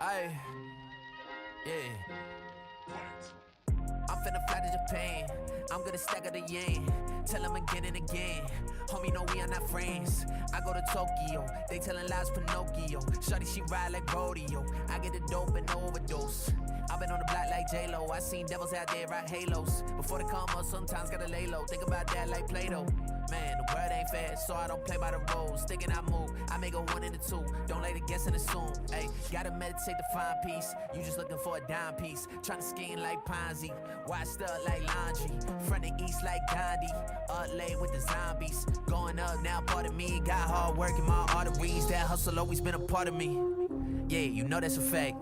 Aye, yeah. I'm finna fly to Japan. I'm gonna stack of the yen. Tell them again and again. Homie, no, we are not friends. I go to Tokyo. They telling lies, Pinocchio. Shorty, she ride like rodeo. I get the dope and no overdose. I've been on the block like J-Lo. I seen devils out there ride halos. Before they come up, sometimes gotta lay low. Think about that like Play-Doh. Man, the world ain't fair, so I don't play by the rules. Thinking I move, I make a 1 and a 2. Don't let it guess and assume. Hey, gotta meditate to find peace. You just looking for a dime piece. Trying to scheme like Ponzi. Washed up like laundry. Front and east like Gandhi. Up late with the zombies. Going up now, part of me. Got hard work in my arteries. That hustle always been a part of me. Yeah, you know that's a fact.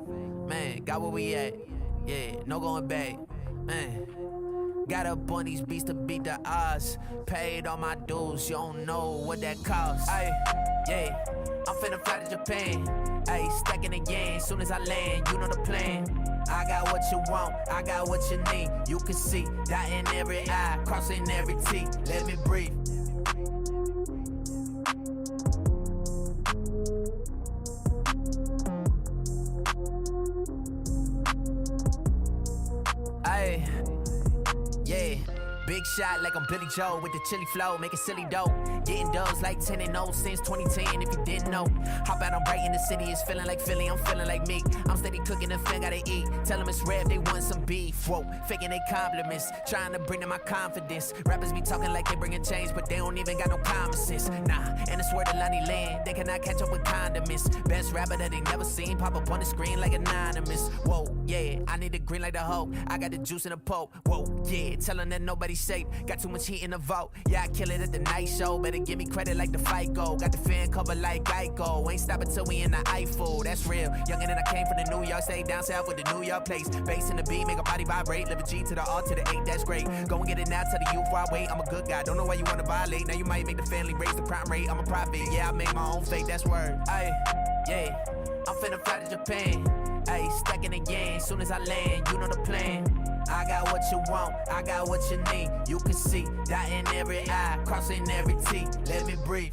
Man, got where we at. Yeah, no going back. Man. Got up on these beats to beat the odds. Paid all my dues, you don't know what that costs. Ay, yeah, I'm finna fly to Japan. Ay, stacking again, soon as I land, you know the plan. I got what you want, I got what you need. You can see, dot in every I, crossing every T. Let me breathe. Ay. Yeah, big shot like I'm Billy Joe with the chili flow, making silly dough. Getting dubs like 10 and 0 since 2010 if you didn't know. Hop out, I'm right in the city, it's feeling like Philly, I'm feeling like me. I'm steady cooking and fin, gotta eat. Tell them it's red, they want some beef. Whoa, faking they compliments, trying to bring them my confidence. Rappers be talking like they bringing change, but they don't even got no common sense. Nah, and it's where the Lonnie land, they cannot catch up with condiments. Best rapper that they never seen, pop up on the screen like anonymous. Whoa, yeah, I need the green like the Hulk, I got the juice in the Pope. Whoa, yeah, tell them that nobody's safe, got too much heat in the vault. Yeah, I kill it at the night show, better give me credit like the fight go. Got the fan cover like Geico, ain't stopping till we in the Eiffel, that's real. Youngin' and I came from the New York, stay down south with the New York place. Bass in the beat, make a body vibrate, live a G to the R to the 8, that's great. Go and get it now, tell the youth why I wait, I'm a good guy, don't know why you wanna violate. Now you might make the family raise the crime rate, I'm a prophet, yeah, I make my own fate, that's word. Ay, yeah, I'm finna fly to Japan. Ay, stacking again, soon as I land, you know the plan. I got what you want, I got what you need. You can see, dot in every I, crossing every T. Let me breathe.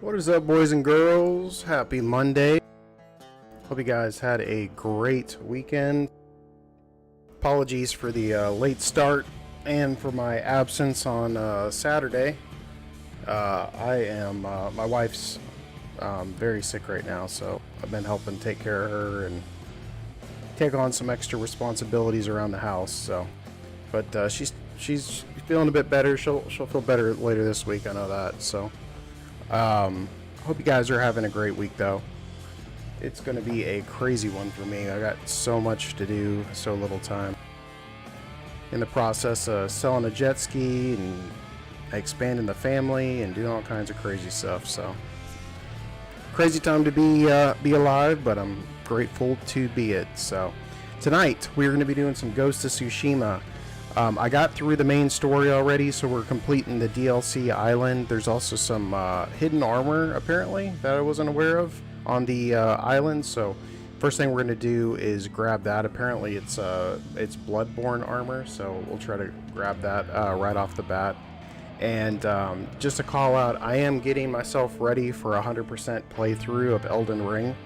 What is up, boys and girls? Happy Monday. Hope you guys had a great weekend. Apologies for the late start and for my absence on Saturday. My wife's very sick right now, so I've been helping take care of her and take on some extra responsibilities around the house. So, but she's feeling a bit better. She'll feel better later this week. I know that. So. Hope you guys are having a great week though. It's going to be a crazy one for me. I got so much to do, so little time. In the process of selling a jet ski and expanding the family and doing all kinds of crazy stuff. So crazy time to be alive, but I'm grateful to be it. So tonight we're going to be doing some Ghost of Tsushima. I got through the main story already, so we're completing the DLC island. There's also some hidden armor, apparently, that I wasn't aware of on the island. So first thing we're going to do is grab that. Apparently it's Bloodborne armor, so we'll try to grab that right off the bat. And just to call out, I am getting myself ready for a 100% playthrough of Elden Ring.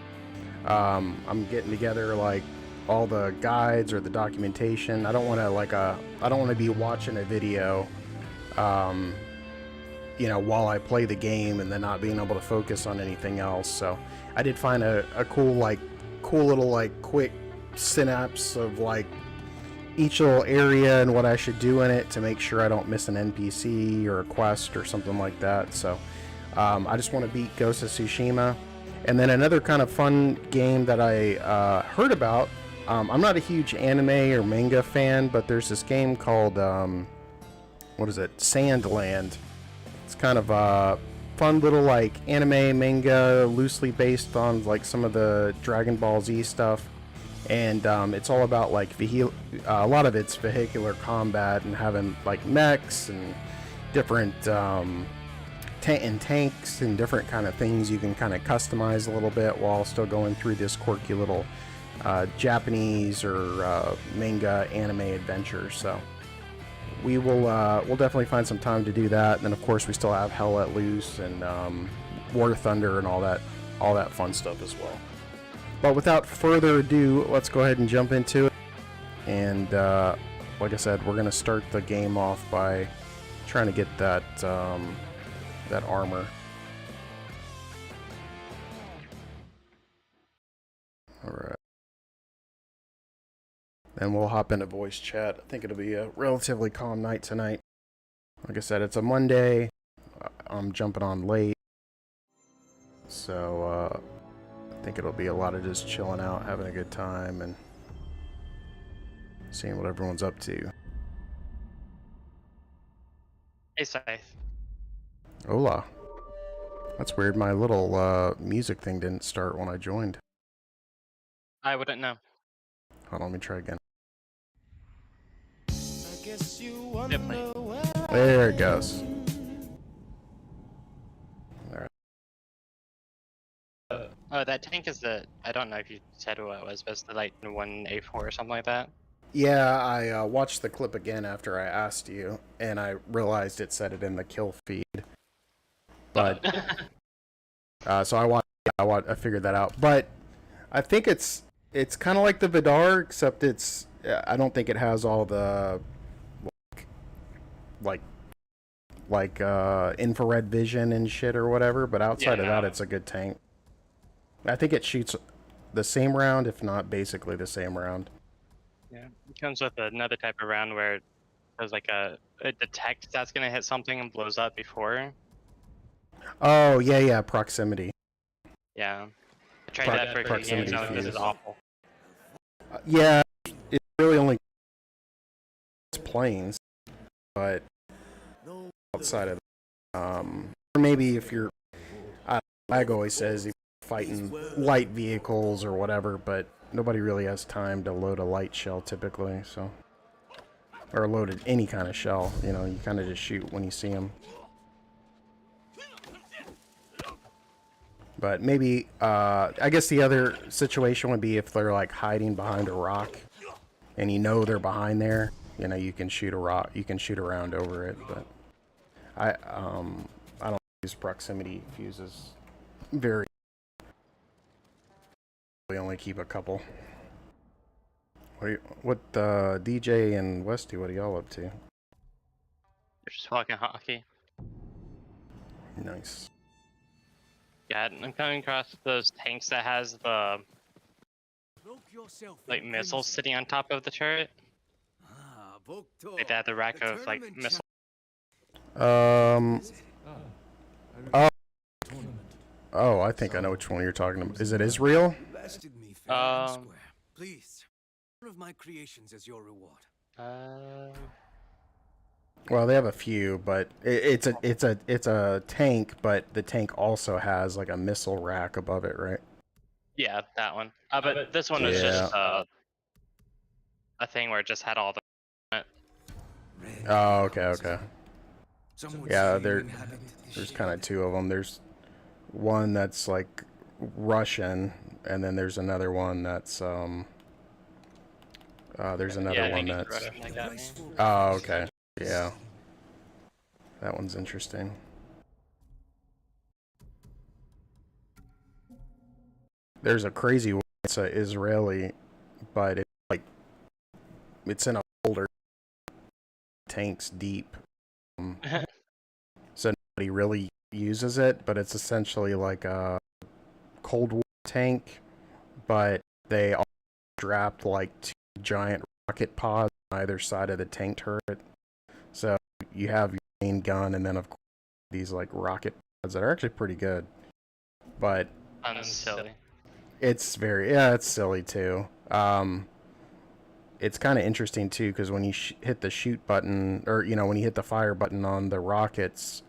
I'm getting together like all the guides or the documentation. I don't want to be watching a video while I play the game and then not being able to focus on anything else. So I did find a cool little quick synapse of like each little area and what I should do in it to make sure I don't miss an NPC or a quest or something like that. So I just want to beat Ghost of Tsushima. And then another kind of fun game that I heard about. I'm not a huge anime or manga fan, but there's this game called, Sandland. It's kind of a fun little, anime, manga, loosely based on, some of the Dragon Ball Z stuff. and it's all about like a lot of it's vehicular combat and having like mechs and different tanks and different kind of things you can kind of customize a little bit while still going through this quirky little Japanese or manga anime adventure. So we'll definitely find some time to do that. And then of course we still have Hell Let Loose and War Thunder and all that fun stuff as well. But without further ado, let's go ahead and jump into it. And like I said, we're gonna start the game off by trying to get that that armor. All right. Then we'll hop into voice chat. I think it'll be a relatively calm night tonight. Like I said, it's a Monday. I'm jumping on late. So, I think it'll be a lot of just chilling out, having a good time, and seeing what everyone's up to. Hey, Scythe. Hola. That's weird. My little music thing didn't start when I joined. I wouldn't know. Hold on, let me try again. Definitely. There it goes. Alright. Oh, that tank is the... I don't know if you said what it was, but it's the, like, 1A4 or something like that? Yeah, I watched the clip again after I asked you, and I realized it said it in the kill feed. But, so I figured that out. But, I think it's kind of like the Vidar, except I don't think it has all the like infrared vision and shit or whatever, but outside of that, it's a good tank. I think it shoots the same round, if not basically the same round. Yeah, it comes with another type of round where there's like it detects that's gonna hit something and blows up before. Oh, yeah, proximity. Yeah. I tried that for a few games now because it's awful. Yeah, it really only planes, but outside of or maybe if you're Lag always says if you're fighting light vehicles or whatever, but nobody really has time to load a light shell typically, so, or load any kind of shell, you know, you kind of just shoot when you see them. But maybe I guess the other situation would be if they're like hiding behind a rock and you know they're behind there, you know, you can shoot a rock, you can shoot around over it. But I don't use proximity fuses very. We only keep a couple. What DJ and Westy, what are y'all up to? They're just walking hockey. Nice. Yeah, I'm coming across those tanks that has the like missiles sitting on top of the turret. Like they have the rack of like missiles. Oh, I think I know which one you're talking about. Is it Israel? Please, one of my creations as your reward. Well, they have a few, but it's a tank, but the tank also has like a missile rack above it, right? Yeah, that one. But this one was just a thing where it just had all the. Oh, okay. Yeah, there's kind of two of them. There's one that's like Russian, and then there's another one that's there's another one that's. Oh, okay. Yeah. That one's interesting. There's a crazy one. It's a Israeli, but it's like it's in a folder tanks deep. So nobody really uses it, but it's essentially like a Cold War tank, but they all strapped like two giant rocket pods on either side of the tank turret. So you have your main gun, and then of course these like rocket pods that are actually pretty good. But silly. It's it's silly too. It's kind of interesting too because when you hit the shoot button, or you know when you hit the fire button on the rockets,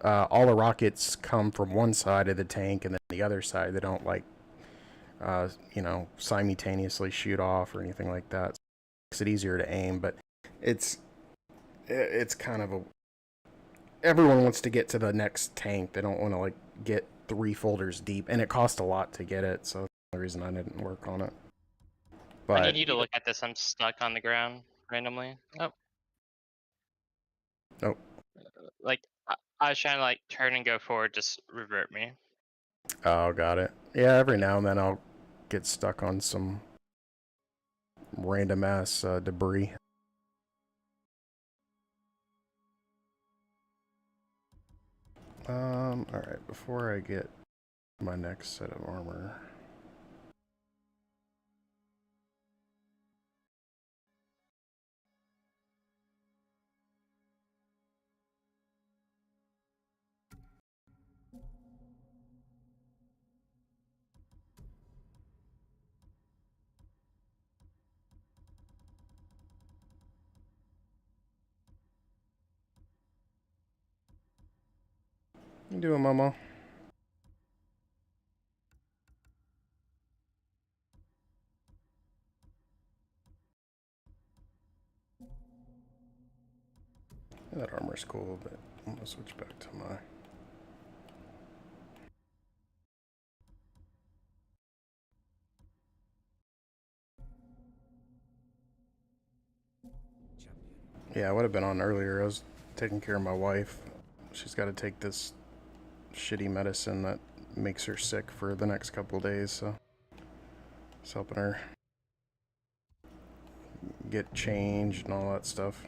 all the rockets come from one side of the tank, and then the other side they don't like you know, simultaneously shoot off or anything like that. So it makes it easier to aim, but it's kind of a, everyone wants to get to the next tank. They don't want to like get 3 folders deep, and it costs a lot to get it, so that's the reason I didn't work on it. I But need you to look at this. I'm stuck on the ground randomly. Oh, oh, like I was trying to like turn and go forward, just revert me. oh, got it. Yeah, every now and then I'll get stuck on some random ass debris. Alright, before I get my next set of armor. You doing, Momo? Yeah, that armor's cool, but I'm gonna switch back to my. Yeah, I would have been on earlier. I was taking care of my wife. She's got to take this shitty medicine that makes her sick for the next couple days, so it's helping her get changed and all that stuff.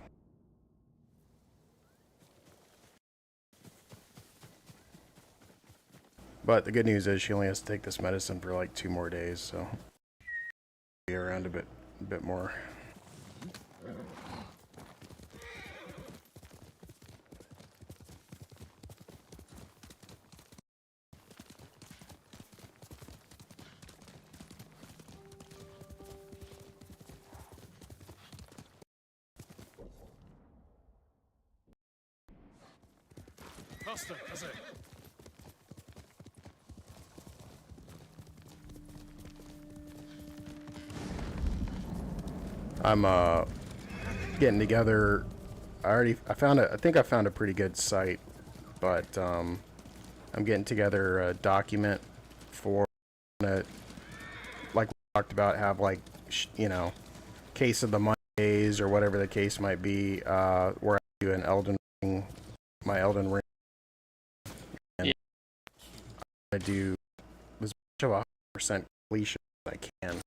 But the good news is she only has to take this medicine for like 2 more days, so be around a bit more. I'm getting together. I think I found a pretty good site, but I'm getting together a document for it, like we talked about, have like you know, case of the Mondays or whatever the case might be, where I do an Elden Ring, my Elden Ring, and Yeah. I do as much of 100% completion as I can.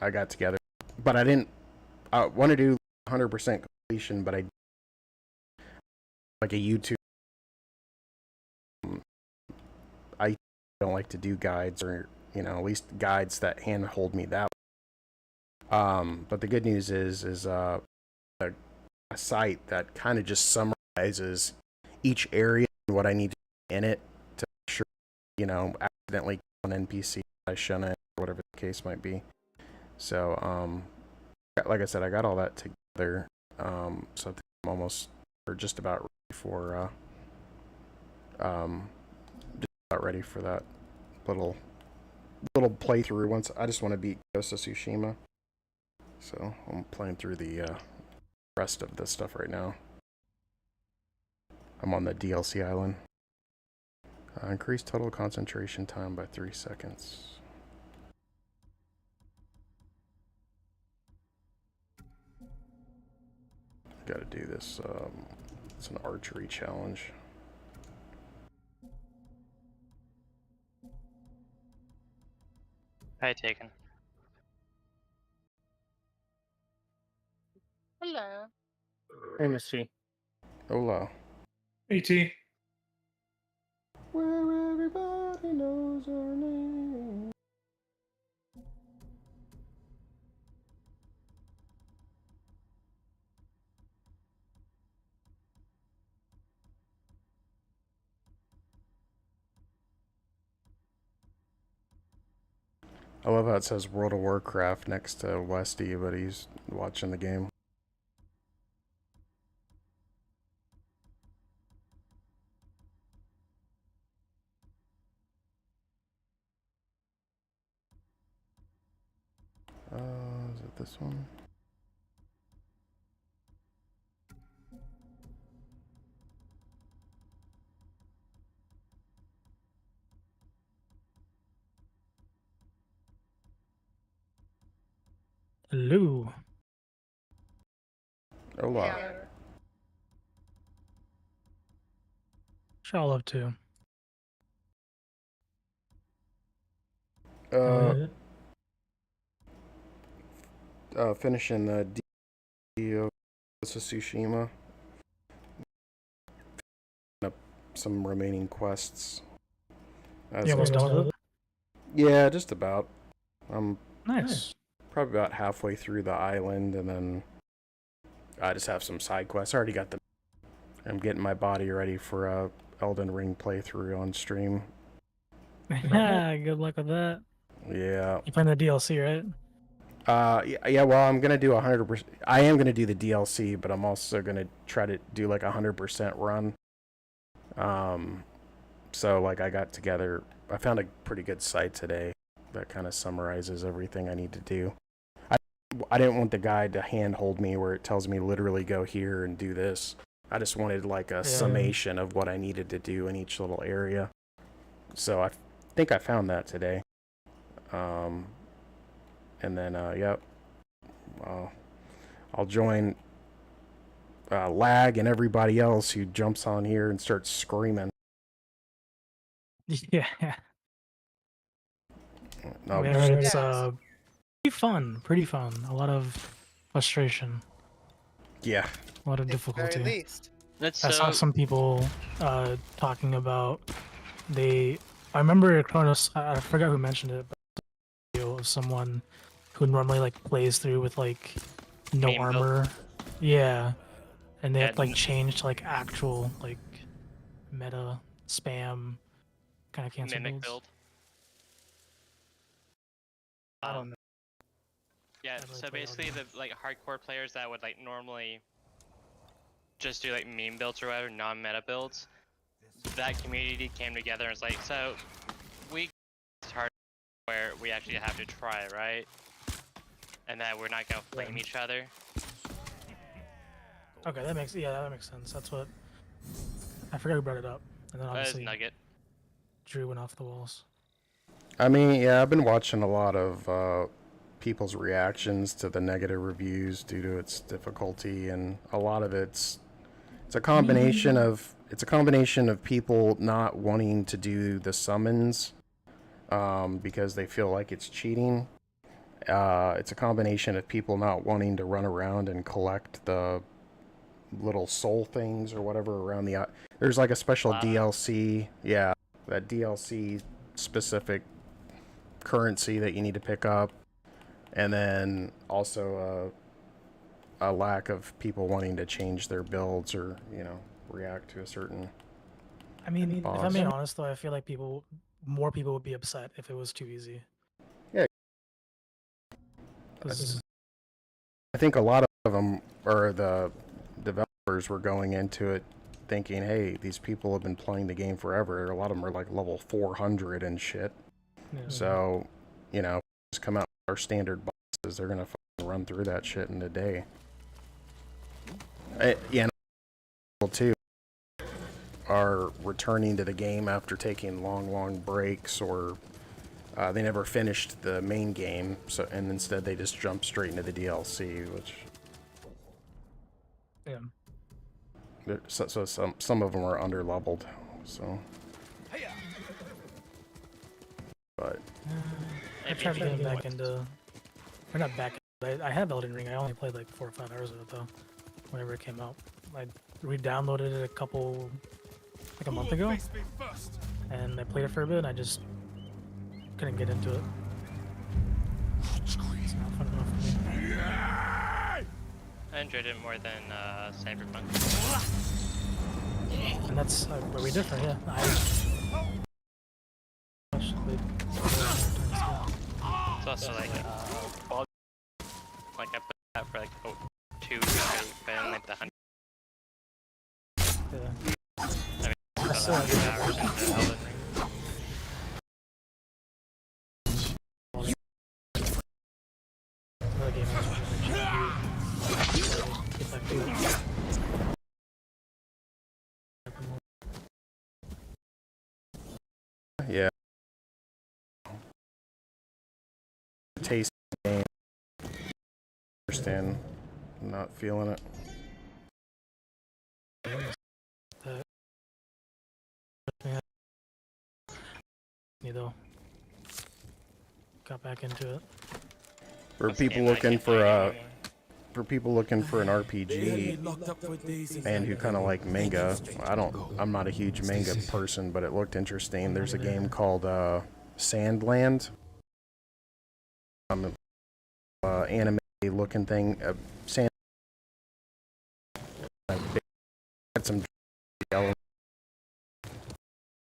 I got together, but I didn't want to do 100% completion, but I like a YouTube. I don't like to do guides, or you know, at least guides that handhold me that way. But the good news is a site that kind of just summarizes each area and what I need to do in it to make sure, you know, accidentally kill an NPC I shouldn't, or whatever the case might be. So, like I said, I got all that together. So I think I'm almost, or just about ready for, just about ready for that little playthrough. Once I just want to beat Ghost of Tsushima, so I'm playing through the rest of this stuff right now. I'm on the DLC island. Increase total concentration time by 3 seconds. Got to do this. It's an archery challenge. Hi, Taken. Hello. Hey, Misty. Hola. AT. Where everybody knows our name. I love how it says World of Warcraft next to Westy, but he's watching the game. this one. Hello. Hola. Y'all up to? Finishing the D of Tsushima. Up some remaining quests. You almost done with it? Yeah, just about. I'm Nice. probably about halfway through the island, and then I just have some side quests. I already got the. I'm getting my body ready for a Elden Ring playthrough on stream. Good luck with that. Yeah. You playing the DLC, right? Yeah. Well, I'm gonna do 100%. I am gonna do the DLC, but I'm also gonna try to do like 100% run. So like I found a pretty good site today that kind of summarizes everything I need to do. I didn't want the guide to handhold me where it tells me literally go here and do this. I just wanted like a summation of what I needed to do in each little area. So I think I found that today. And then, yep. I'll join Lag and everybody else who jumps on here and starts screaming. Yeah. No, I heard it's pretty fun. A lot of frustration, yeah. a lot of At the difficulty. very least. That's I saw some people talking about I remember Kronos. I forgot who mentioned it, but a video of someone who normally like plays through with like no Meme build. armor. Yeah, and they Yeah, had to like change to like actual like meta spam kind of cancel mimic builds. build. I don't know. Yeah, I've only so played basically Elden the like hardcore players that would like normally just do like meme builds or whatever, non-meta builds, that community came together and was like, so we hard where we actually have to try, right? And that we're not gonna flame each other. Okay, that makes sense. That's what I forgot who brought it up, and then That is obviously Nugget. Drew went off the walls. I mean, yeah, I've been watching a lot of people's reactions to the negative reviews due to its difficulty, and a lot of it's a combination of people not wanting to do the summons because they feel like it's cheating. It's a combination of people not wanting to run around and collect the little soul things or whatever around the. There's like a special DLC, yeah, that DLC specific currency that you need to pick up, and then also a lack of people wanting to change their builds or react to a certain. I mean, if boss. I'm being honest though, I feel like more people would be upset if it was too easy. Yeah. 'Cause I think a lot of them, or the developers, were going into it thinking, hey, these people have been playing the game forever. A lot of them are like level 400 and shit. yeah. So, just come out with our standard bosses, they're gonna fucking run through that shit in a day. And people too are returning to the game after taking long breaks, or they never finished the main game, and instead they just jumped straight into the DLC, which. Yeah. So some of them are underleveled, so. But. I tried getting back into, or not back. I have Elden Ring. I only played like 4 or 5 hours of it though, whenever it came out. I re-downloaded it like a month ago, and I played it for a bit. And I just couldn't get into it. It's not fun enough for me. I enjoyed it more than Cyberpunk. And that's where we differ, yeah. It's also like like I put that for like 2 straight, but in like the 100. Yeah. I mean, I still like 100 hours into Elden Ring. Another game. understand. I'm not feeling it. You though. Got back into it. For people looking for an RPG and who kind of like manga, I'm not a huge manga person, but it looked interesting. There's a game called Sandland. Anime looking thing. Sand had some yellow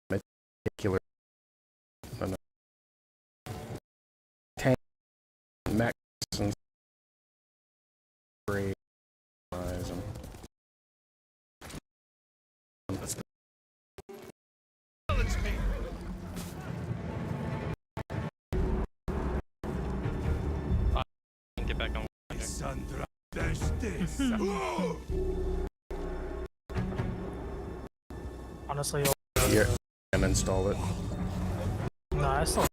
particular tank mechs and gray eyes and Get back on. Honestly, yeah, and install it. no, I still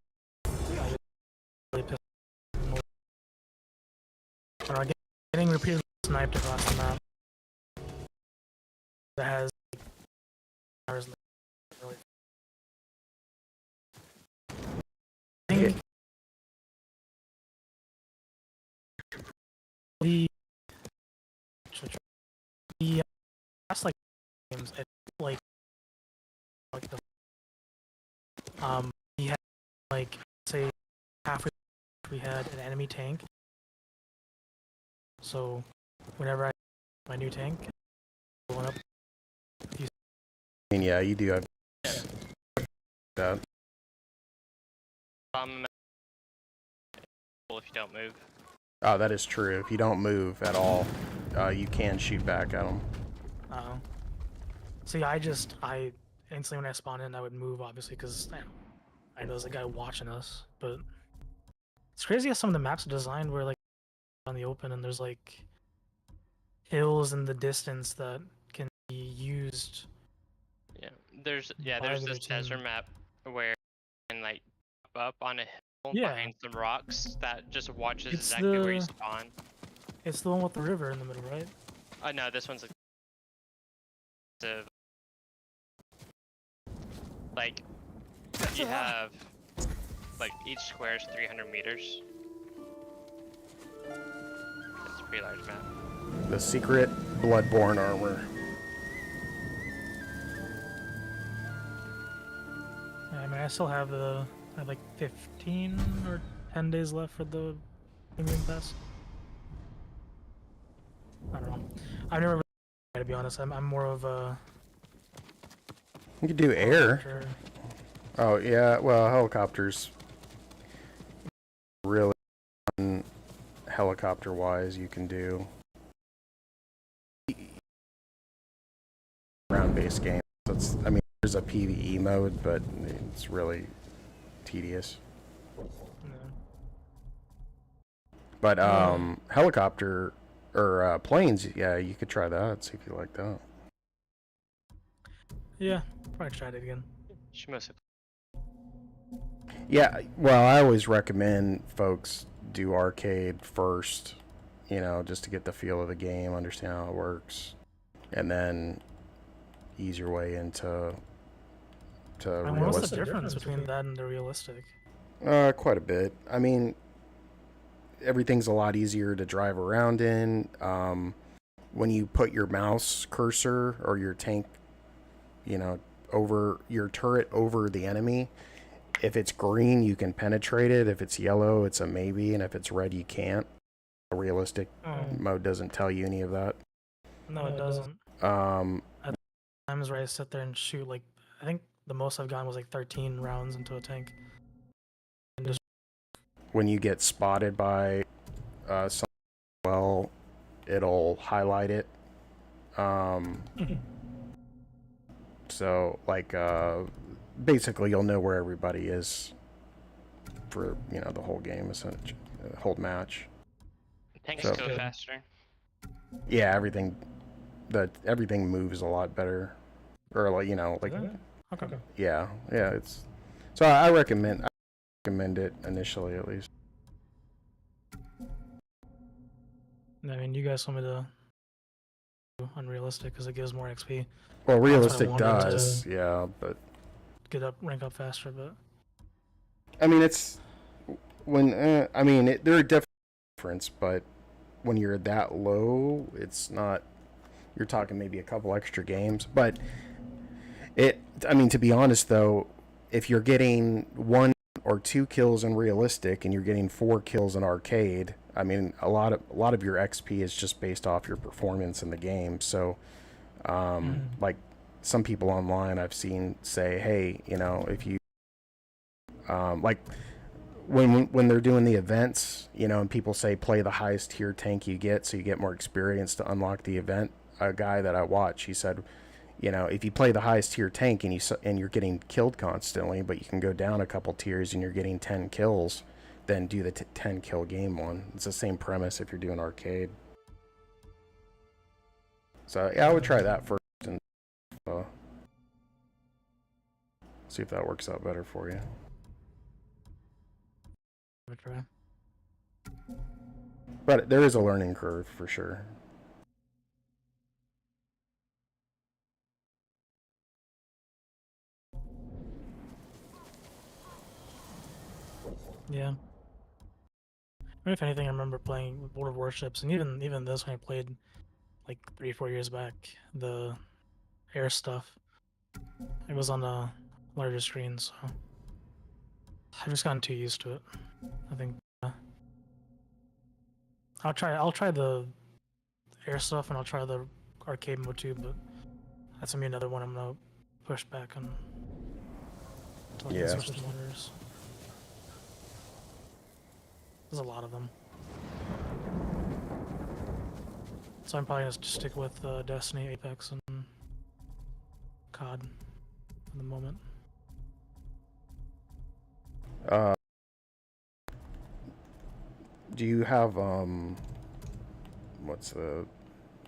really pissed. I'm getting repeatedly sniped across the map. That has hours really. I think the last like games, it, like the we had like say halfway we had an enemy tank. So whenever I my new tank going up, I mean, yeah, you do have that. If you don't move. Oh, that is true. If you don't move at all, you can shoot back at them. Oh. See, I instantly when I spawn in, I would move obviously because I know there's a guy watching us. But it's crazy how some of the maps are designed where like on the open and there's like hills in the distance that can be used. Yeah, there's this desert map where you can like up on a hill behind some rocks that just watches exactly where you spawn. It's the one with the river in the middle, right? No, this one's like you have like each square is 300 meters. It's a pretty large map. The secret Bloodborne armor. I mean, I still have I have like 15 or 10 days left for the premium pass. I don't know. I've never really, to be honest. I'm more of a. You could do air. Oh yeah, well helicopters. Really, helicopter-wise, you can do round-based games. I mean, there's a PvE mode, but it's really tedious. But helicopter or planes, yeah, you could try that. See if you like that. Yeah, probably try it again. Yeah, well, I always recommend folks do arcade first, you know, just to get the feel of the game, understand how it works, and then ease your way into realistic. What's the difference between that and the realistic? Quite a bit. I mean, everything's a lot easier to drive around in. When you put your mouse cursor or your tank, you know, over your turret over the enemy, if it's green, you can penetrate it. If it's yellow, it's a maybe, and if it's red, you can't. A realistic mode doesn't tell you any of that. No, it doesn't. At times where I sit there and shoot, like, I think the most I've gotten was like 13 rounds into a tank. And just when you get spotted by something, well, it'll highlight it. So, like, basically, you'll know where everybody is for, you know, the whole game, essentially, the whole match. Tanks go faster. Yeah, everything moves a lot better, or like, you know, like, okay. yeah, it's. So I recommend it initially, at least. I mean, you guys want me to do unrealistic because it gives more XP. Well, That's what I realistic wanted does, yeah, but rank up faster, but I mean, it's when I mean, there are definitely difference, but when you're that low, it's not. You're talking maybe a couple extra games, but I mean, to be honest though, if you're getting 1 or 2 kills in realistic and you're getting 4 kills in arcade, I mean, a lot of your XP is just based off your performance in the game. So, like some people online I've seen say, hey, you know, if you like when they're doing the events, you know, and people say play the highest tier tank you get so you get more experience to unlock the event. A guy that I watch, he said, you know, if you play the highest tier tank and you're getting killed constantly, but you can go down a couple tiers and you're getting 10 kills, then do the 10 kill game one. It's the same premise if you're doing arcade. So yeah, I would try that first and see if that works out better for you. I'll try. But there is a learning curve for sure. Yeah. I mean, if anything, I remember playing World of Warships, and even this when I played like 3-4 years back, the air stuff. It was on a larger screen, so I've just gotten too used to it. I think I'll try the air stuff, and I'll try the arcade mode too. But that's gonna be another one I'm gonna push back on. Until I can Yeah. switch the monitors. There's a lot of them. So I'm probably gonna just stick with Destiny, Apex, and COD for the moment. Do you have what's the?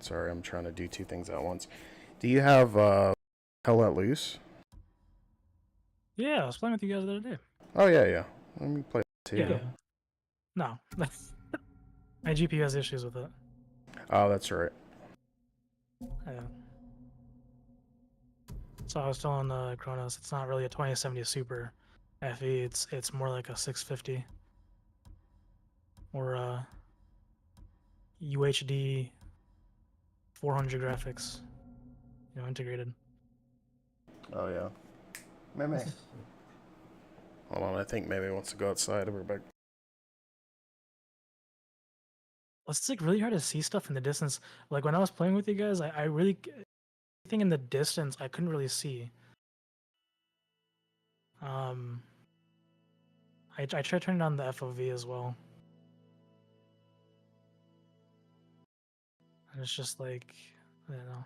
Sorry, I'm trying to do 2 things at once. Do you have Hell Let Loose? Yeah, I was playing with you guys the other day. Oh yeah. Let me play that too. Yeah. No, my GPU has issues with it. Oh, that's right. Yeah. So I was telling Kronos, it's not really a 2070 Super FE. It's more like a 650 or UHD 400 graphics, you know, integrated. Oh yeah. Meme. Hold on, I think maybe wants to go outside. We're back. It's like really hard to see stuff in the distance. Like when I was playing with you guys, I really anything in the distance I couldn't really see. I tried turning on the FOV as well, and it's just like I don't know.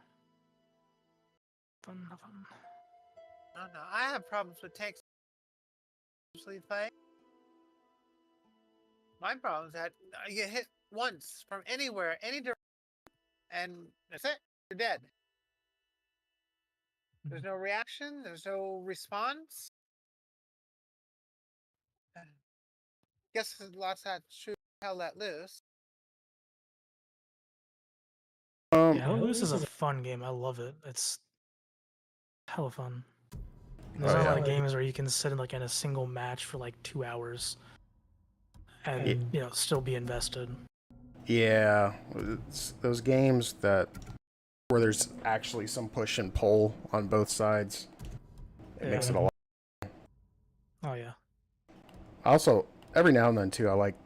Fun, not fun. No, I have problems with tanks. Usually play. My problem is that you get hit once from anywhere, any direction, and that's it. You're dead. There's no reaction. There's no response. Guess lots of that shoot Hell Let Loose. Yeah, Hell Loose is a fun game. I love it. It's hella fun. There's not a lot of games where you can sit in like in a single match for like 2 hours and you know still be invested. Yeah, it's those games that where there's actually some push and pull on both sides. It makes it a lot. Oh yeah. Also, every now and then too, I like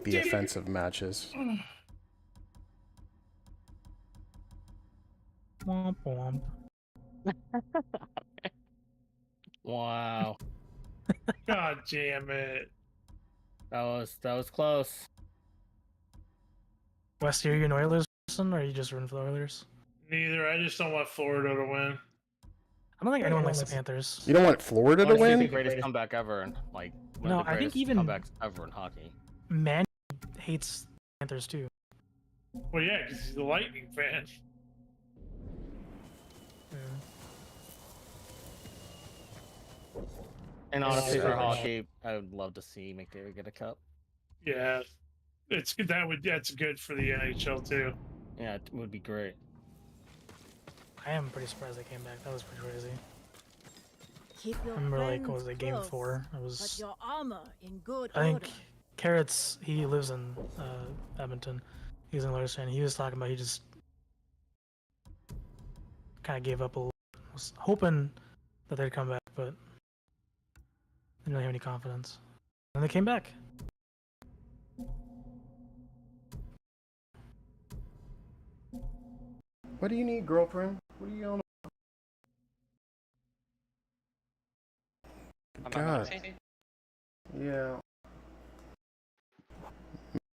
the offensive matches. Womp womp. Wow. God damn it. That was close. Wes, are you an Oilers person, or are you just rooting for the Oilers? Neither. I just don't want Florida to win. I don't think anyone likes the Panthers. You don't want Florida to Honestly, win? the greatest comeback ever, in, like one No, of the I think greatest even- comebacks ever in hockey. Man hates Panthers too. Well, yeah, because he's a Lightning fan. And honestly, for hockey, I would love to see McDavid get a cup. Yeah. That's good for the NHL too. Yeah, it would be great. I am pretty surprised they came back. That was pretty crazy. Keep I your remember like what friends was it, game close, 4? It but was your armor in good I think order. Carrots, he lives in Edmonton. He's in Larson. He was talking about he just kind of gave up a little. Was hoping that they'd come back, but didn't really have any confidence. And they came back. What do you need, girlfriend? What are you on? God. Yeah.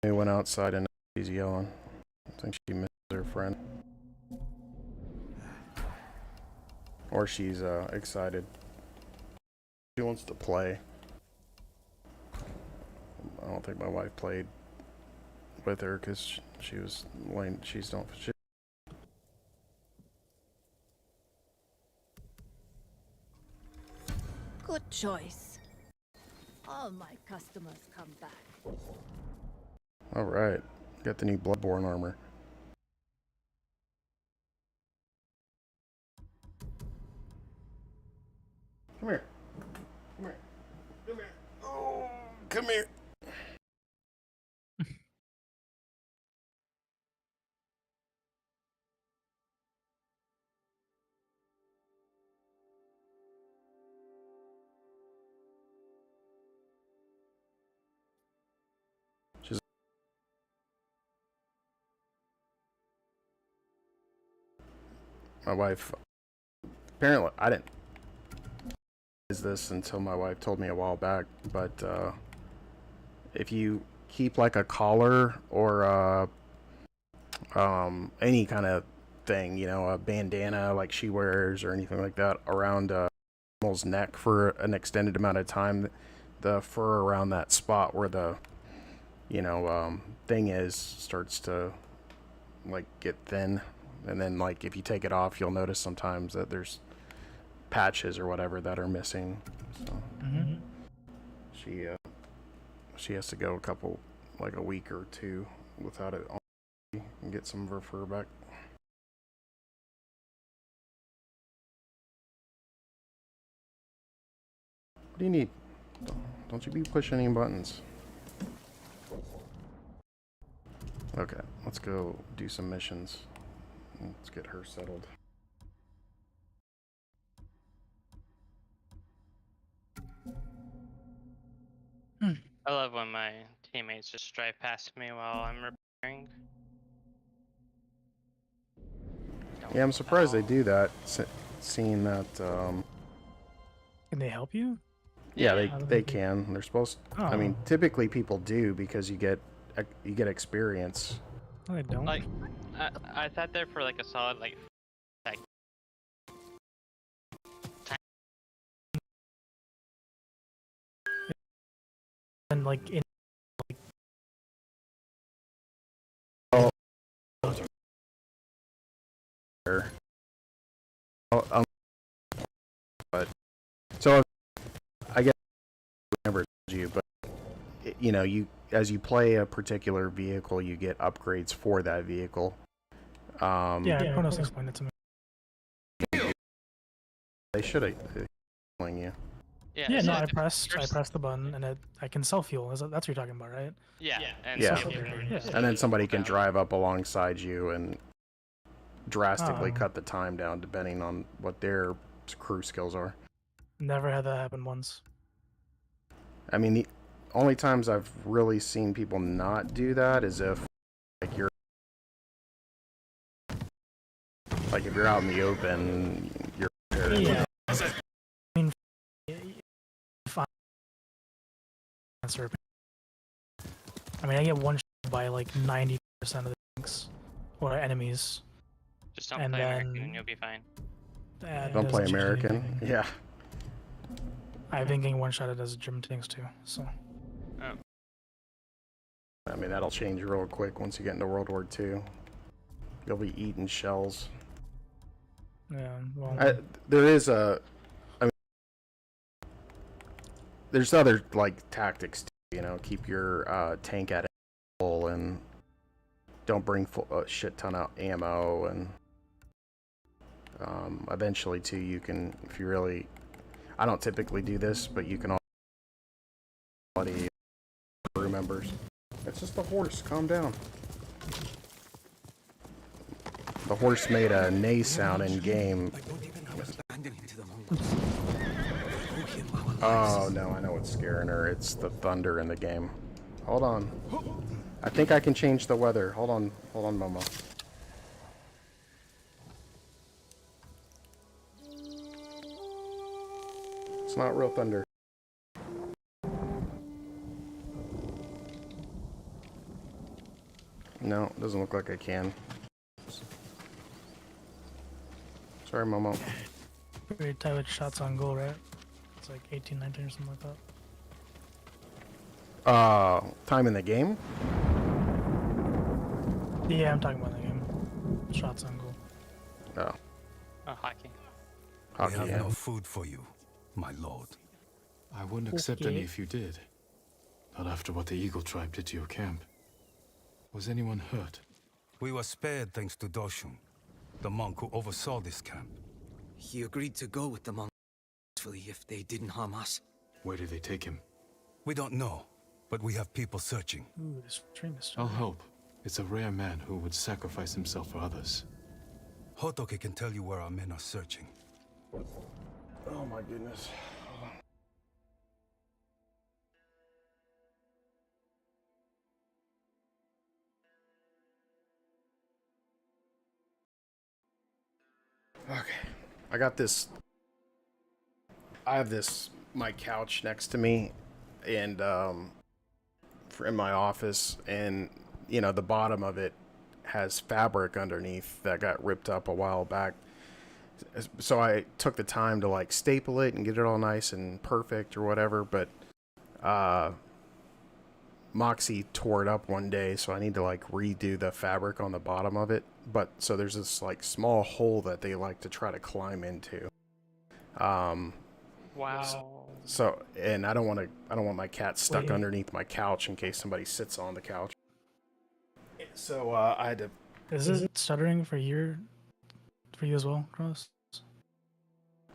They went outside and she's yelling. I think she misses her friend. Or she's excited. She wants to play. I don't think my wife played with her because she was laying. Good choice. All my customers come back. All right, got the new Bloodborne armor. Come here. Come here. Come here. Oh, come here. My wife, apparently, I didn't realize this until my wife told me a while back, but if you keep like a collar or any kind of thing, you know, a bandana like she wears or anything like that around a animal's neck for an extended amount of time, the fur around that spot where the, you know, thing is starts to like get thin. And then, like, if you take it off, you'll notice sometimes that there's patches or whatever that are missing. So she has to go a week or two without it on and get some of her fur back. What do you need? Don't you be pushing any buttons. Okay, let's go do some missions. Let's get her settled. I love when my teammates just drive past me while I'm repairing. Yeah, I'm surprised they do that, seeing that, Can they help you? yeah, How do they do- can. They're supposed to, I mean, typically people do because you get experience. No, they don't. Like, I sat there for like a solid like And like in But so I guess I never told you, but you know, as you play a particular vehicle, you get upgrades for that vehicle. yeah, Kronos explained it to me. They should have telling you. Yeah, so no, I like, pressed the button and I can sell fuel. That's what you're talking about, right? Yeah, and Yeah. so Yeah. And then somebody can drive up alongside you and drastically Oh. cut the time down depending on what their crew skills are. Never had that happen once. I mean, the only times I've really seen people not do that is if like if you're out in the open, you're Yeah. I mean, if I answer, I mean, I get one shot by like 90% of the tanks or enemies. just don't and play American then- and you'll be fine. That don't play doesn't change American. anything. Yeah. I've been getting one shot as German tanks too, so. I mean, that'll change real quick once you get into World War II. You'll be eating shells. Yeah, well, There is there's other like tactics too, you know, keep your tank at a full don't bring a shit ton of ammo, and eventually too you can, if you really, I don't typically do this, but you can also crew members. It's just a horse, calm down. The horse made a neigh sound in game. Oh no, I know what's scaring her. It's the thunder in the game. Hold on. I think I can change the weather. Hold on, Momo. It's not real thunder. No, it doesn't look like I can. Sorry, Momo. Pretty tight with shots on goal, right? It's like 18, 19 or something like that. Time in the game? Yeah, I'm talking about the game. Shots on goal. Oh. Oh, hockey. Hockey, We have yeah. no food for you, my lord. I wouldn't accept Okay. any if you did. Not after what the Eagle tribe did to your camp. Was anyone hurt? We were spared thanks to Doshun, the monk who oversaw this camp. He agreed to go with the monks if they didn't harm us. Where did they take him? We don't know, but we have people searching. Ooh, this stream is I'll starting. help. It's a rare man who would sacrifice himself for others. Hotoke can tell you where our men are searching. Oh my goodness. Okay. I got this. I have this, my couch next to me, and in my office, and you know, the bottom of it has fabric underneath that got ripped up a while back. So I took the time to like staple it and get it all nice and perfect or whatever, but Moxie tore it up one day, so I need to like redo the fabric on the bottom of it. But so there's this like small hole that they like to try to climb into. Wow. So, and I don't want my cat stuck Wait. underneath my couch in case somebody sits on the couch. So I had to. Is it stuttering for you as well, Cross?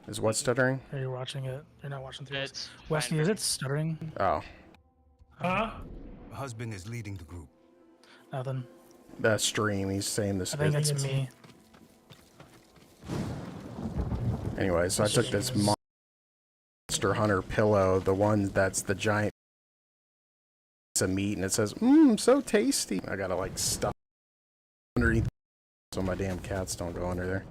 Is what stuttering? Are you watching it? You're not watching through this. It's Wesley, fine is for it stuttering? Oh, Huh? Husband is leading the group. Nothing. that stream. He's saying this. I think it's me. Anyway, so I took this Monster Hunter pillow, the one that's the giant piece of meat, and it says, so tasty. I gotta like stuff underneath so my damn cats don't go under there.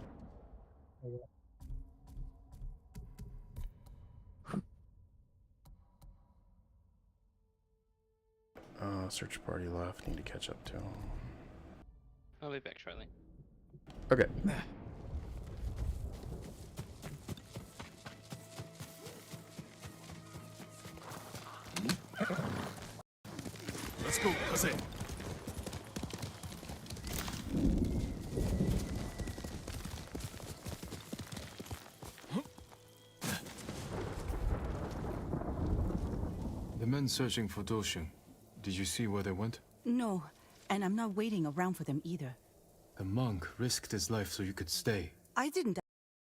Search party left. Need to catch up to him. I'll be back shortly. Okay. Let's go, Jose. The men searching for Doshun. Did you see where they went? No, and I'm not waiting around for them either. The monk risked his life so you could stay. I didn't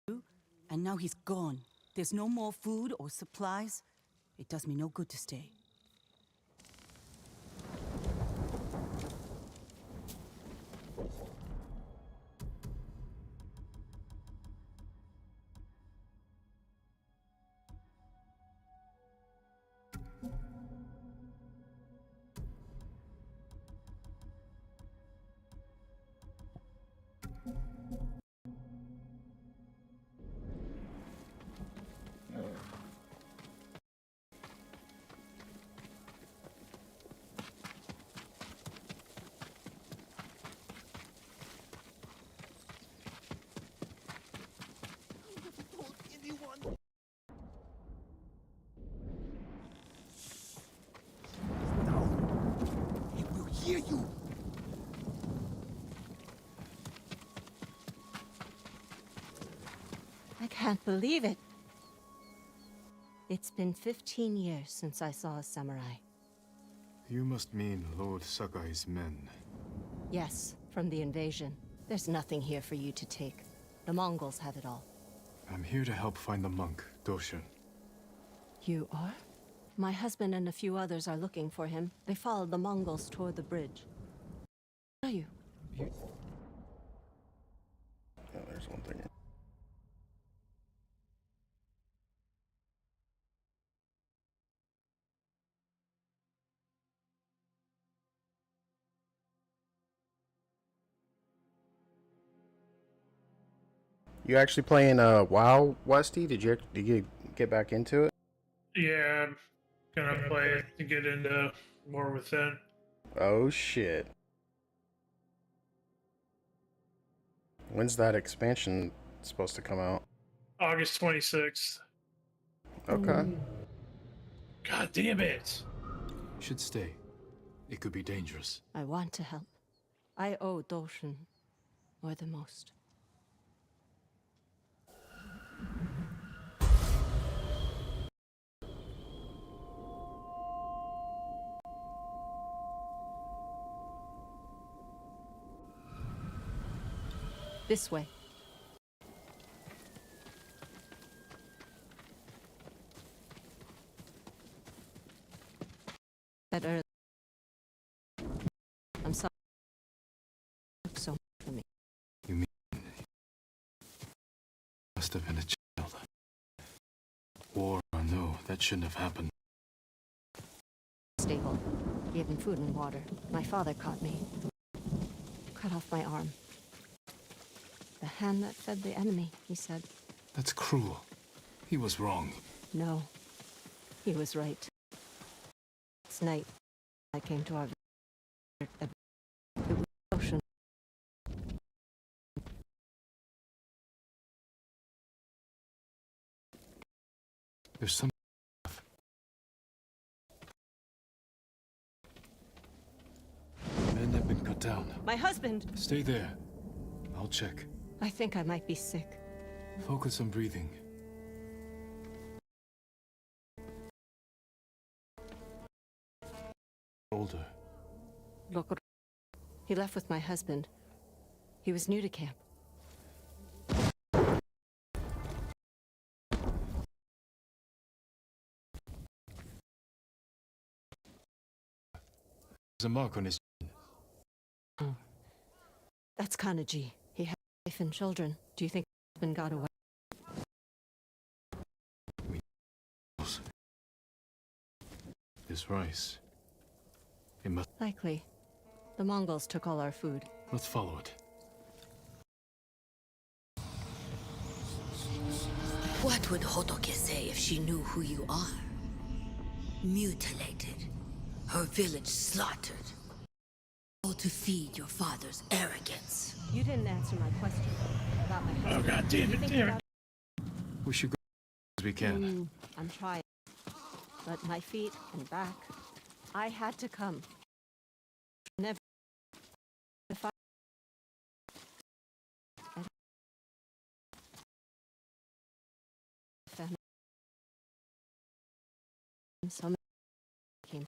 you, and now he's gone. There's no more food or supplies. It does me no good to stay. He will hear you. I can't believe it. It's been 15 years since I saw a samurai. You must mean Lord Sakai's men. Yes, from the invasion. There's nothing here for you to take. The Mongols have it all. I'm here to help find the monk, Doshin. You are? My husband and a few others are looking for him. They followed the Mongols toward the bridge. Where are you? Oh, there's one thing. You actually playing WoW, Westy? Did you get back into it? Yeah, I'm gonna play it to get into more within. Oh shit. When's that expansion supposed to come out? August 26th. Okay. God damn it. You should stay. It could be dangerous. I want to help. I owe Doshin more than most. This way. That early. I'm sorry. So much for me. You mean... Must have been a child. War or no, that shouldn't have happened. Stable. Gave him food and water. My father caught me. Cut off my arm. The hand that fed the enemy, he said. That's cruel. He was wrong. No. He was right. This night, I came to our... It was ocean. There's some... Men have been cut down. My husband! Stay there. I'll check. I think I might be sick. Focus on breathing. Older. Look, he left with my husband. He was new to camp. There's a mark on his... Oh. That's Kanaji. He had a wife and children. Do you think his husband got away? This rice. It must... Likely. The Mongols took all our food. Let's follow it. What would Hotoke say if she knew who you are? Mutilated. Her village slaughtered. All to feed your father's arrogance. You didn't answer my question about my husband. Oh god damn it, damn it. We should go as we can. I'm trying. But my feet and back, I had to come. Never. If I... Family. Some came.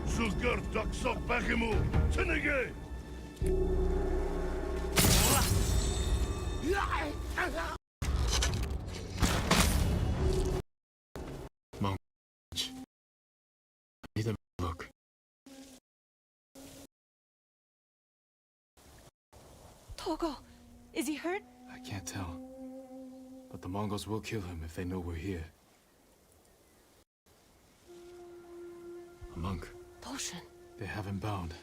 Suzgar Daksok Bakimu, Tinige! Monk. I need a look. Togo, is he hurt? I can't tell. But the Mongols will kill him if they know we're here. A monk. Doshin. They have him bound.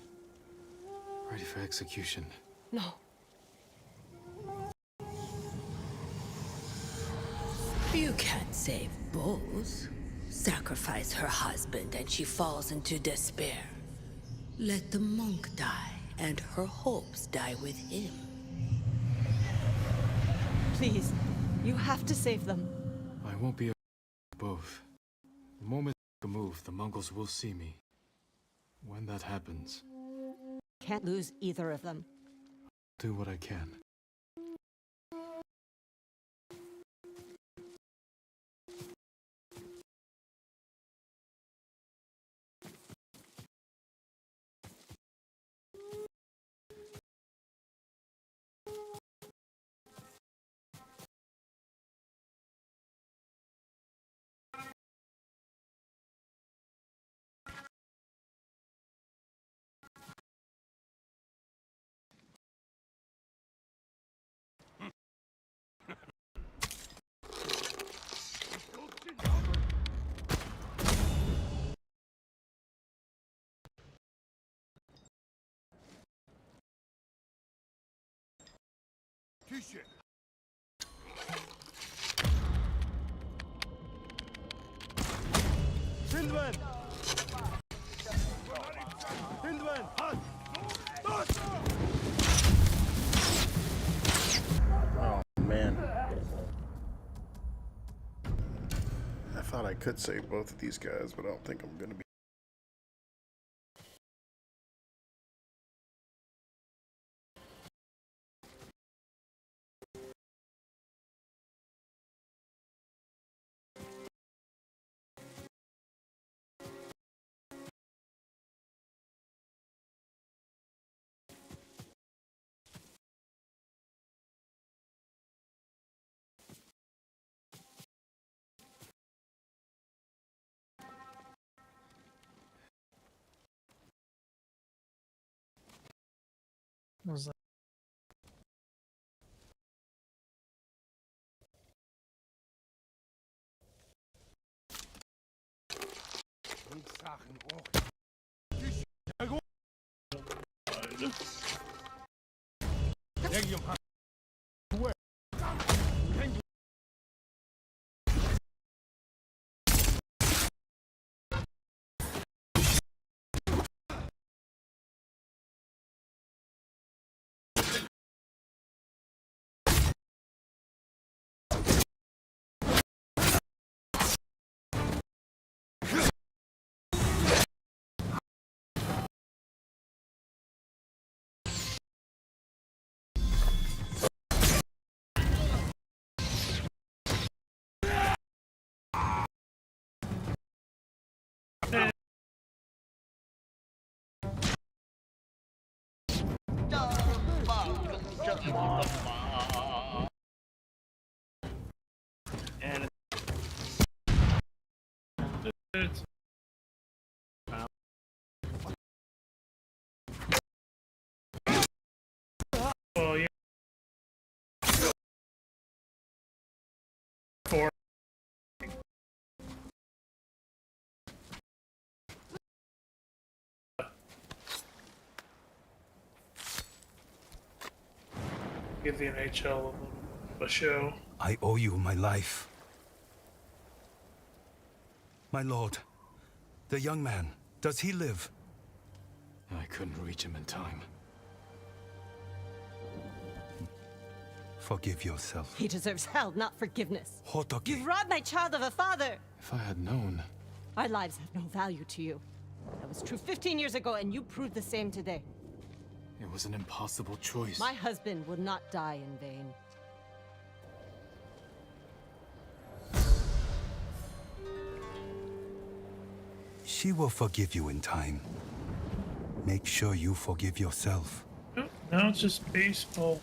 Ready for execution. No. You can't save both. Sacrifice her husband and she falls into despair. Let the monk die and her hopes die with him. Please, you have to save them. I won't be able to do both. The moment I move, the Mongols will see me. When that happens, Can't lose either of them. do what I can. Oh man. I thought I could save both of these guys, but I don't think I'm gonna be. What was that? Come on. And it's well, yeah. Four. Give the NHL a show. I owe you my life. My lord, the young man, does he live? I couldn't reach him in time. Forgive yourself. He deserves hell, not forgiveness. Hotoki. You've robbed my child of a father! If I had known... Our lives have no value to you. That was true 15 years ago, and you proved the same today. It was an impossible choice. My husband will not die in vain. She will forgive you in time. Make sure you forgive yourself. Oh, now it's just baseball.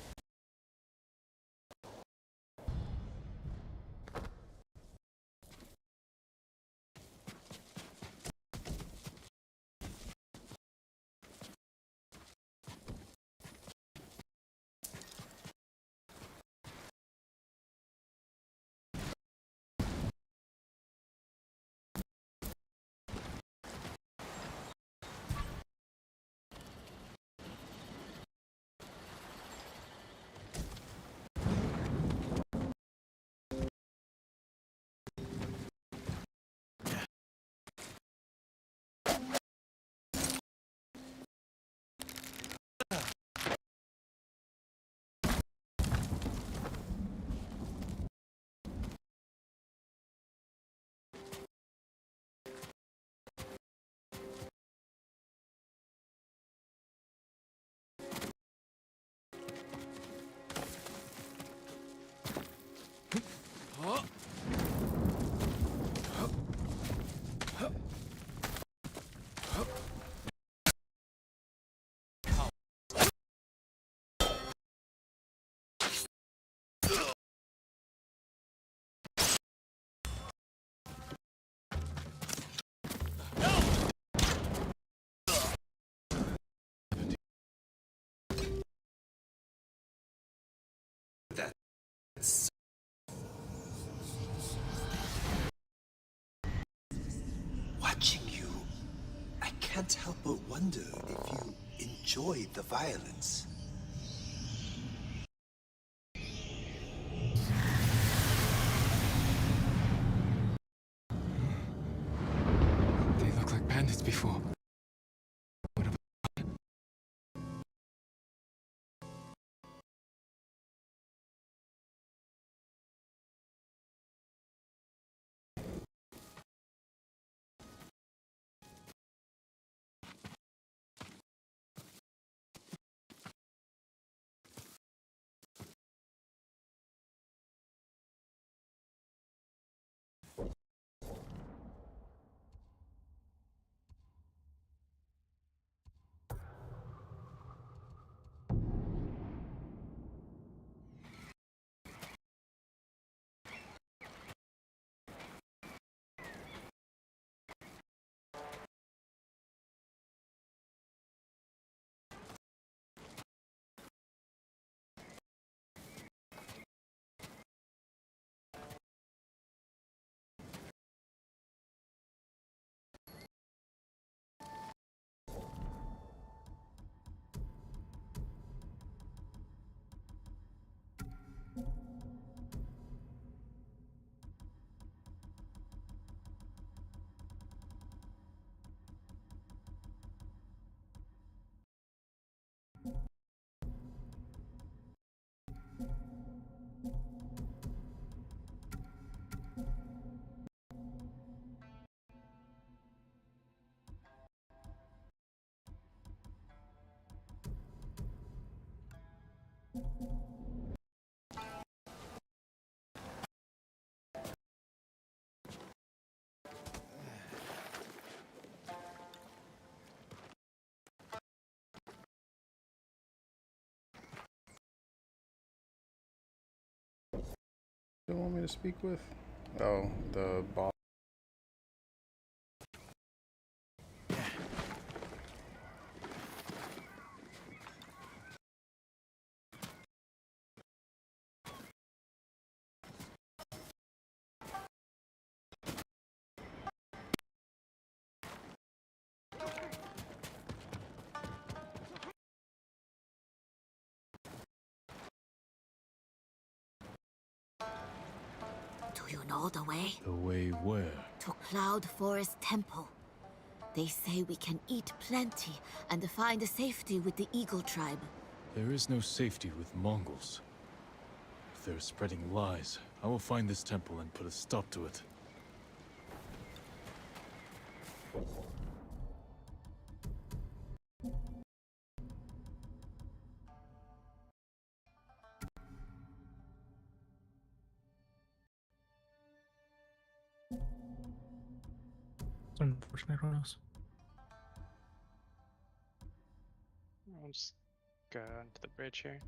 Watching you, I can't help but wonder if you enjoyed the violence. You want me to speak with? Oh, the boss. Do you know the way? The way where? To Cloud Forest Temple. They say we can eat plenty and find safety with the Eagle tribe. There is no safety with Mongols. If they're spreading lies, I will find this temple and put a stop to it. It's unfortunate, Kronos. I'll just go onto the bridge here.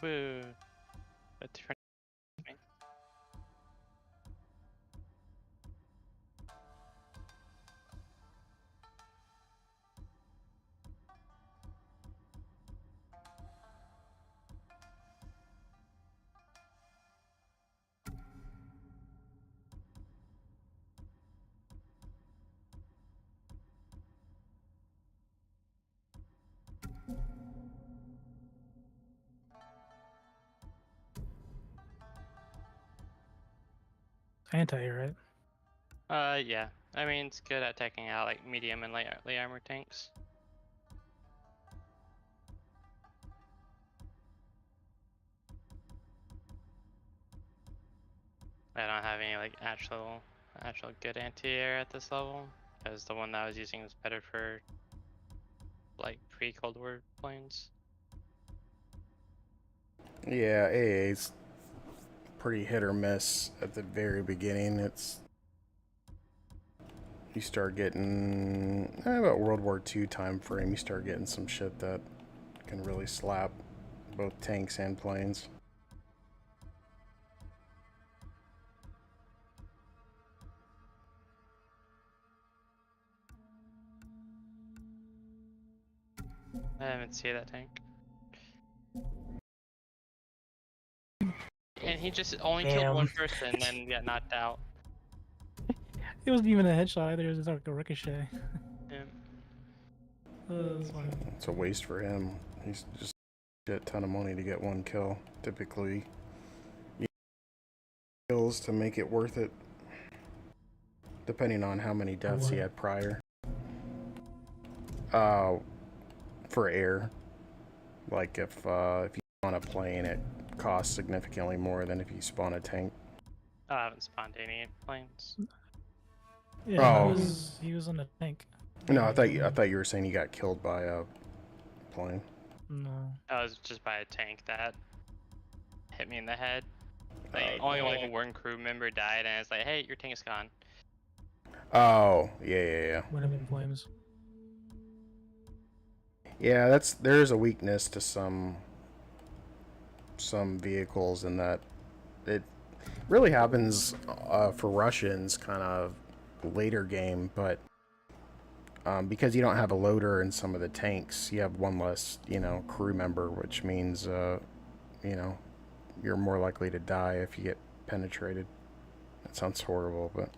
Boo. A different. Anti-air, right? Yeah. I mean, it's good at taking out like medium and light armor tanks. I don't have any like actual good anti-air at this level, because the one that I was using was better for like pre-Cold War planes. Yeah, AA's pretty hit or miss at the very beginning. You start getting about World War II time frame. You start getting some shit that can really slap both tanks and planes. I haven't seen that tank. And he just only killed one person and then got knocked out. It wasn't even a headshot either, it was just like a ricochet. Yeah. It's a waste for him. He's just get a ton of money to get one kill. Typically, you need kills to make it worth it, depending on how many deaths he had prior. For air, like if you spawn a plane, it costs significantly more than if you spawn a tank. I haven't spawned any planes. Yeah, he was on a tank. No, I thought you were saying he got killed by a plane. No. I was just by a tank that hit me in the head. Like only like one crew member died, and it's like, hey, your tank is gone. Oh, yeah. Went up in flames. Yeah, there's a weakness to some vehicles in that it really happens for Russians kind of later game, but because you don't have a loader in some of the tanks, you have one less, crew member, which means, you're more likely to die if you get penetrated. That sounds horrible, but...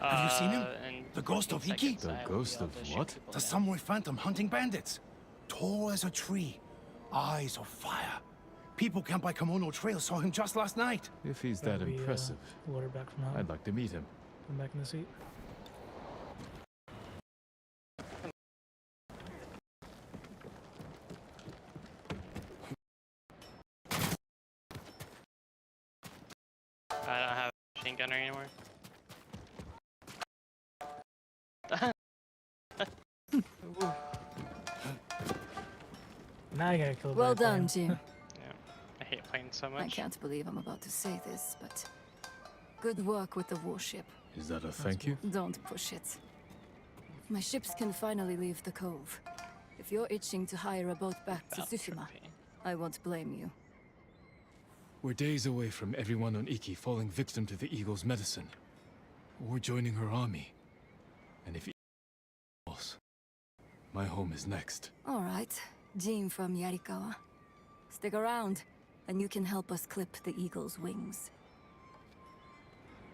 Have you seen him? The ghost of Iki? The ghost of what? The samurai phantom hunting bandits. Tall as a tree. Eyes of fire. People camped by Kimono Trail saw him just last night. If he's that impressive, Load her back from home. I'd like to meet him. Come back in the seat. I don't have a machine gunner anymore. Now you gotta kill. Well done, Jim. Yeah, I hate playing so much. I can't believe I'm about to say this, but good work with the warship. Is that a thank you? Don't push it. My ships can finally leave the cove. If you're itching to hire a boat back to Tsushima, I won't blame you. We're days away from everyone on Iki falling victim to the Eagle's medicine. Or joining her army. And if Iki falls, my home is next. All right, Jim from Yarikawa. Stick around, and you can help us clip the Eagle's wings.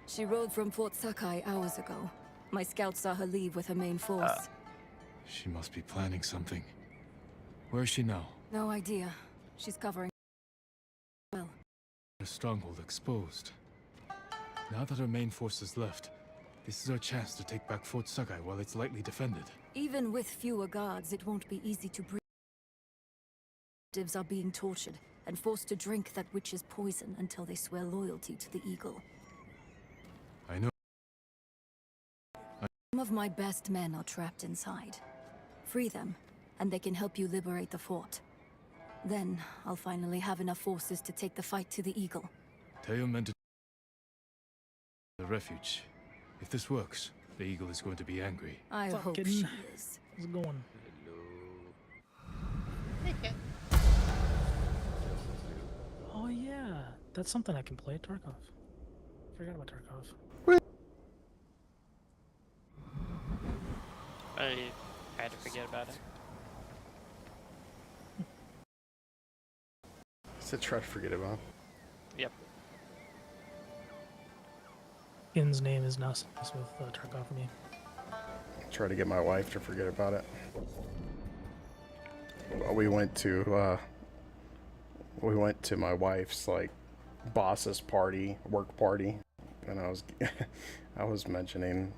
She rode from Fort Sakai hours ago. My scouts saw her leave with her main force. She must be planning something. Where is she now? No idea. She's covering well. Her stronghold exposed. Now that her main force is left, this is our chance to take back Fort Sakai while it's lightly defended. Even with fewer guards, it won't be easy to breathe. Captives are being tortured and forced to drink that witch's poison until they swear loyalty to the Eagle. I know. Some of my best men are trapped inside. Free them, and they can help you liberate the fort. Then, I'll finally have enough forces to take the fight to the Eagle. Tell your men to the refuge. If this works, the Eagle is going to be angry. I hope Fucking- she is. How's it going? Oh yeah, that's something I can play. Tarkov. Forgot about Tarkov. I had to forget about it. To try to forget about. Yep. Ian's name is now synonymous with Tarkov for me. Try to get my wife to forget about it. We went to my wife's like boss's party, work party, and I was mentioning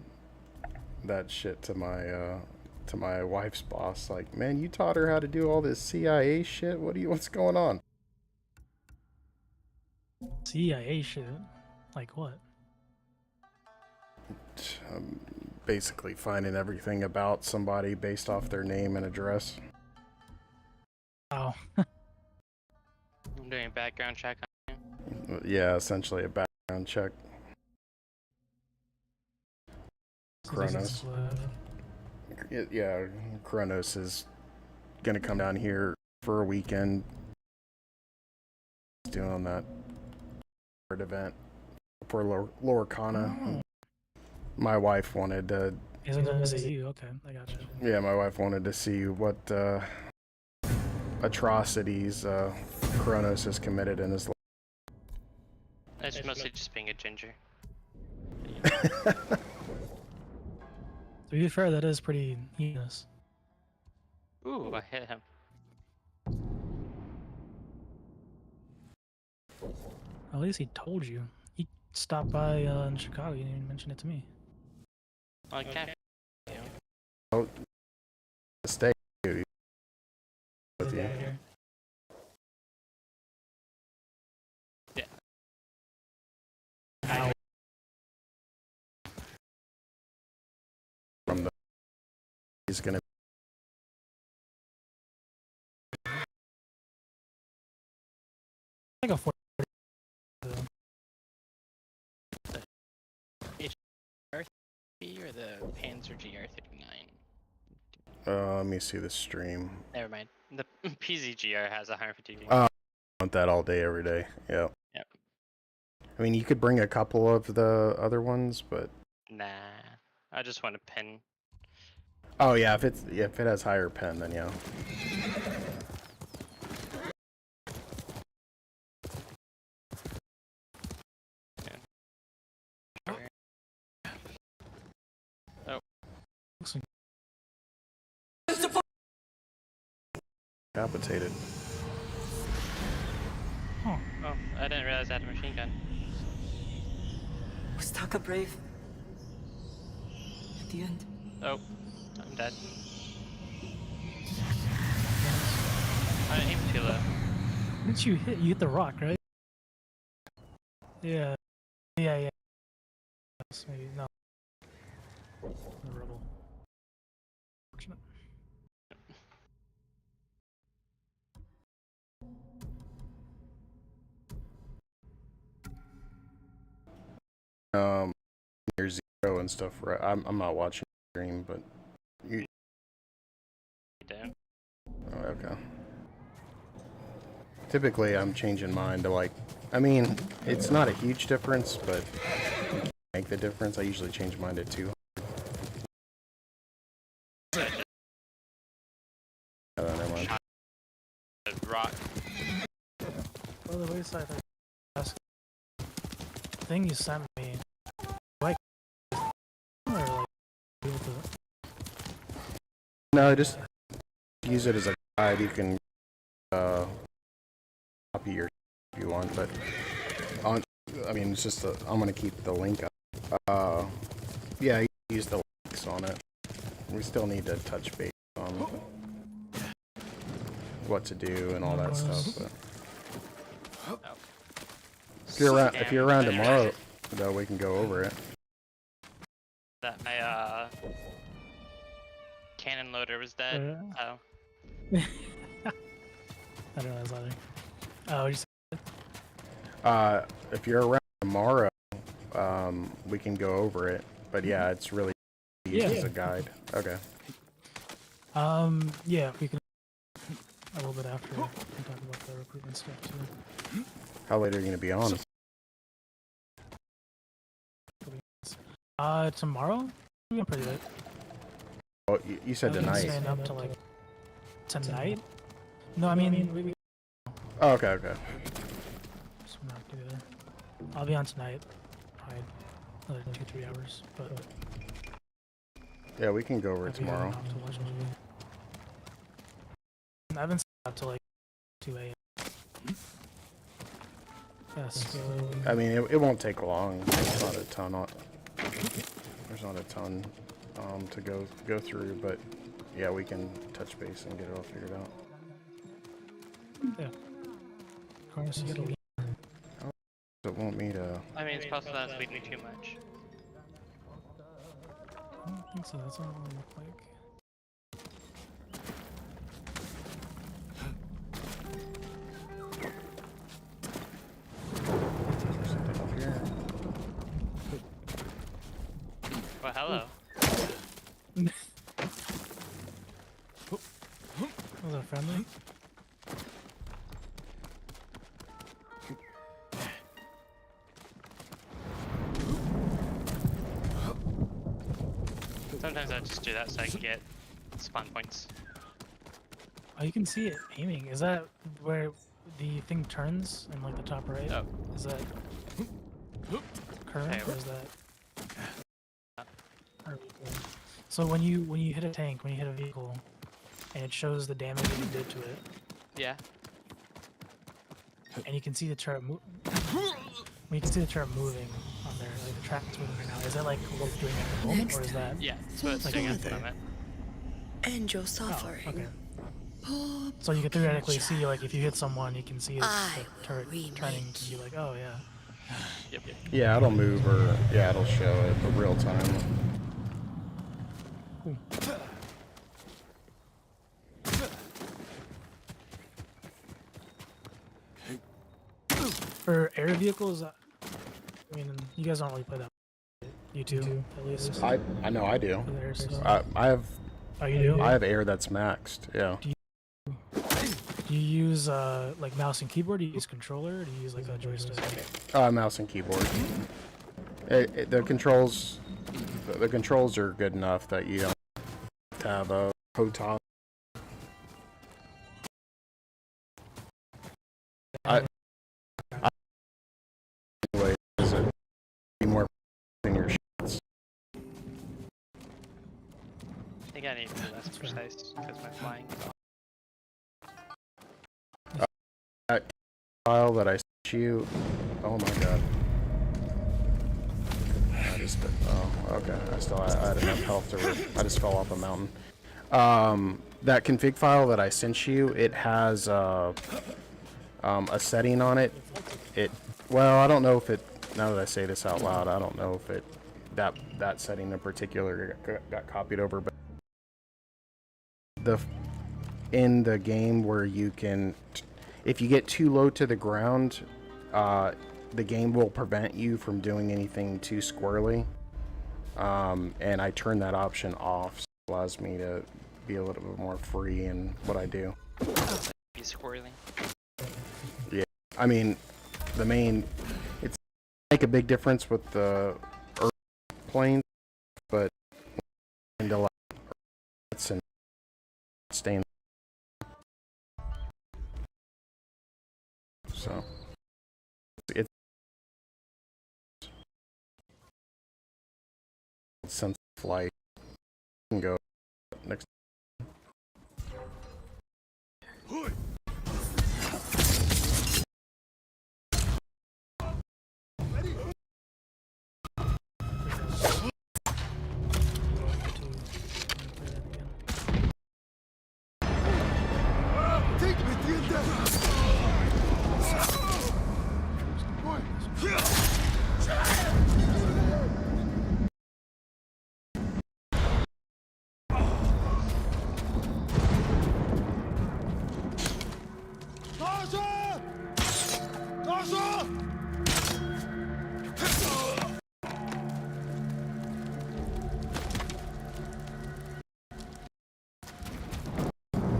that shit to my wife's boss. Like, man, you taught her how to do all this CIA shit. What's going on? CIA shit? Like what? Basically finding everything about somebody based off their name and address. Oh. I'm doing a background check on you. Yeah, essentially a background check. Kronos. Yeah, Kronos is gonna come down here for a weekend. Doing that event for Lorcana. My wife wanted to. Is it you? Okay, I got you. Yeah, my wife wanted to see what atrocities Kronos has committed in his life. It's mostly just being a ginger. To be fair, that is pretty heinous. Ooh, I hit him. At least he told you. He stopped by in Chicago. You didn't even mention it to me. Okay. Oh, stay with you. Yeah. From the he's gonna. Like a 40. Or the Panzer GR39? Let me see the stream. Never mind. The PZGR has 150 degrees. I want that all day, every day. Yeah. Yep. I mean, you could bring a couple of the other ones, but. Nah, I just want a pin. Oh yeah, if it has higher pen, then yeah. Decapitated. Oh, I didn't realize I had a machine gun. Was Taka brave? At the end. Oh, I'm dead. I didn't aim too low. What did you hit? You hit the rock, right? Yeah. Yeah. Maybe no. The rubble. Fortunate. Near zero and stuff. Right? I'm not watching the stream, but you. Damn. Oh, okay. Typically, I'm changing mine to like. I mean, it's not a huge difference, but make the difference. I usually change mine to 200. Oh, never mind. Rock. By the wayside, thing you sent me, like, or like, able to... No, just use it as a guide. You can copy your if you want, but on. I mean, it's just I'm gonna keep the link up. Yeah, you can use the links on it. We still need to touch base on what to do and all that stuff. But if you're around tomorrow, though, we can go over it. That my cannon loader was dead. Oh. I didn't realize either. Oh, you said if you're around tomorrow, we can go over it. But yeah, it's really used as a guide. Okay. Yeah, we can a little bit after we can talk about the recruitment stuff too. How late are you gonna be on? Tomorrow? Yeah, pretty late. Oh, you said tonight. Staying up to like tonight? No, I mean Oh, okay, okay. So we're not together. I'll be on tonight. Probably another 2-3 hours, but Yeah, we can go over it tomorrow. I haven't stayed up till like 2 a.m. Yes. So... I mean, it won't take long. There's not a ton there's not a ton to go through, but yeah, we can touch base and get it all figured out. Yeah. Carlos, you gotta leave. It won't me to. I mean, it's possible that's leading too much. I don't think so. That's not what it look like. Well, hello. Was that friendly? Sometimes I just do that so I can get spawn points. Oh, you can see it aiming. Is that where the thing turns in like the top right? Oh. Is that current or is that? So when you hit a tank, when you hit a vehicle, and it shows the damage that you did to it. Yeah. And you can see the turret when you can see the turret moving on there, like the track's moving right now. Is that like what it's doing at the moment, or is that? Yeah, that's what it's doing at the moment. End your suffering. Oh, okay. So you can theoretically see, like, if you hit someone, you can see the turret turning to be like, oh yeah. Yep. Yeah, it'll move, or yeah, it'll show it in real time. Cool. For air vehicles, I mean, you guys don't really play that. You do, at least. I know I do. There, so. I have. Oh, you do? I have air that's maxed. Yeah. Do you use like mouse and keyboard? Do you use controller? Or do you use like a joystick? Mouse and keyboard. The controls are good enough that you don't have a HOTAS. Anyway, does it be more in your shots? I think I need to be less precise because my flying is off. That file that I sent you. Oh my god. I just. Oh, okay. I had enough health to. I just fell off a mountain. That config file that I sent you, it has a setting on it. Well, I don't know if it. Now that I say this out loud, I don't know if it that setting in particular got copied over, but in the game where you can, if you get too low to the ground, the game will prevent you from doing anything too squirrely. And I turned that option off, so it allows me to be a little bit more free in what I do. Be squirrely. Yeah, I mean, it's make a big difference with the earth planes, but into like and staying. So it's sense of flight. You can go next.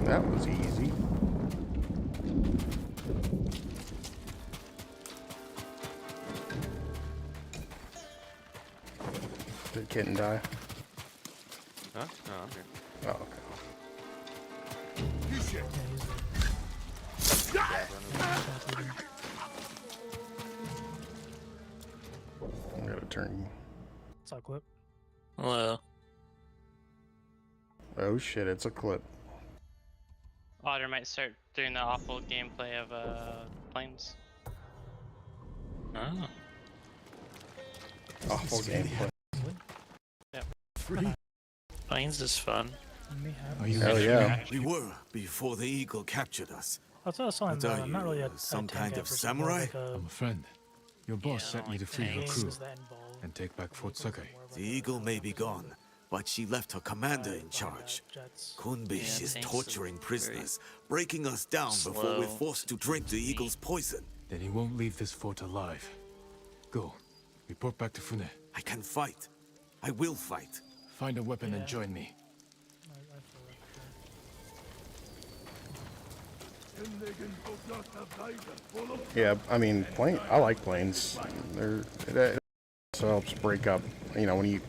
That was easy. Did Kitten die? Huh? No, I'm here. Oh, okay. I'm gonna turn. It's a clip. Hello. Oh shit, it's a clip. Otter might start doing the awful gameplay of planes. Oh. Awful gameplay. Yep. Planes is fun. Hell yeah. We were before the eagle captured us. I saw him. What are I'm not you, really some a kind tank of person, more samurai? like I'm a friend. Your boss sent me to free her games crew that involve and take back Fort Sakai. The eagle may be gone, but she left her commander in charge. jets. Kunbish Yeah, is tanks are torturing very prisoners, breaking us down before we're slow. forced to drink the eagle's poison. Then he won't leave this fort alive. Go. Report back to Fune. I can fight. I will fight. Find a weapon and join me. Yeah, I mean, I like planes. It also helps break up, you know, when you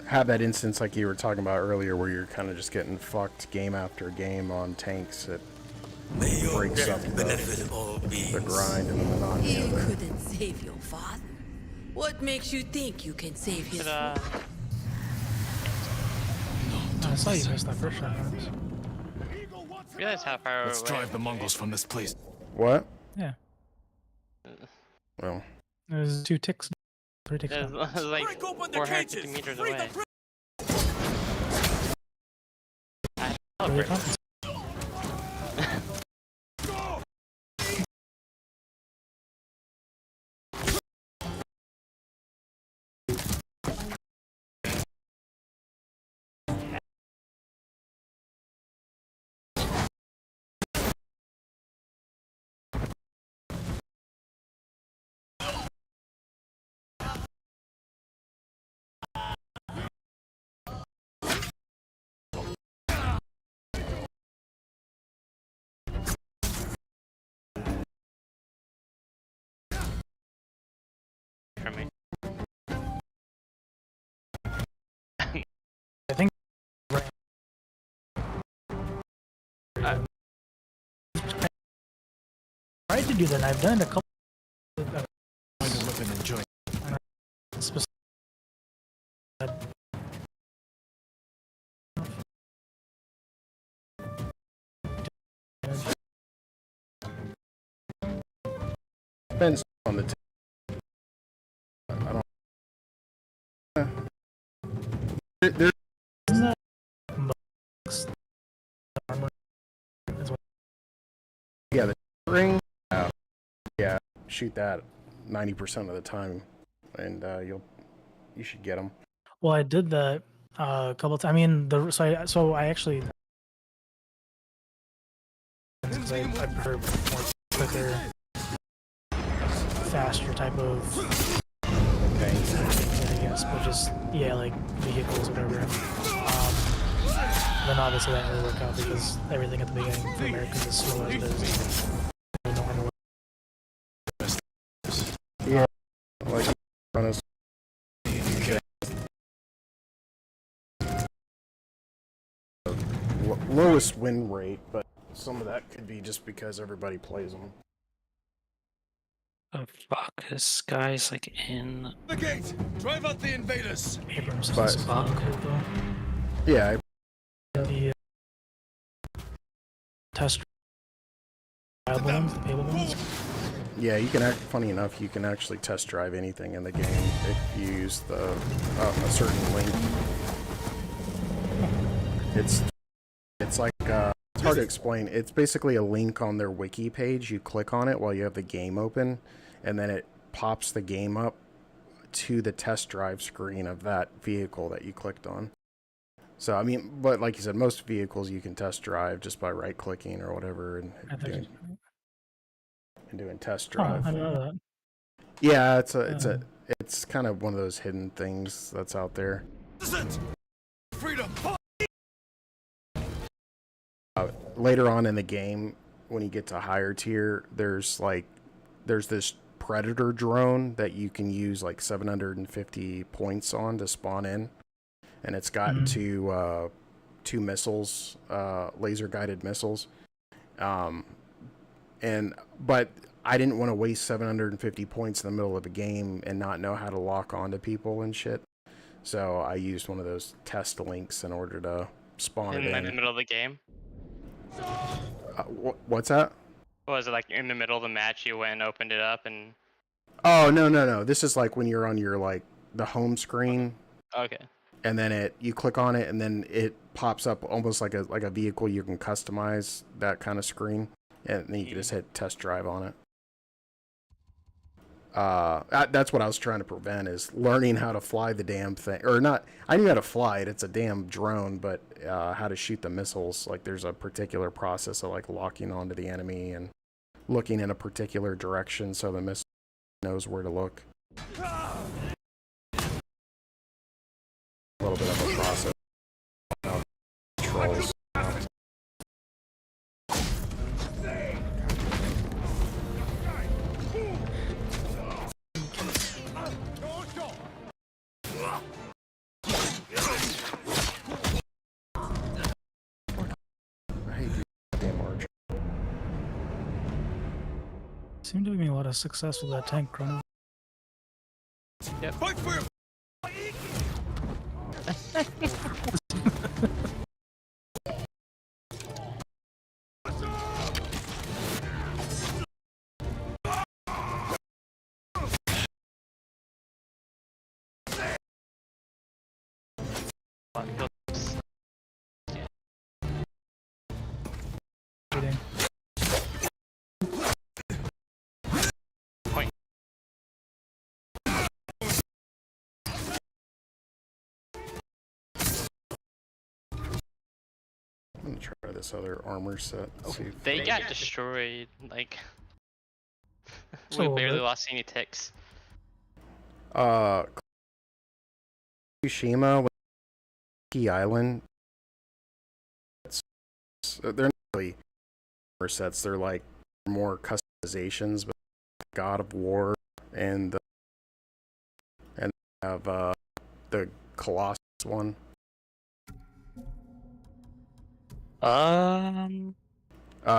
have that instance like you were talking about earlier where you're kind of just getting fucked game after game on tanks. It breaks up the grind and the monotony You of it. couldn't save your father. What makes you think you can save his food? I saw you missed that first shot. Realize how far Let's away drive the Mongols from this place. What? Yeah. Well. There's 2 ticks. 3 ticks. It was like 450 meters away. For me. I think. I tried to do that. I've done it a couple. Find a weapon and join. Depends on the. I don't. There, Isn't that armor? Is what- yeah, the ring. Yeah, shoot that 90% of the time, and you should get them. Well, I did that a couple times. I mean, so I actually because I prefer more quicker, faster type of things, I guess, but just yeah, like vehicles, whatever. Then obviously that didn't really work out because everything at the beginning for Americans is slow as it is. Normal. Yeah, like runners. Lowest win rate, but some of that could be just because everybody plays them. Oh fuck, this guy's like in The gate! Drive out the invaders! Abrams But- is cool though. Yeah, The test trial ones, the payable ones. yeah, you can funny enough, you can actually test drive anything in the game if you use the a certain link. It's like it's hard to explain. It's basically a link on their wiki page. You click on it while you have the game open, and then it pops the game up to the test drive screen of that vehicle that you clicked on. So I mean, but like you said, most vehicles you can test drive just by right clicking or whatever and doing test drive. Oh, I know that. Yeah, it's kind of one of those hidden things that's out there. Freedom! Later on in the game, when you get to higher tier, there's this predator drone that you can use like 750 points on to spawn in, and it's got two missiles, laser guided missiles, but I didn't want to waste 750 points in the middle of a game and not know how to lock onto people and shit, so I used one of those test links in order to spawn it in. In the middle of the game? What's that? Was it like in the middle of the match you went and opened it up and... Oh, no. This is like when you're on your, like, the home screen. Okay. And then you click on it, and then it pops up almost like a vehicle you can customize, that kind of screen. And then you can just hit test drive on it. That's what I was trying to prevent, is learning how to fly the damn thing. Or not, I knew how to fly it, it's a damn drone, but how to shoot the missiles. Like, there's a particular process of, like, locking onto the enemy and looking in a particular direction so the missile knows where to look. A little bit of a process. Trolls. Seem to be having a lot of success with that tank running. Yep. Fight for your... I'm gonna try this other armor set. See if They got destroyed, like... we So, barely lost any ticks. Tsushima, Key Island. They're not really armor sets. They're like more customizations, but God of War and have the Colossus one. No,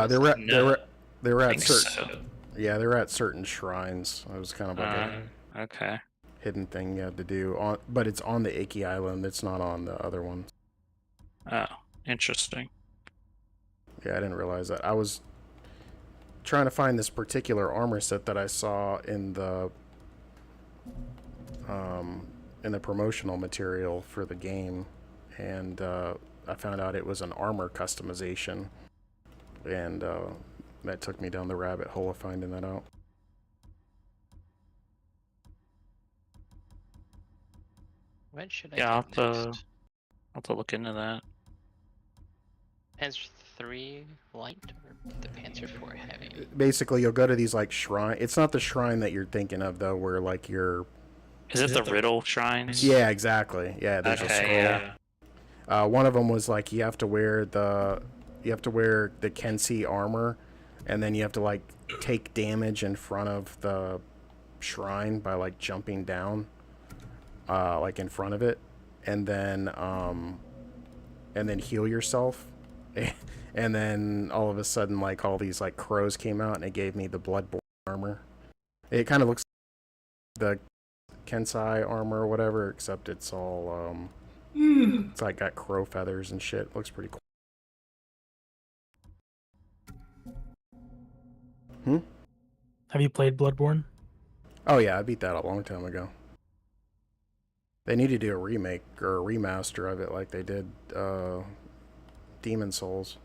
They were at think certain. so. Yeah, they were at certain shrines. It was kind of like a Okay. hidden thing you had to do but it's on the Icky Island. It's not on the other one. Oh, interesting. Yeah, I didn't realize that. I was trying to find this particular armor set that I saw in the promotional material for the game, and I found out it was an armor customization, and that took me down the rabbit hole of finding that out. When should I Yeah, go I'll next? have to look into that. Panzer 3 light or the Panzer 4 heavy? Basically, you'll go to these like shrine. It's not the shrine that you're thinking of though, where like you're. Is it the riddle shrines? Yeah, exactly. Yeah, there's a scroll. Yeah. One of them was like you have to wear the Kensi armor, and then you have to like take damage in front of the shrine by like jumping down, like in front of it, and then heal yourself, and then all of a sudden like all these like crows came out and it gave me the Bloodborne armor. It kind of looks like the Kensai armor or whatever, except it's all it's like got crow feathers and shit. It looks pretty cool. Have you played Bloodborne? Oh yeah, I beat that a long time ago. They need to do a remake or a remaster of it like they did Demon Souls.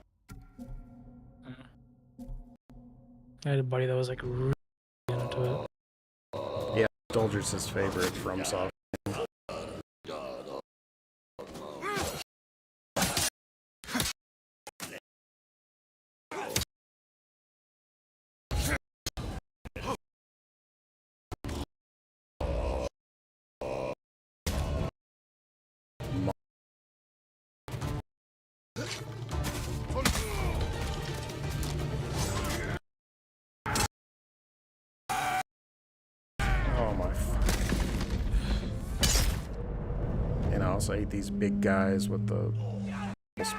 I had a buddy that was like really into it. Yeah, Soldier's his favorite from Soft. I also hate these big guys with the. Yeah, that's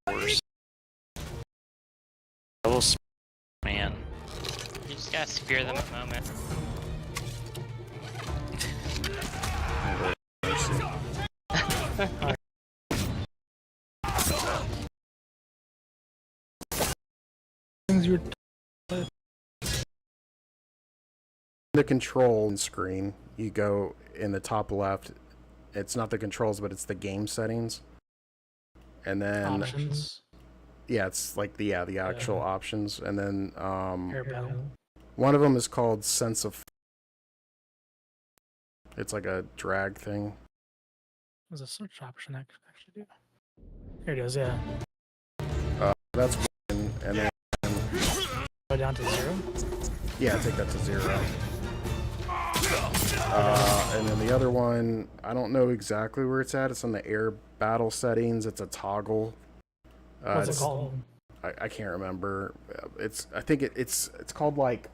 worse. Those, man. You just gotta spear them at the moment. The control screen, you go in the top left. It's not the controls, but it's the game settings, and then Options. yeah, it's like the actual options, and then Air battle. one of them is called Sense of. It's like a drag thing. There's a search option I could actually do. Here it is, yeah. That's one, and then Go down to 0. yeah, take that to 0. And then the other one, I don't know exactly where it's at. It's on the air battle settings. It's a toggle. What's it called? I can't remember. I think it's called like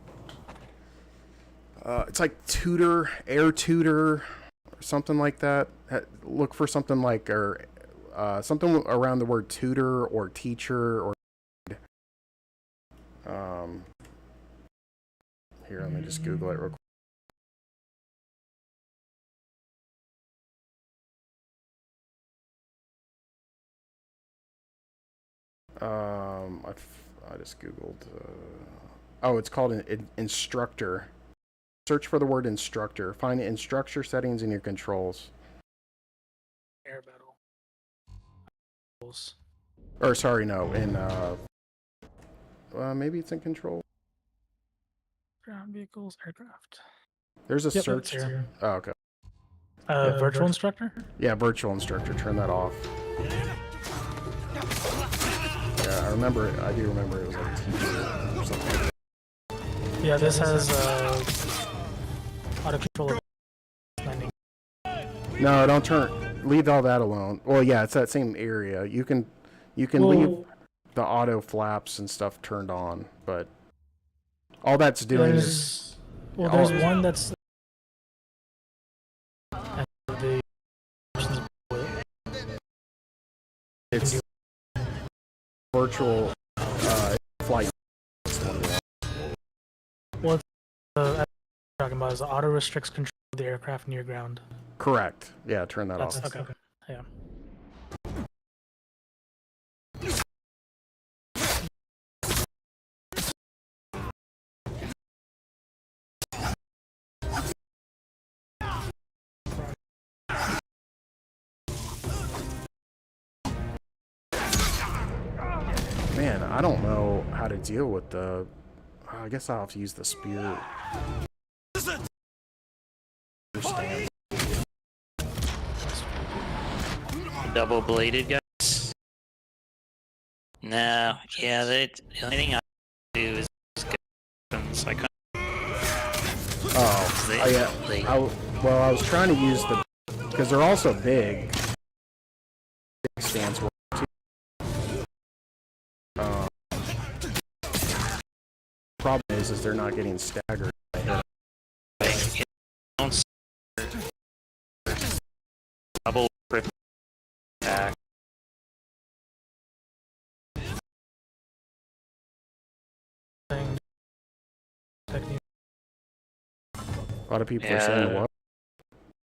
it's like air tutor, or something like that. Look for something like or something around the word tutor or teacher or here, let me just Google it real quick. I just Googled. Oh, it's called an instructor. Search for the word instructor. Find instructor settings in your controls. Air battle. Or sorry, no, in maybe it's in control. Ground vehicles, aircraft. There's a Yep, search. it's here. Oh, okay. Virtual instructor? Yeah, virtual instructor. Turn that off. Yeah, I remember it. I do remember it was like teacher or something. Yeah, this has auto control. No, don't turn. Leave all that alone. Well, yeah, it's that same area. You can leave the auto flaps and stuff turned on, but all that's doing is. Well, there's one that's. It's virtual flight. What I'm talking about is auto restricts control of the aircraft near ground. Correct. Yeah, turn that off. Okay. Yeah. Man, I don't know how to deal with the... I guess I'll have to use the spear. Double bladed guys? No, yeah, the only thing I do is get weapons. I can't. Oh, yeah. Well, I was trying to use the... Because they're also big. Big stands work too. Problem is they're not getting staggered. Double rip attack. A lot of people are saying what?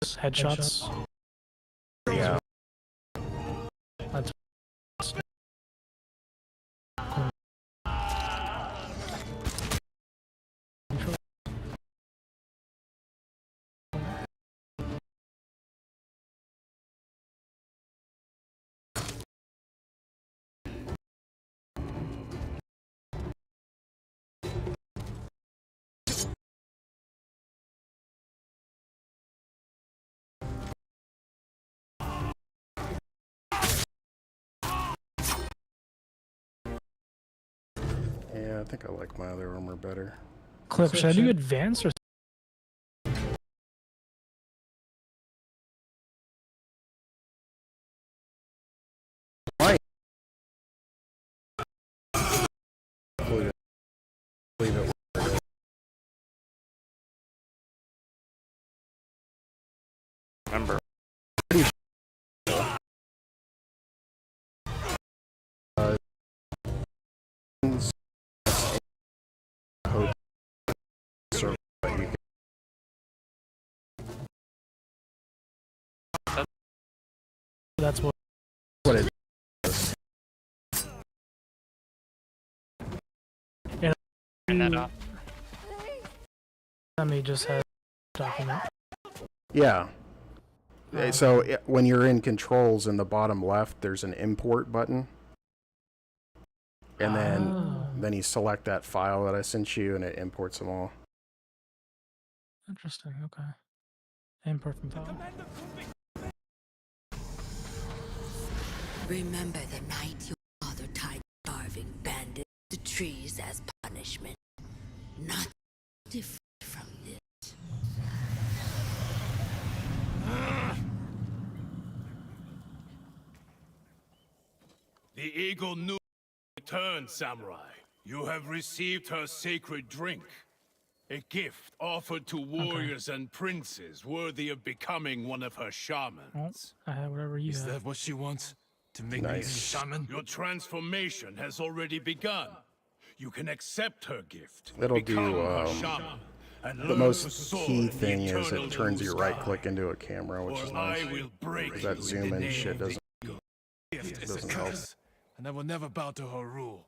Headshots. Yeah. That's Yeah, I think I like my other armor better. Clip, should I do advanced or... Leave it. Remember. That's what it is. And Turn that off. Let me just have document. Yeah. So when you're in controls in the bottom left, there's an import button. And then you select that file that I sent you and it imports them all. Interesting, okay. Import from file. Remember the night your father tied starving bandits to trees as punishment. Not different from this. The eagle knew return, samurai. You have received her sacred drink. A gift offered to warriors and princes worthy of becoming one of her shamans. I have whatever you Is have. that what she wants? To make me a shaman? Your transformation has already begun. You can accept her gift. It'll become do, her shaman, and the learn most to soar key in the thing is eternal it turns your blue right sky. click into a camera, which is Or nice. I will break Because that you zoom the in name shit of the doesn't help. And I will never bow to her rule.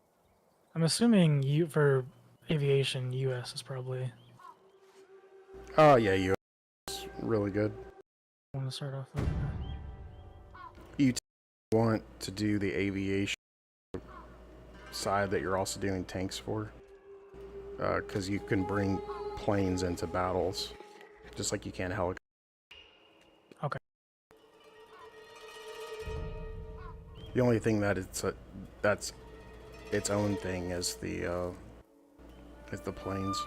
I'm assuming you for aviation, US is probably... Oh yeah, you really good. I want to start off with. You want to do the aviation side that you're also doing tanks for, because you can bring planes into battles, just like you can helicopters. Okay. The only thing that that's its own thing is the planes.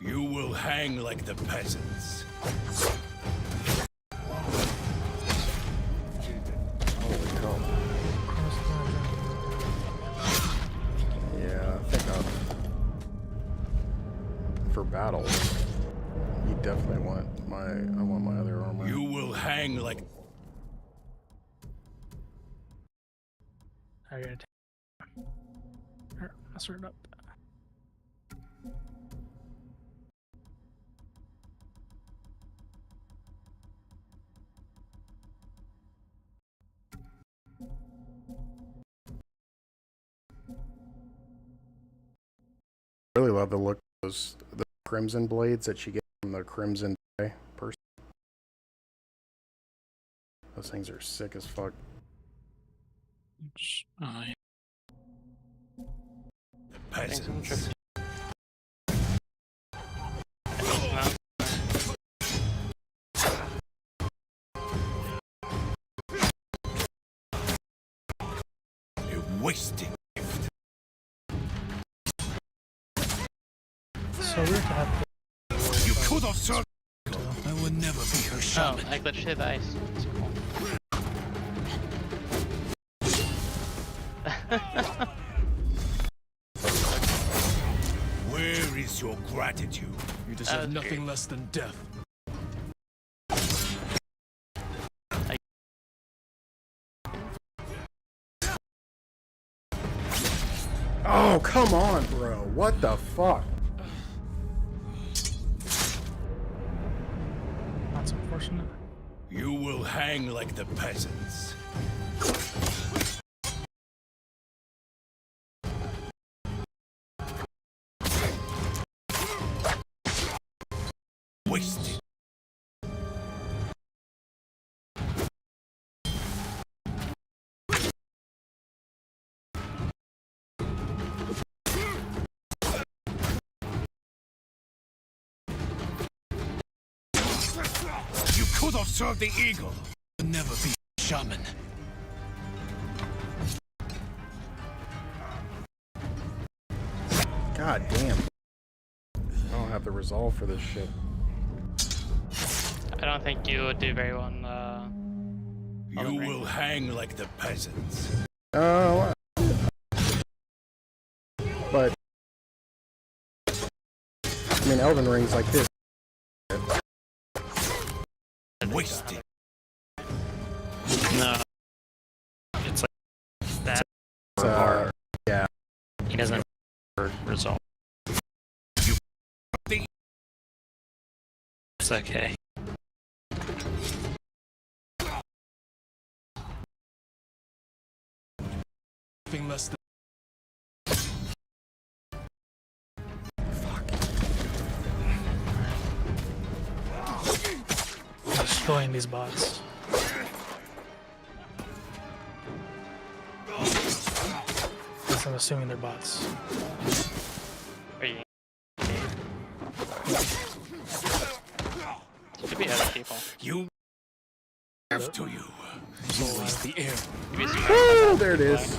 You will hang like the peasants. Holy hell. Yeah, I think for battles, you definitely want I want my other armor. You will hang like... I gotta take... Alright, I'll start it up. I really love the look of the crimson blades that you get from the crimson person. Those things are sick as fuck. peasants. A wasting gift. So weird to have. You could have served. I would never be her shaman. Oh, I glitched through the ice. It's cool. Where is your gratitude? You deserve nothing less than death. Oh, come on, bro. What the fuck? That's unfortunate. You will hang like the peasants. Wasted. You could have served the eagle. You'll never be a shaman. God damn. I don't have the resolve for this shit. I don't think you would do very well on You will hang like the peasants. Oh, but I mean, Elden Ring's like this. Wasted. No. It's like that. Yeah. He doesn't have a result. It's okay. Nothing less than. Destroying these bots. Guess I'm assuming they're bots. Are you? Could be other people. You have to you. Always the air. Oh, there it is.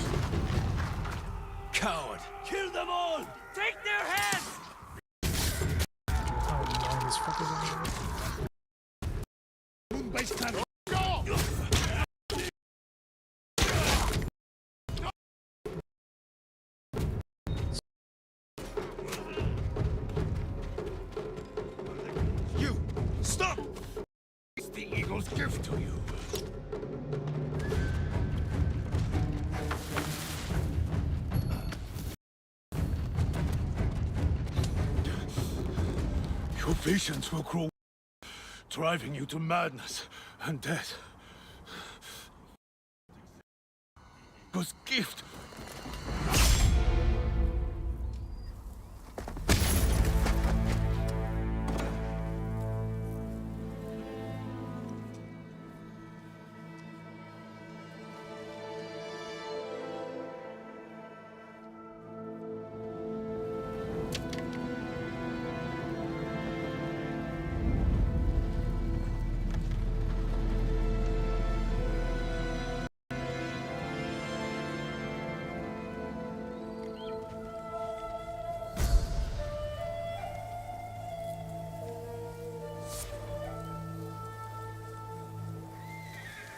Coward. Kill them all. Take their heads. Oh, man, these fuckers over here. You stop. It's the eagle's gift to you. Your patience will grow, driving you to madness and death. God's gift.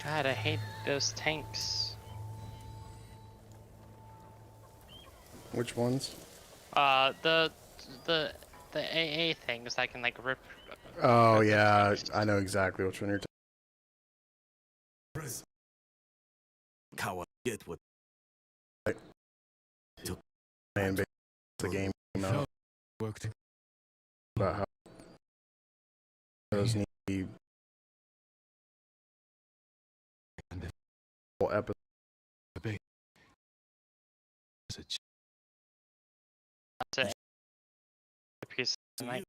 God, I hate those tanks. Which ones? The AA things that can like rip. Oh yeah, I know exactly which one you're talking. Coward, get what? Man, the game came out Worked. about how those need to be whole episode. To a piece of night.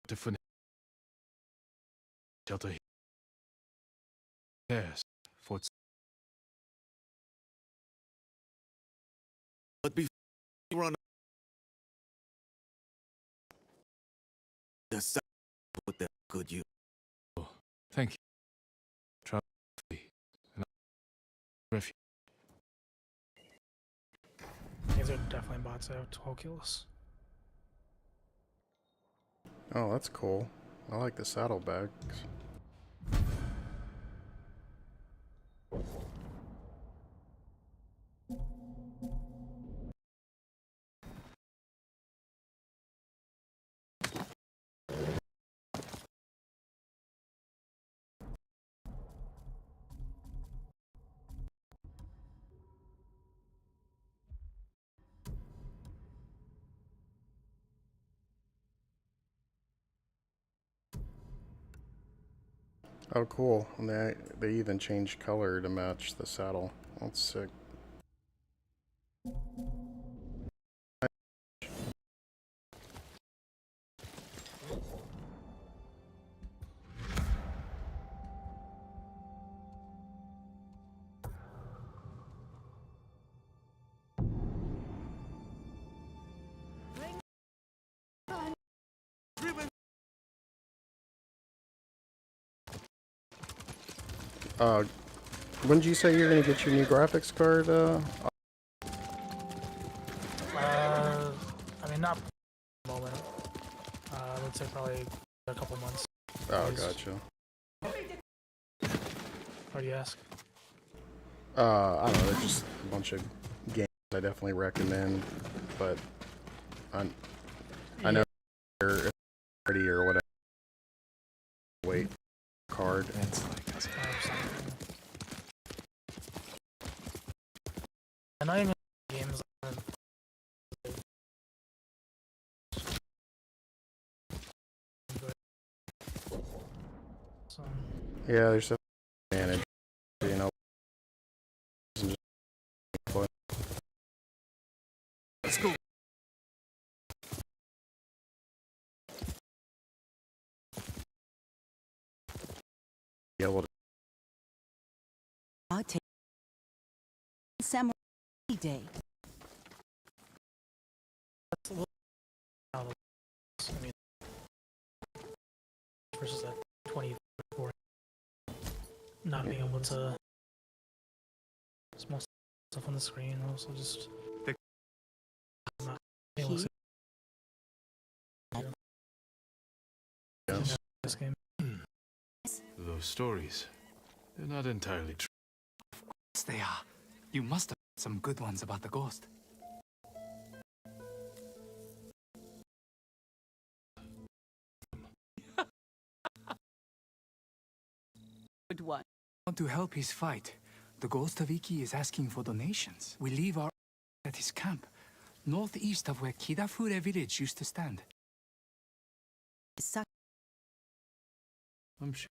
Different shelter. Yes, for run the side with the good you. Thank you. Travel safely, and refuge. These are definitely bots out to all kill us. Oh, that's cool. I like the saddlebags. Oh, cool. And they even changed color to match the saddle. That's sick. When did you say you're gonna get your new graphics card? I mean, not at the moment. I would say probably a couple months. Oh, gotcha. Why do you ask? I don't know. There's just a bunch of games I definitely recommend, but I know if it's ready or whatever. Wait, card. That's like And not even games. Yeah, there's a advantage, you know. Let's go. Be able to. I'll take Samurai Day. I mean, versus that 24, not being able to small stuff on the screen, also just not being able to see this game. those stories. They're not entirely true. Of course they are. You must have heard some good ones about the ghost. Good one. Want to help his fight. The ghost of Iki is asking for donations. We leave our at his camp, northeast of where Kidafure village used to stand. I'm sure.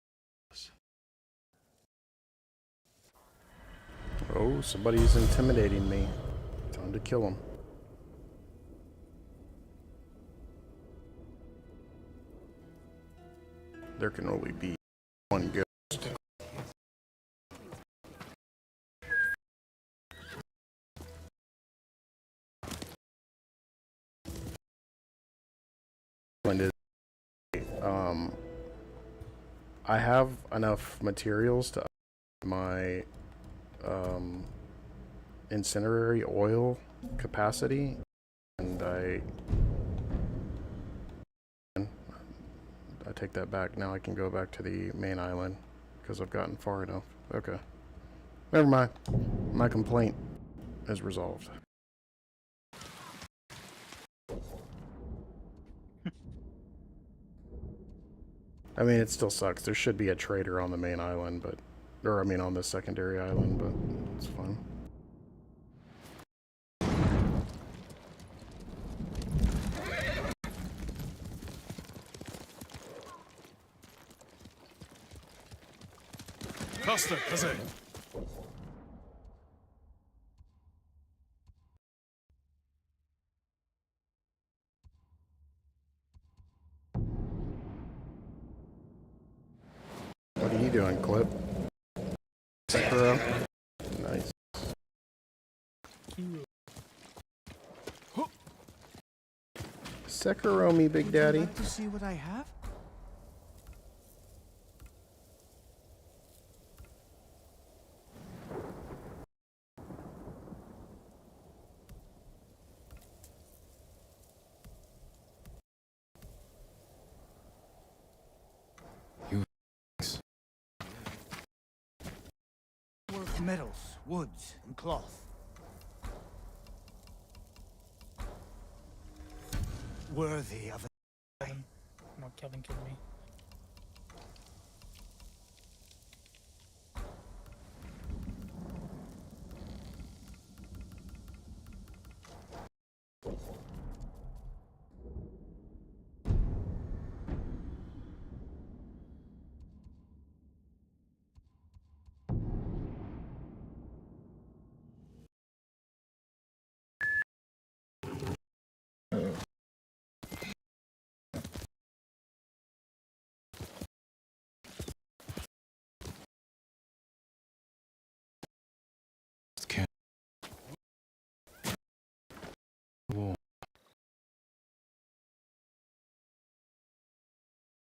Oh, somebody's intimidating me. Time to kill him. There can only be one ghost. I have enough materials to up my incinerary oil capacity, and I take that back. Now I can go back to the main island because I've gotten far enough. Okay, never mind. My complaint is resolved. I mean, it still sucks. There should be a trader on the main island, but, or I mean on the secondary island, but it's fine. Costa, Kaze. What are you doing, Clip? Sakura? Nice. Sekiro me, Big Daddy. Would you like to see what I have? Work metals, woods, and cloth. Worthy of a... No, Kevin killed me.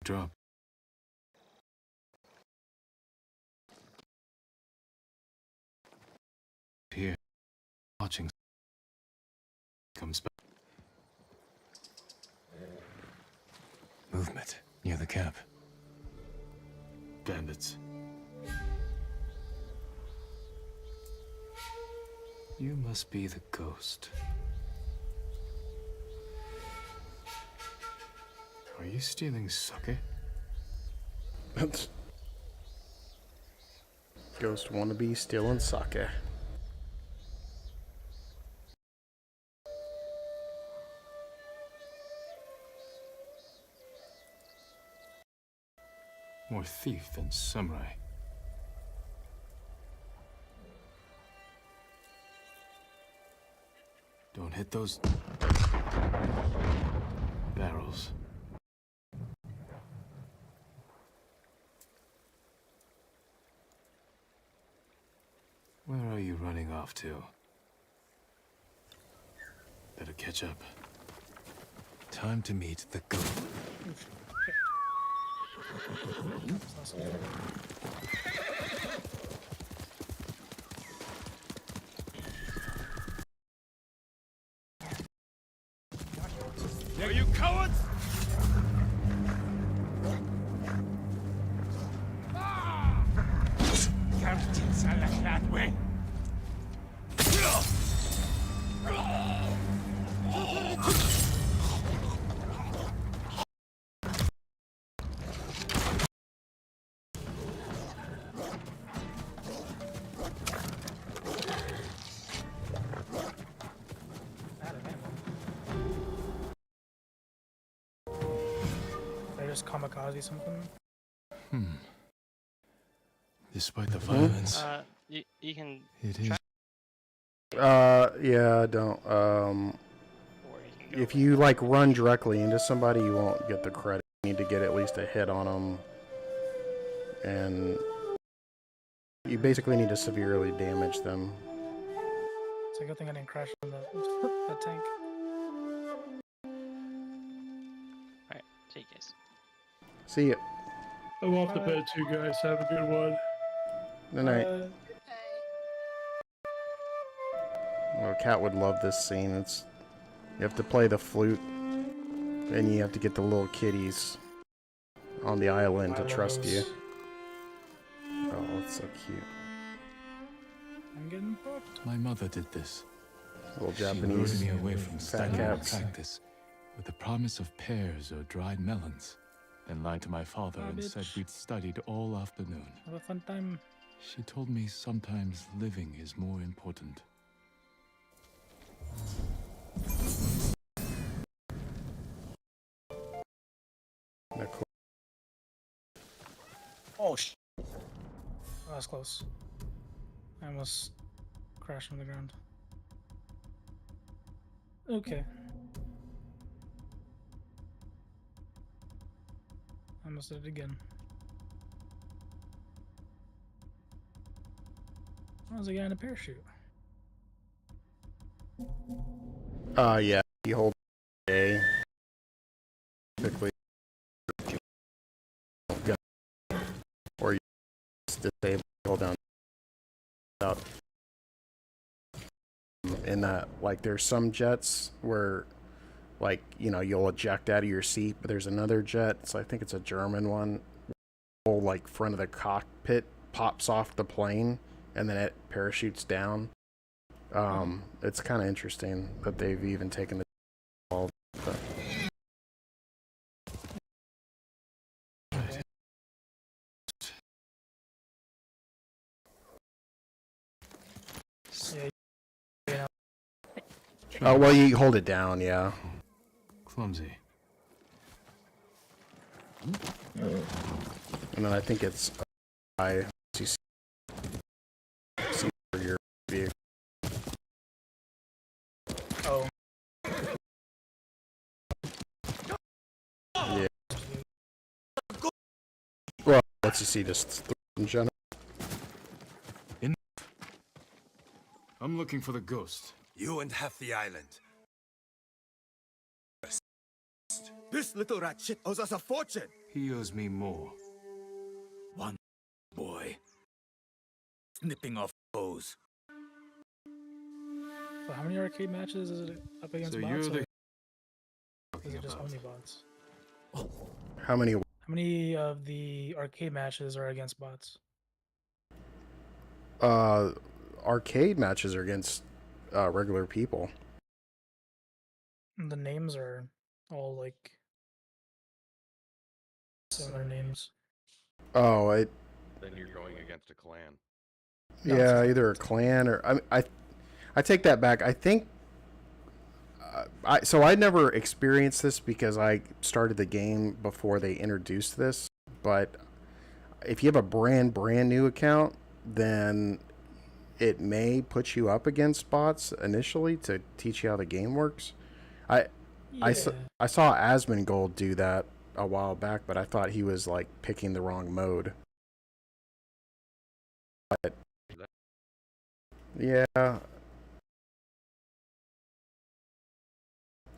Drop. Here, watching. Comes back. Movement near the camp. Bandits. You must be the ghost. Are you stealing sake? Ghost wannabe stealing sake. More thief than samurai. Don't hit those barrels. Where are you running off to? Better catch up. Time to meet the ghost. Are you cowards? Captains are like that way. Did I just kamikaze something? Despite the violence, You can. it is. Yeah, don't. If you like run directly into somebody, you won't get the credit. You need to get at least a hit on them, and you basically need to severely damage them. It's a good thing I didn't crash on the tank. Alright, see you guys. See ya. I'm off the bed too, guys. Have a good one. Good night. Well, Cat would love this scene. It's you have to play the flute, and you have to get the little kitties on the island to trust you. Oh, it's so cute. I'm getting fucked. My mother did this. Little She Japanese lured me away from fat studying cats. practice with the promise of pears or dried melons. Then lied to my father and said bitch. we'd studied all afternoon. Have a fun time. She told me sometimes living is more important. Oh, sh. Oh, that was close. I almost crashed on the ground. Okay. I almost did it again. Oh, there's a guy in a parachute. Yeah, you hold A. disable down out in that, like, there's some jets where, like, you know, you'll eject out of your seat, but there's another jet, so I think it's a German one, whole, like, front of the cockpit pops off the plane and then it parachutes down. It's kind of interesting that they've even taken the ball. Oh, well, you hold it down, yeah. Clumsy. And then I think it's see for your vehicle. Oh. Yeah. Well, let's just see this in general. I'm looking for the ghost. You and half the island. This little rat shit owes us a fortune. He owes me more. One boy. Snipping off foes. So how many arcade matches is it up against So bots? you're the Or is it just only bots? How many? How many of the arcade matches are against bots? Arcade matches are against regular people. And the names are all like similar names. Oh, Then you're going against a clan. Yeah, either a clan or I take that back. I think so I never experienced this because I started the game before they introduced this, but if you have a brand new account, then it may put you up against bots initially to teach you how the game works. I saw Asmongold do that a while back, but I thought he was like picking the wrong mode. But yeah, I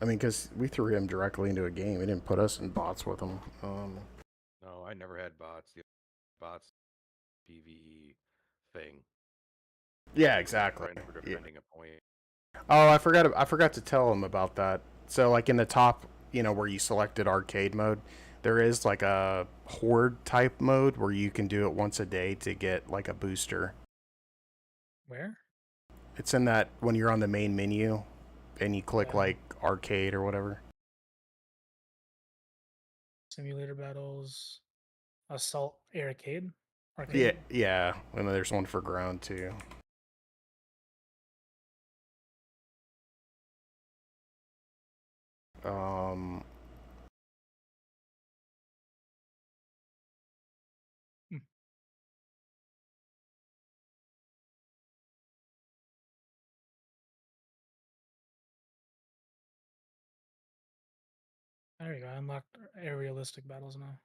mean, because we threw him directly into a game. He didn't put us in bots with him. No, I never had bots. The bots PvE thing. Yeah, exactly. For defending a point. Oh, I forgot to tell him about that. So, like in the top, you know, where you selected arcade mode, there is like a horde type mode where you can do it once a day to get like a booster. Where? It's in that when you're on the main menu and you click like arcade or whatever. Simulator battles, assault arcade. Yeah, and then there's one for ground too. There you go. I unlocked realistic battles now.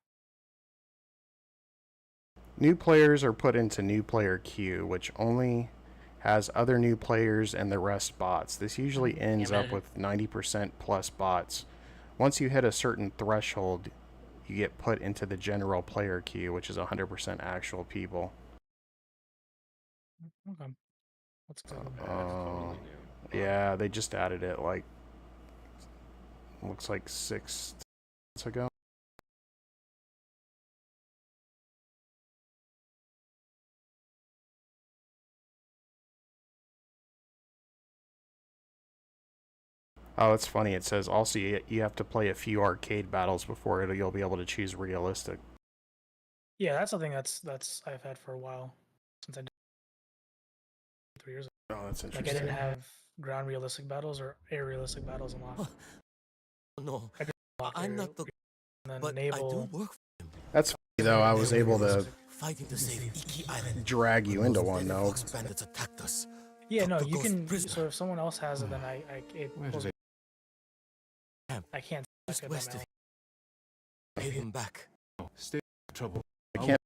New players are put into new player queue, which only has other new players and the rest bots. This usually ends up with 90% plus bots. Once you hit a certain threshold, you get put into the general player queue, which is 100% actual people. Okay. Let's go. Yeah, they just added it like, looks like 6 months ago. Oh, it's funny. It says also you have to play a few arcade battles before you'll be able to choose realistic. Yeah, that's something that's I've had for a while since I did 3 years ago. Oh, that's interesting. Like I didn't have ground realistic battles or air realistic battles unlocked. No, I'm not the. But naval... I do work for him. That's funny though. I was able to fighting to save Iki Island. Drag you into one though. Bandits attacked us. Yeah, no, you can. So if someone else has it, then I can't. Just west of pay him back. Stay in trouble. I can't.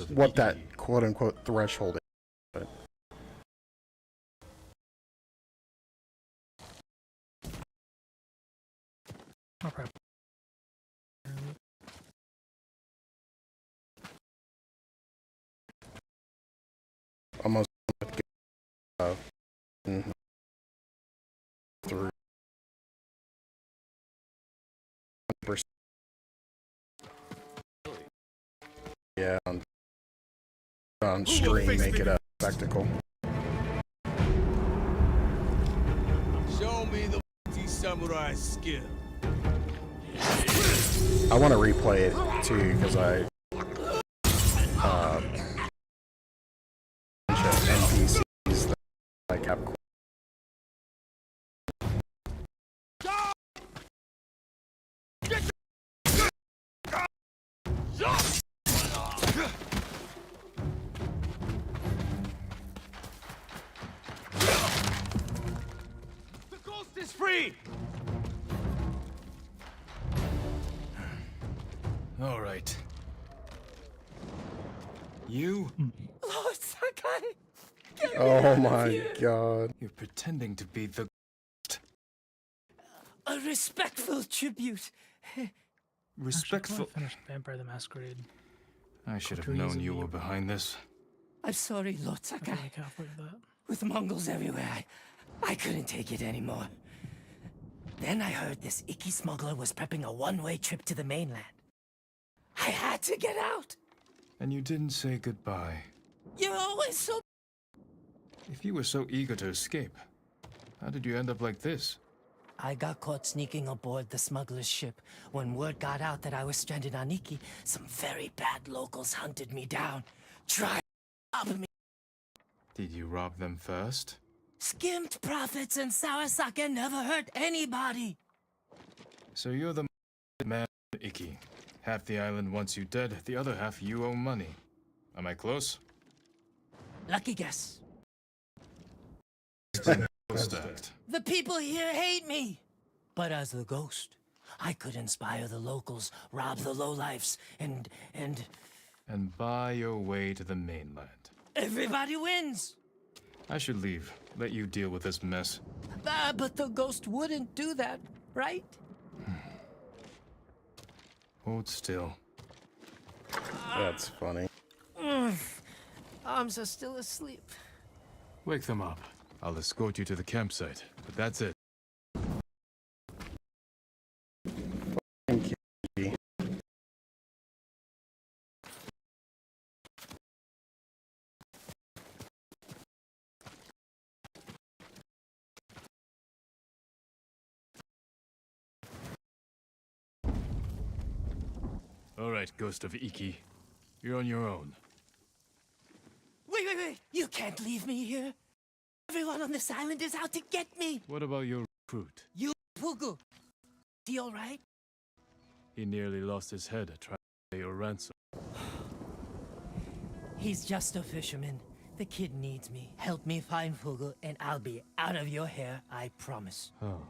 What that quote unquote threshold is. But. No problem. almost through 100%. Yeah, on screen, make it a spectacle. Show me the samurai skill. I want to replay it too because I bunch of NPCs that like have. The ghost is free. All right. You? Lord Sakai! Oh my god. You're pretending to be the... A respectful tribute. Respectful... Finished Vampire the Masquerade. I should have known you were behind this. I'm sorry, Lord Sakai. I can't wait for that. With Mongols everywhere, I couldn't take it anymore. Then I heard this Iki smuggler was prepping a one-way trip to the mainland. I had to get out. And you didn't say goodbye. You're always so... If you were so eager to escape, how did you end up like this? I got caught sneaking aboard the smuggler's ship. When word got out that I was stranded on Iki, some very bad locals hunted me down. Tried to rob me. Did you rob them first? Skimmed profits and sour sake never hurt anybody. So you're the man Iki. Half the island wants you dead, the other half you owe money. Am I close? Lucky guess. Ghost act. The people here hate me. But as the ghost, I could inspire the locals, rob the lowlifes, and... And buy your way to the mainland. Everybody wins. I should leave. Let you deal with this mess. But the ghost wouldn't do that, right? Hold still. That's funny. Arms are still asleep. Wake them up. I'll escort you to the campsite, but that's it. Thank you. All right, Ghost of Iki. You're on your own. Wait! You can't leave me here. Everyone on this island is out to get me. What about your recruit? You, Pugu. Is he all right? He nearly lost his head trying to pay your ransom. He's just a fisherman. The kid needs me. Help me find Pugu, and I'll be out of your hair, I promise. Oh,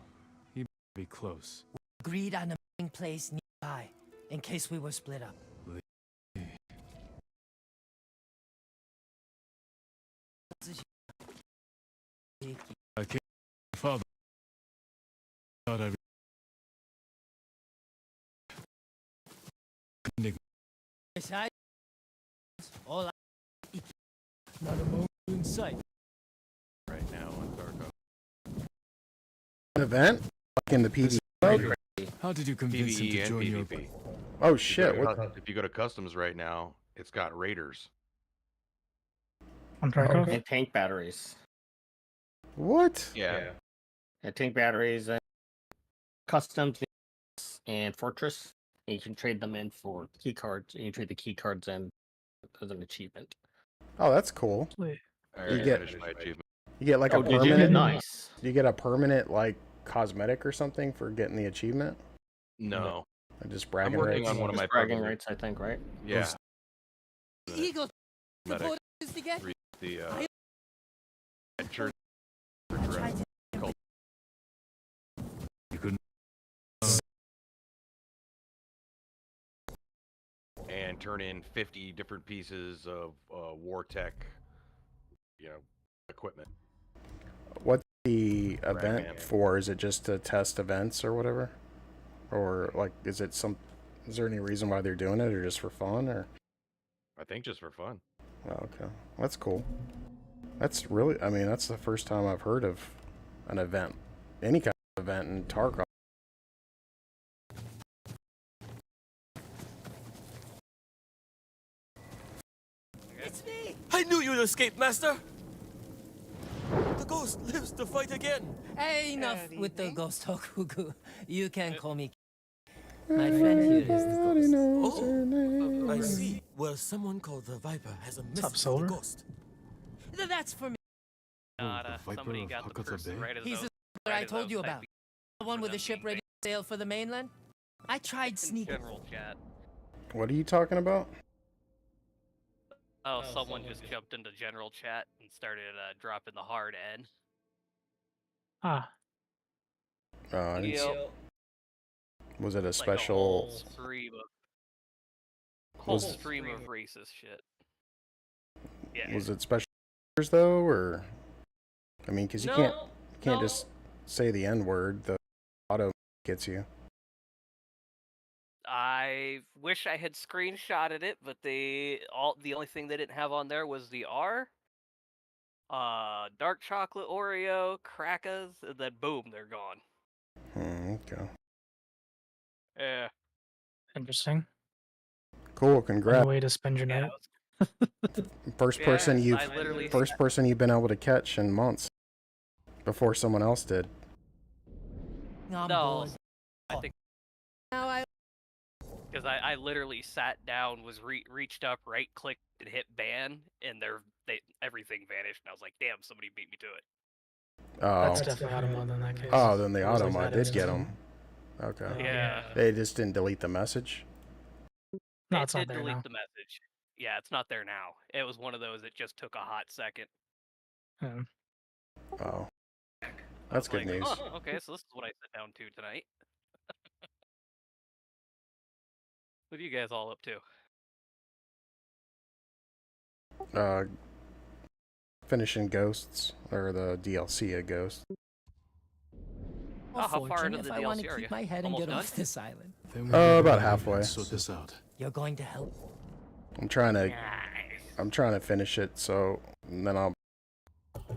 he better be close. We agreed on a meeting place nearby, in case we were split up. I came to my father. Thought I couldn't Besides, all I... Not a moment in sight. Right now on Darko. An event? Like in the PvP mode? How did you convince him PvE to and join your... PvP. Oh shit, If you go to customs right now, it's got raiders. On Tarkov? And tank batteries. What? Yeah. And tank batteries and custom things and fortress. And you can trade them in for key cards. And you trade the key cards in as an achievement. Oh, that's cool. Wait. I already finished my achievement. You get like a Oh, did you? permanent. Nice. Do you get a permanent like cosmetic or something for getting the achievement? No. Or just I'm bragging working rights? on one of my bragging programs. rights, I think, right? Yeah. Eagle, the Medic. boat is to get... The adventure called You couldn't... and turn in 50 different pieces of war tech, equipment. What's the event man. for? Is it just to test events or whatever? Or like, is there any reason why they're doing it, or just for fun, or? I think just for fun. Oh, okay, that's cool. That's really, I mean, that's the first time I've heard of an event, any kind of event in Tarkov. It's me! I knew you'd escape, Master! The ghost lives to fight again! Hey, enough with the ghost talk, Hugu. You can call me. My friend here is the ghost. Oh, I see. Well, someone called the Viper has a message for the ghost. That's for me. Somebody got the person right as He's the I told you about. The one with the ship ready to sail for the mainland? I tried sneaking. General chat. What are you talking about? Oh, someone just jumped into general chat and started dropping the hard N. Ah. I didn't see- Yep. Was it a Like special? whole stream of Was- stream of racist shit. Yeah. Was it special though, or? I mean, because you can't just say the N word. The auto gets you. I wish I had screenshotted it, but the only thing they didn't have on there was the R, dark chocolate Oreo, crackers, and then boom, they're gone. Okay. Yeah. Interesting. Cool. What Congrats. a way to spend your night. First Yeah, person you've been able to catch in months. Before someone else did. No, I think because I literally sat down, was reached up, right clicked, and hit ban, and everything vanished, and I was like, damn, somebody beat me to it. Oh. That's definitely Automod in that case. Oh, then the It was like Automod that did get instance. them. Okay. Yeah. They just didn't delete the message. No, It it's not did there delete now. the message. Yeah, it's not there now. It was one of those that just took a hot second. Yeah. Oh. That's good news. Oh, okay, so this is what I sit down to tonight. What are you guys all up to? Finishing Ghosts, or the DLC of Ghosts. Oh, how far into if the I want DLC to are keep you? my head and Almost get done? off this island. About halfway. Sort this out. You're going to help? I'm trying to finish it, so and then I'll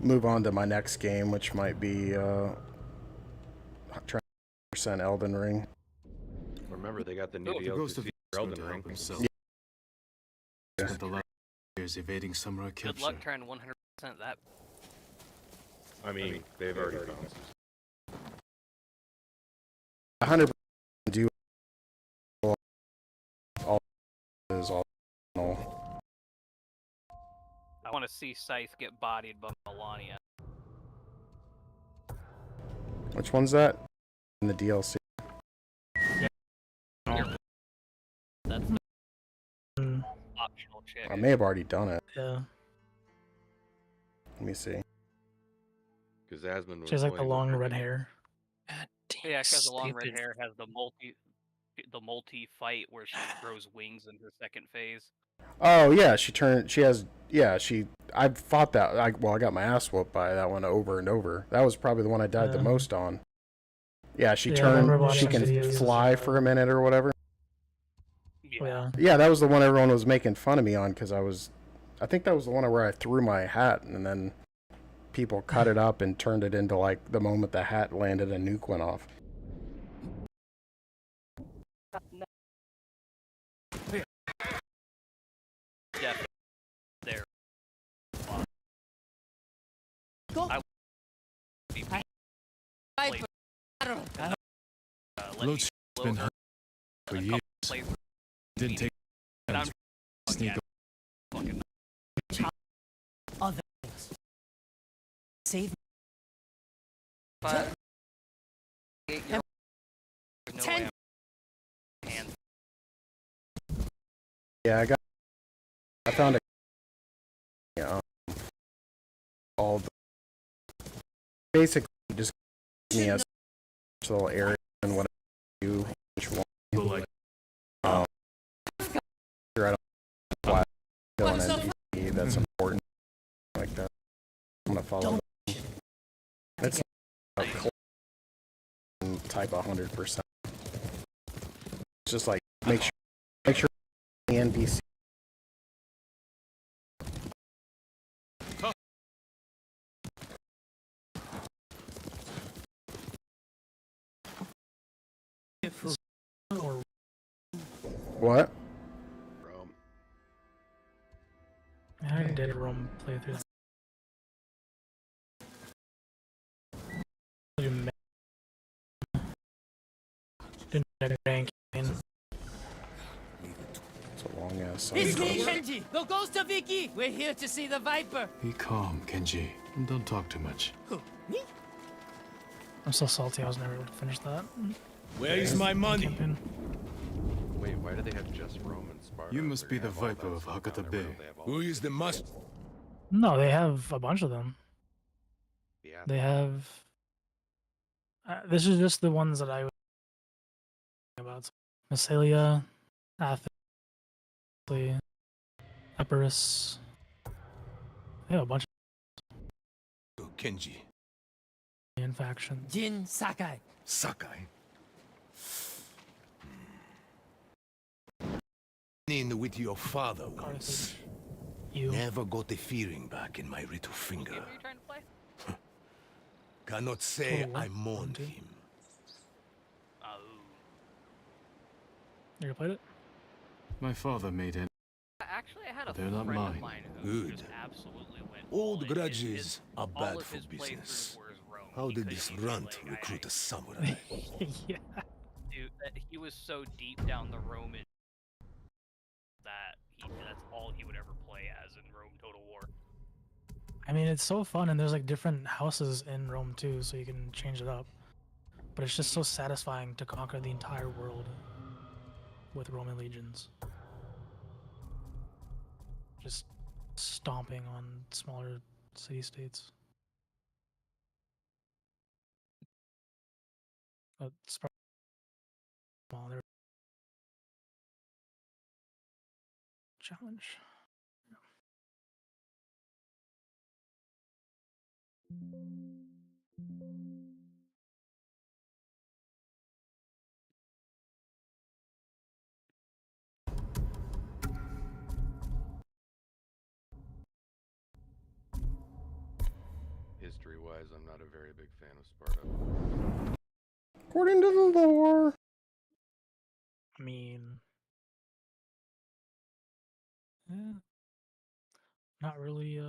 move on to my next game, which might be 100% Elden Ring. Remember, they got the new The Ghost of DLC for Elden Ring. himself. Spent the last years evading samurai Good capture. luck trying 100% that. I mean, they've already found 100% do all is all. I want to see Scythe get bodied by Melania. Which one's that? In the DLC. That's the optional chick. I may have already done it. Yeah. Let me see. Because Asmund was She has like the playing long with her. red hair. Yeah, because the long red stupid. hair has the multi fight where she grows wings in her second phase. Oh yeah, I fought that. I got my ass whooped by that one over and over. That was probably the one I died the most on. Yeah, she Yeah, I remember turned. She watching can videos. fly for a minute or whatever. Yeah. Yeah, that was the one everyone was making fun of me on because I think that was the one where I threw my hat and then people cut it up and turned it into like the moment the hat landed, a nuke went off. Yeah, there. Go. Load's been hunting for years. Didn't take time to sneak Other things. Save But, Em- no 10 way I'm- hands. Yeah, I found a all the, basically just give me a little area and what I do each one. Like, I don't know why kill an NPC that's important like that. I'm gonna follow. It's type 100%. It's just like make sure the NPC Or What? Rome. I did Rome playthrough. Didn't bank. It's a long ass It's song. me, Kenji, the ghost of Iki. We're here to see the Viper. Be calm, Kenji, and don't talk too much. Who? Me? I'm so salty I was never able to finish that. Where is my money? Campaign. Wait, why do they have just Rome and Sparta? You must We're be gonna the have all Viper that of stuff Hakata down there, Bay. they have all Who is the master? No, they have a bunch of them. Yeah. They have. This is just the ones that I was about. Massalia, Athens, Epirus. They have a bunch Oh, Kenji. of factions. Jin Sakai. Sakai. In with your father once. You. Never got the feeling back in my little finger. Cannot say Total War? I mourned him. You ever played it? My father made it. Actually, I had a They're not friend mine. of mine who Good. just absolutely went Old all in. grudges are all bad of for his business. playthroughs were as Rome. How He did couldn't this even, runt like, recruit a samurai? Yeah. Dude, he was so deep down the Roman that that's all he would ever play as in Rome Total War. I mean, it's so fun, and there's like different houses in Rome too, so you can change it up. But it's just so satisfying to conquer the entire world with Roman legions. Just stomping on smaller city-states. But Sparta, well, they're challenge. History-wise, I'm not a very big fan of Sparta. According to the lore. I mean, yeah, not really.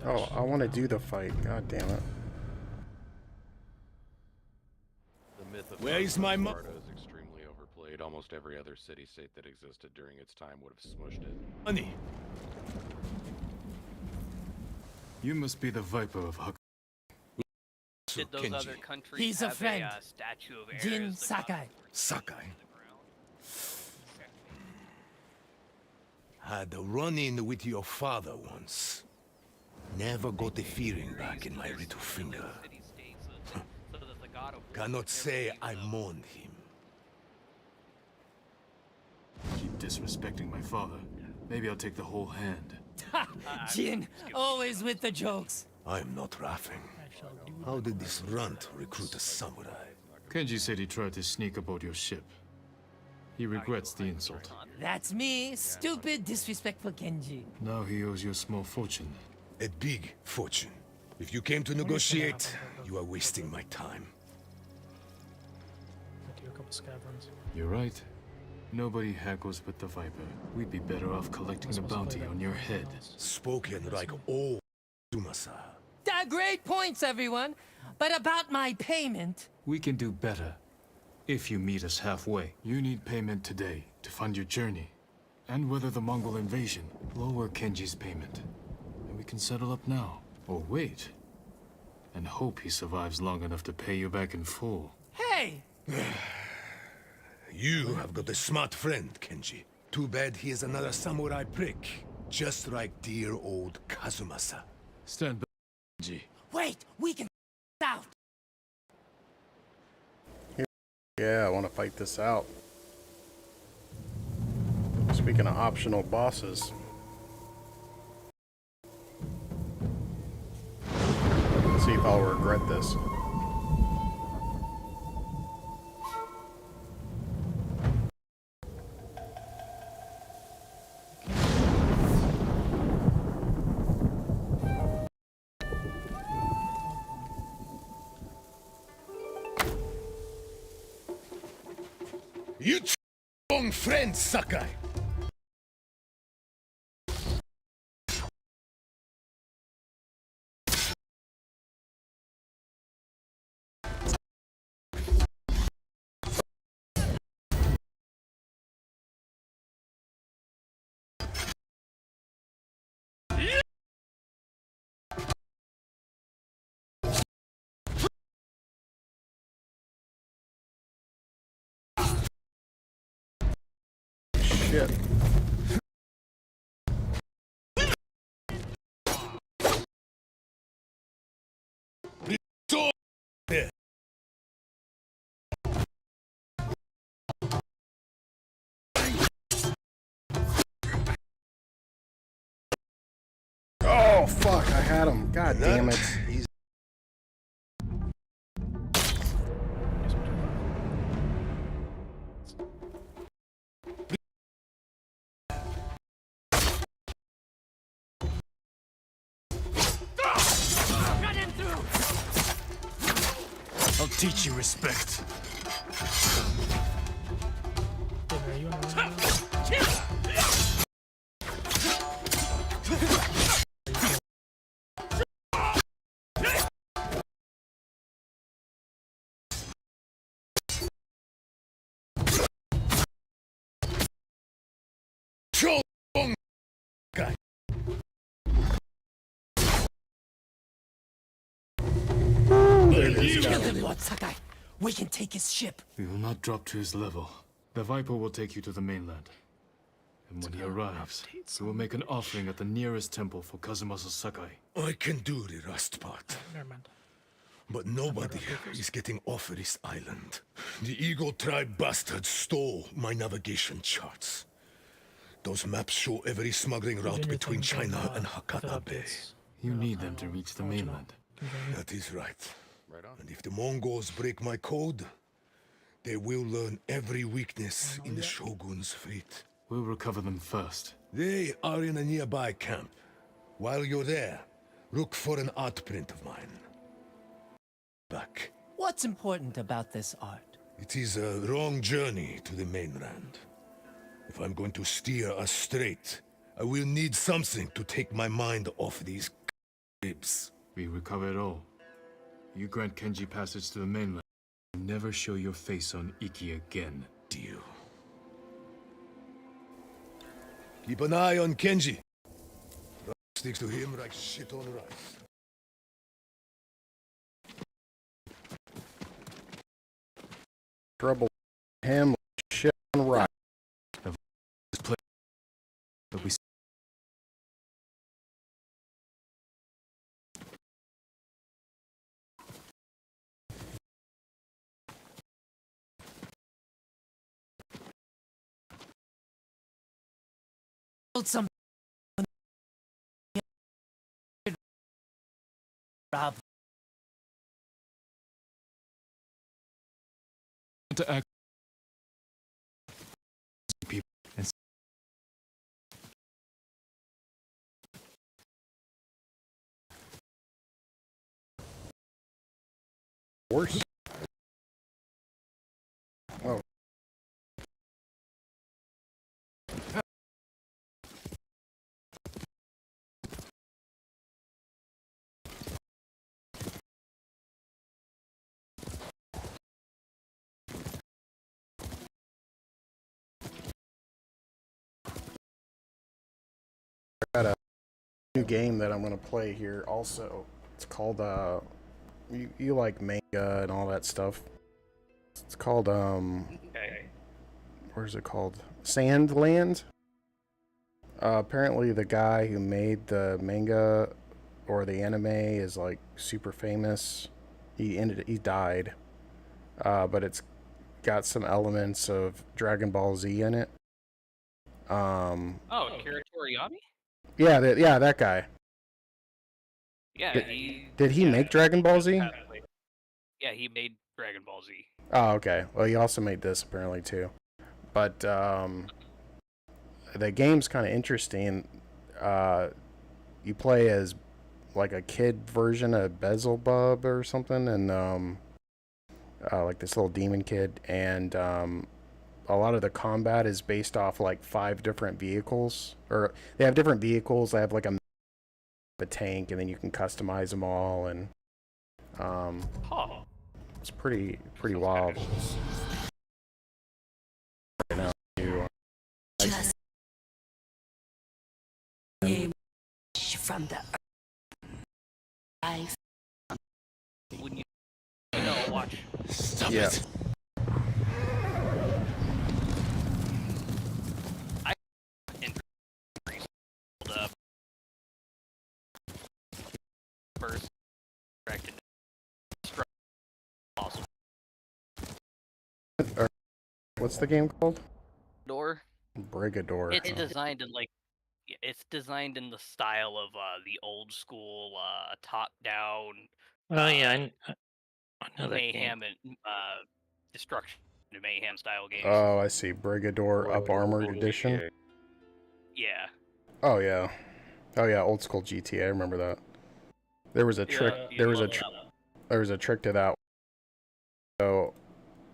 Oh, I want to do the fight. God damn it. The myth of Where is my Sparta is extremely overplayed. Almost every other city-state that existed during its time would have smushed it. Money. You must be the Viper of Hakata. Did those other countries He's a have friend. statue of Ares Jin that got Sakai. Sakai. Had a run-in with your father once. Never got the feeling back in my little finger. Cannot say I mourned him. Keep disrespecting my father. Maybe I'll take the whole hand. Jin, always with the jokes. I am not laughing. How did this runt recruit a samurai? Kenji said he tried to sneak aboard your ship. He regrets the insult. That's me, stupid, disrespectful Kenji. Now he owes you a small fortune. A big fortune. If you came to negotiate, you are wasting my time. Do a couple scaverns. You're right. Nobody haggles with the Viper. We'd be better off collecting the bounty on your head. Spoken like old Tsumasa. Great points, everyone. But about my payment... We can do better. If you meet us halfway. You need payment today to fund your journey. And weather the Mongol invasion. Lower Kenji's payment. And we can settle up now. Or wait. And hope he survives long enough to pay you back in full. Hey! You have got a smart friend, Kenji. Too bad he is another samurai prick. Just like dear old Kazumasa. Stand back, Kenji. Wait, we can out. Yeah, I want to fight this out. Speaking of optional bosses. Let's see if I'll regret this. You strong friend, Sakai. Shit. Oh fuck, I had him. God damn it. I'll teach you respect. Kill him, Lord Sakai. We can take his ship. We will not drop to his level. The Viper will take you to the mainland. And when he arrives, he will make an offering at the nearest temple for Kazumasa Sakai. I can do the rust part. Never mind. But nobody is getting off this island. The Eagle Tribe bastards stole my navigation charts. Those maps show every smuggling route between China and Hakata Bay. You need them to reach the mainland. That is right. And if the Mongols break my code, they will learn every weakness in the Shogun's fleet. We'll recover them first. They are in a nearby camp. While you're there, look for an art print of mine. Back. What's important about this art? It is a long journey to the mainland. If I'm going to steer us straight, I will need something to take my mind off these ribs. We recover it all. You grant Kenji passage to the mainland. Never show your face on Iki again. Deal. Keep an eye on Kenji. Sticks to him like shit on rice. Trouble him like shit on right. But we some Rob. to act people and worse. Oh. Got a new game that I'm gonna play here also. It's called you like manga and all that stuff. It's called where's it called? Sandland. Apparently the guy who made the manga or the anime is like super famous. He died. But it's got some elements of Dragon Ball Z in it. Oh, Kira Toriyama? Yeah, that guy. Yeah, Did he make Dragon Ball Z? Yeah, he made Dragon Ball Z. Oh, okay. Well, he also made this apparently too. But the game's kind of interesting. You play as like a kid version of Beelzebub or something, and like this little demon kid, and a lot of the combat is based off like 5 different vehicles, or they have different vehicles. They have like a tank, and then you can customize them all, and it's pretty wild. Right now, Just from the life. When you know, watch. Stop yeah. it. I up first directed awesome What's the game called? door. Brigador. It's designed in like it's designed in the style of the old school top down Oh yeah, I know that mayhem game. and destruction and mayhem style games. Oh, I see. Brigador Up Armored Edition. Yeah. Oh yeah. Oh yeah, old school GTA. I remember that. There was a trick. There was a trick to that. So,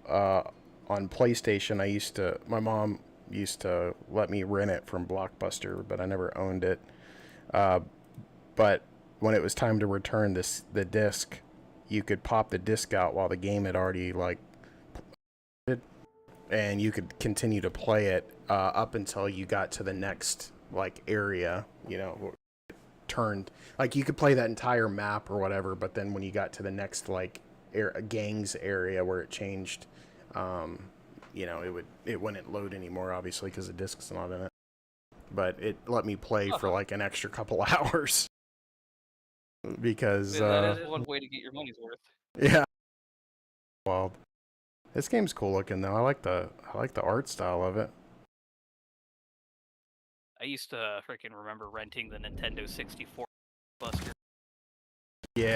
on PlayStation, my mom used to let me rent it from Blockbuster, but I never owned it. But when it was time to return the disc, you could pop the disc out while the game had already and you could continue to play it up until you got to the next area. Turned you could play that entire map or whatever, but then when you got to the next gangs area where it changed, it wouldn't load anymore, obviously, because the disc's not in it. But it let me play for an extra couple hours because that is one way to get your money's worth. yeah. Well, this game's cool looking though. I like the art style of it. I used to freaking remember renting the Nintendo 64 Buster. Yeah.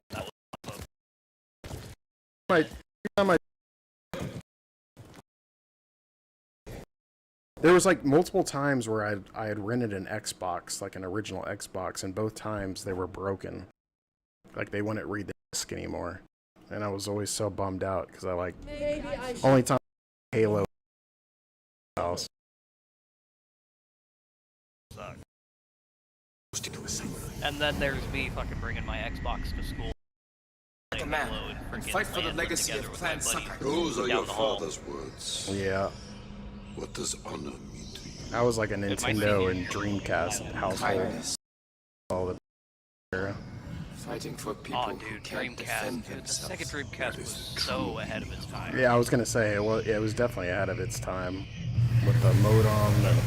That was There was multiple times where I had rented an Xbox, an original Xbox, and both times they were broken. They wouldn't read the disc anymore. And I was always so bummed out because only time Halo house. And then there's me fucking bringing my Xbox to school. Like a man, and fight for the legacy of Clan Sakai. Those are your father's words. Yeah. What does honor mean to you? I was like a Nintendo and Dreamcast household. All the era. Fighting for people who can't defend The themselves. second Dreamcast was so ahead of its time. Yeah, I was gonna say it was definitely ahead of its time with the modem.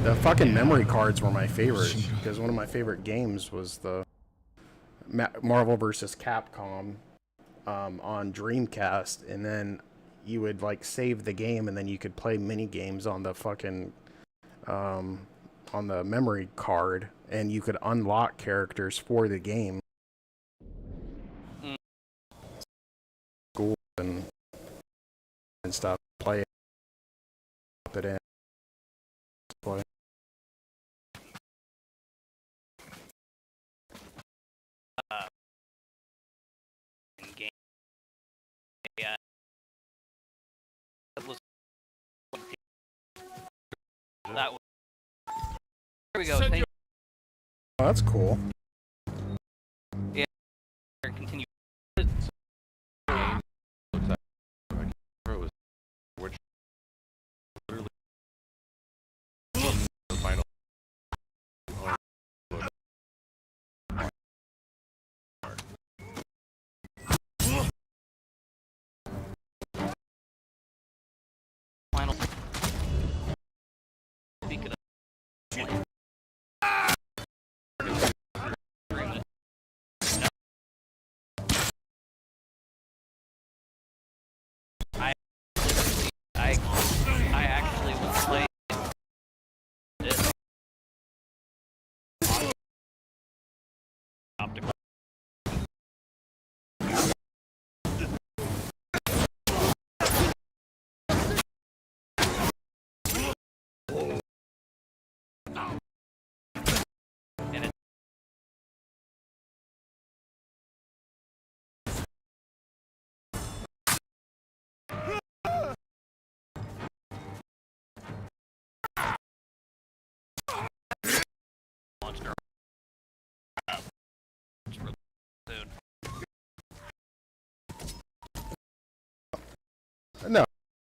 The fucking memory cards were my favorite because one of my favorite games was the Marvel vs. Capcom on Dreamcast, and then you would save the game, and then you could play mini games on the fucking on the memory card, and you could unlock characters for the game. School and stuff. Play it in. Play. Game. Yeah. That was. Here we go. Thank you. Oh, that's cool. Yeah. Continue. Final. Speaking of.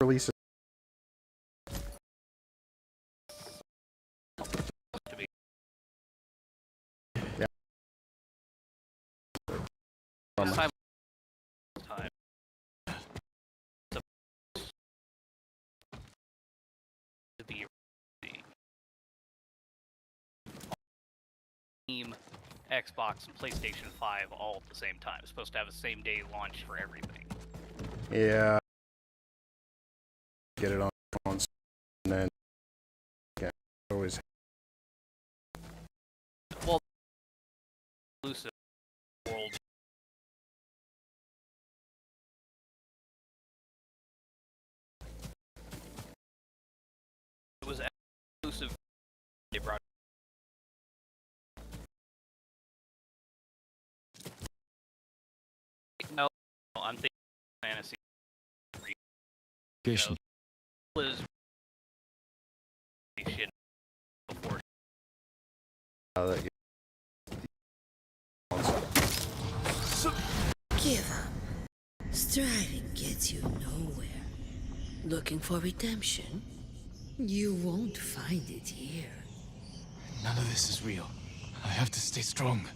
release. Yeah. Time. To be Steam, Xbox, and PlayStation 5 all at the same time. It's supposed to have a same day launch for everything. Yeah. Get it on phones and then yeah, always. Well, exclusive world. It was exclusive. They brought. No, I'm thinking fantasy. You know, was shit before. Give up. Striving gets you nowhere. Looking for redemption? You won't find it here. None of this is real. I have to stay strong.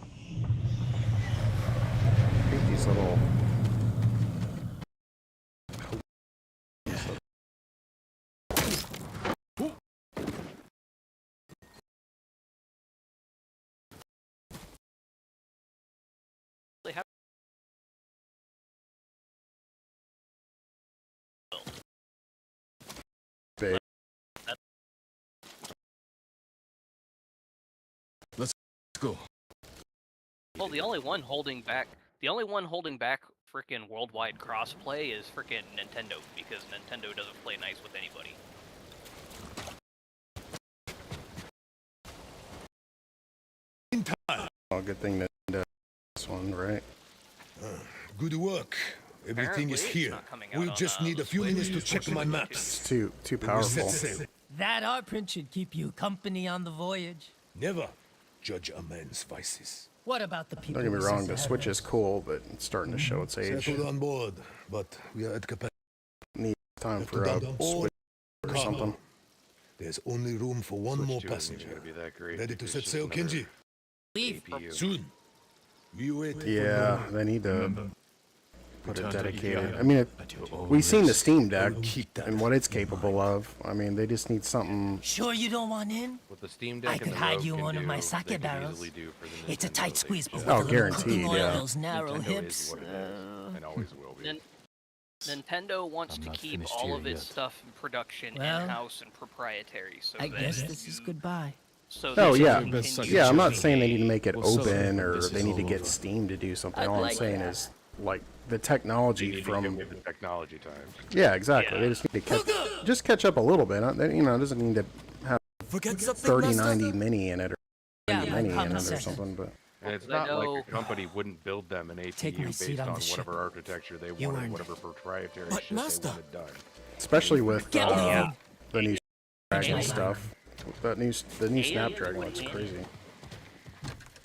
I think these little. They have Big. Let's go. Well, the only one holding back frickin' worldwide crossplay is frickin' Nintendo, because Nintendo doesn't play nice with anybody. Oh, good thing that this one, right? Good work. Everything is Apparently, it's here. not coming We'll out just on, need a few Switch. minutes to check my maps. It's too Then we powerful. set sail. That art print should keep you company on the voyage. Never judge a man's vices. What about the people? Don't get me who wrong, says the they Switch have is cool, but it's starting to show its age. Settled on board, but we are at capacity. Need time for Put a down all Switch or cargo. something. There's only room for one Switch more 2 isn't passenger. gonna be that great Ready to because set it's sail, just another Kenji? Leave. APU. Soon. We wait. Yeah, they need to put it Return to dedicated. Ikea. I mean, At your own we've seen the risk. Steam Deck keep that and what it's capable of. I mean, they just need something. Sure you don't want in? What the Steam Deck I and could the hide Rogue you can one of do, my they sake could barrels. easily do for the It's a Nintendo. tight They squeeze, but just- with a Oh, little guaranteed, cooking oil, yeah. those narrow Nintendo hips. is what it is, and always will be. Nintendo wants I'm to not keep finished all here of its yet. stuff in production Well, in-house and proprietary, so I that guess this is goodbye. So Oh they yeah, can best continue yeah. I'm to not saying they be- need to make it We'll celebrate open when or this they is need to all get over. Steam to do something. I'd All I'm like saying that. is like the You technology need to from. give the technology time. Yeah, exactly. Yeah. They just need to catch up a little bit. You know, it doesn't need to have Forget something, 3090 mini in it or Yeah, 90 yeah, mini in common it or sense. something. But And it's Because I not like know- a company wouldn't build them an Take my APU seat based on on the ship. whatever architecture they You wanted, earned whatever proprietary But shit master- they wanted done. especially with Get leaving. the new Snapdragon Yeah. stuff. The new Yeah. Snapdragon looks crazy.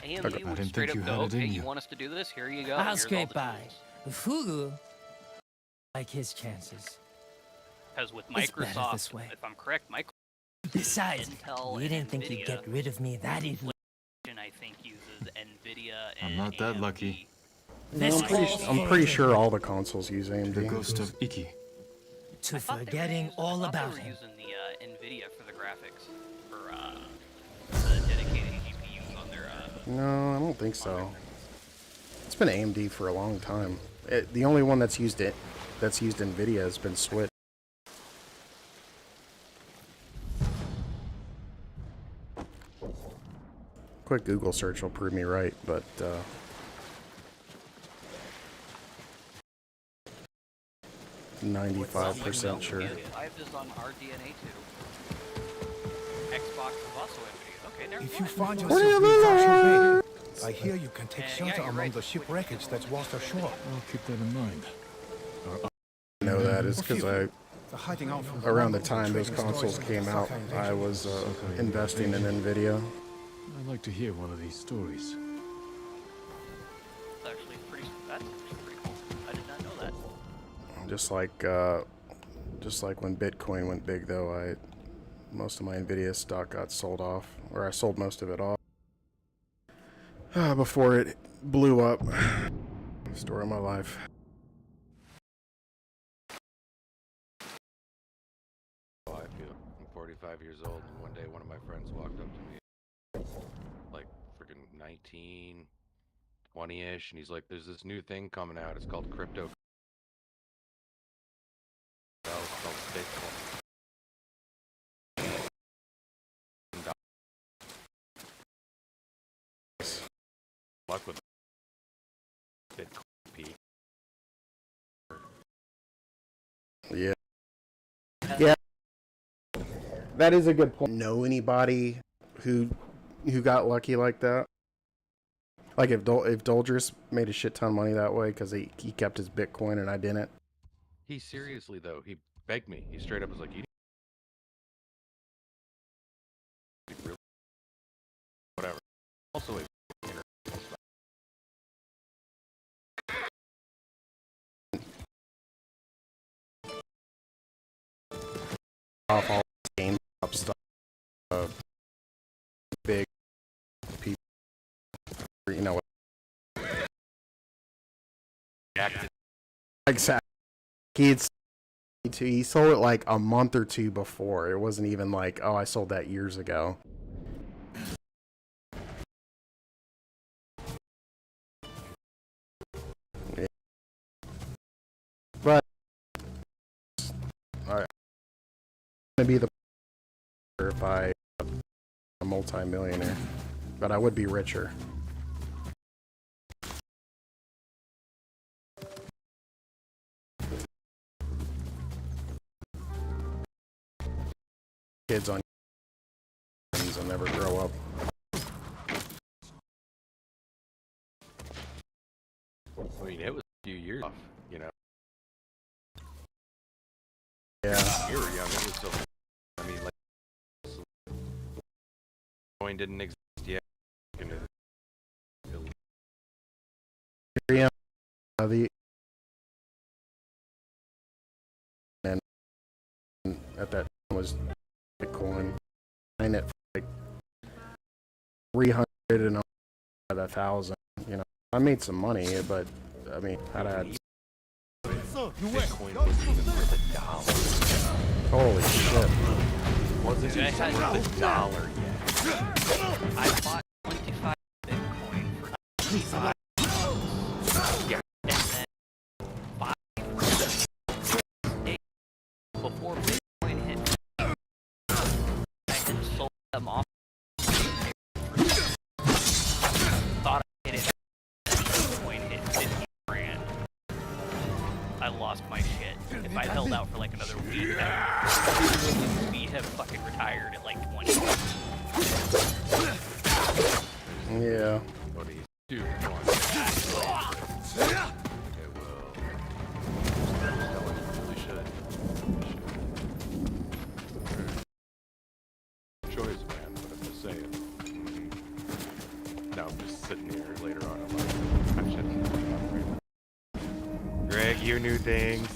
AMD Okay. would didn't straight think up you had go, it in okay, you. you want us to do this? Here you go. I'll Here's all scrape the by. tools." Fugu, like his chances. Because with It's better Microsoft, this way. if I'm correct, Besides, Intel you didn't and think you'd NVIDIA. get rid of me that easily. I think uses NVIDIA I'm and not that AMD. lucky. This I'm pretty sure all the consoles use The AMD. ghost of Iki. To I thought they were forgetting using- all I thought about they were him. using the NVIDIA for the graphics, for the dedicated GPUs on their. No, I don't think so. It's been AMD for a long time. The only one that's used NVIDIA has been Switch. Quick Google search will prove me right, but 95% sure. PS5 is on RDNA too. Xbox is also NVIDIA. Okay, never If you mind. find yourself in Tsushima Bay, I hear you can take shelter you're among right. the ship wreckage that's washed ashore. I'll keep that in mind. I know that is because They're hiding out from around the London, time those trading stories consoles of the came out, Sakai I invasion. was investing in NVIDIA. I'd like to hear one of these stories. That's actually pretty cool. I did not know that. Just like Just like when Bitcoin went big, though, most of my Nvidia stock got sold off, or I sold most of it off before it blew up. Story of my life. Oh, I feel I'm 45 years old, and one day one of my friends walked up to me, like freaking 19, 20-ish, and he's like, "There's this new thing coming out. It's called crypto. It's called Bitcoin." Luck with Bitcoin peak. Yeah. Yeah. That is a good point. Know anybody who got lucky like that? Like if Dolgers made a shit ton of money that way because he kept his Bitcoin and I didn't. He seriously though, he begged me. He straight up was like, "You really? Whatever." Also, off all game stuff, big people, you know. Exactly. He sold it like a month or two before. It wasn't even like, oh, I sold that years ago. Yeah. But all right, gonna be the if I a multi-millionaire, but I would be richer. Kids on and never grow up. I mean, it was a few years off, you know. Yeah. You were young. It was so. I mean, like, Bitcoin didn't exist yet. The and at that time was Bitcoin, and it for like 300 and 1,000. You know, I made some money, but I mean, I'd had. Bitcoin wasn't even worth $1. Holy shit! Wasn't even worth $1 yet. I bought 25 Bitcoin for 25. Yeah. And then 5 days before Bitcoin hit, I had sold them off. Thought I hit it. Bitcoin hit 50 grand. I lost my shit. If I held out for like another week, we'd have fucking retired at like 20. Yeah. What do you do? Come on. It will. Really should. Choice, man, but I'm just saying. No, I'm just sitting here later on. I'm like, I shouldn't. Greg, you knew things.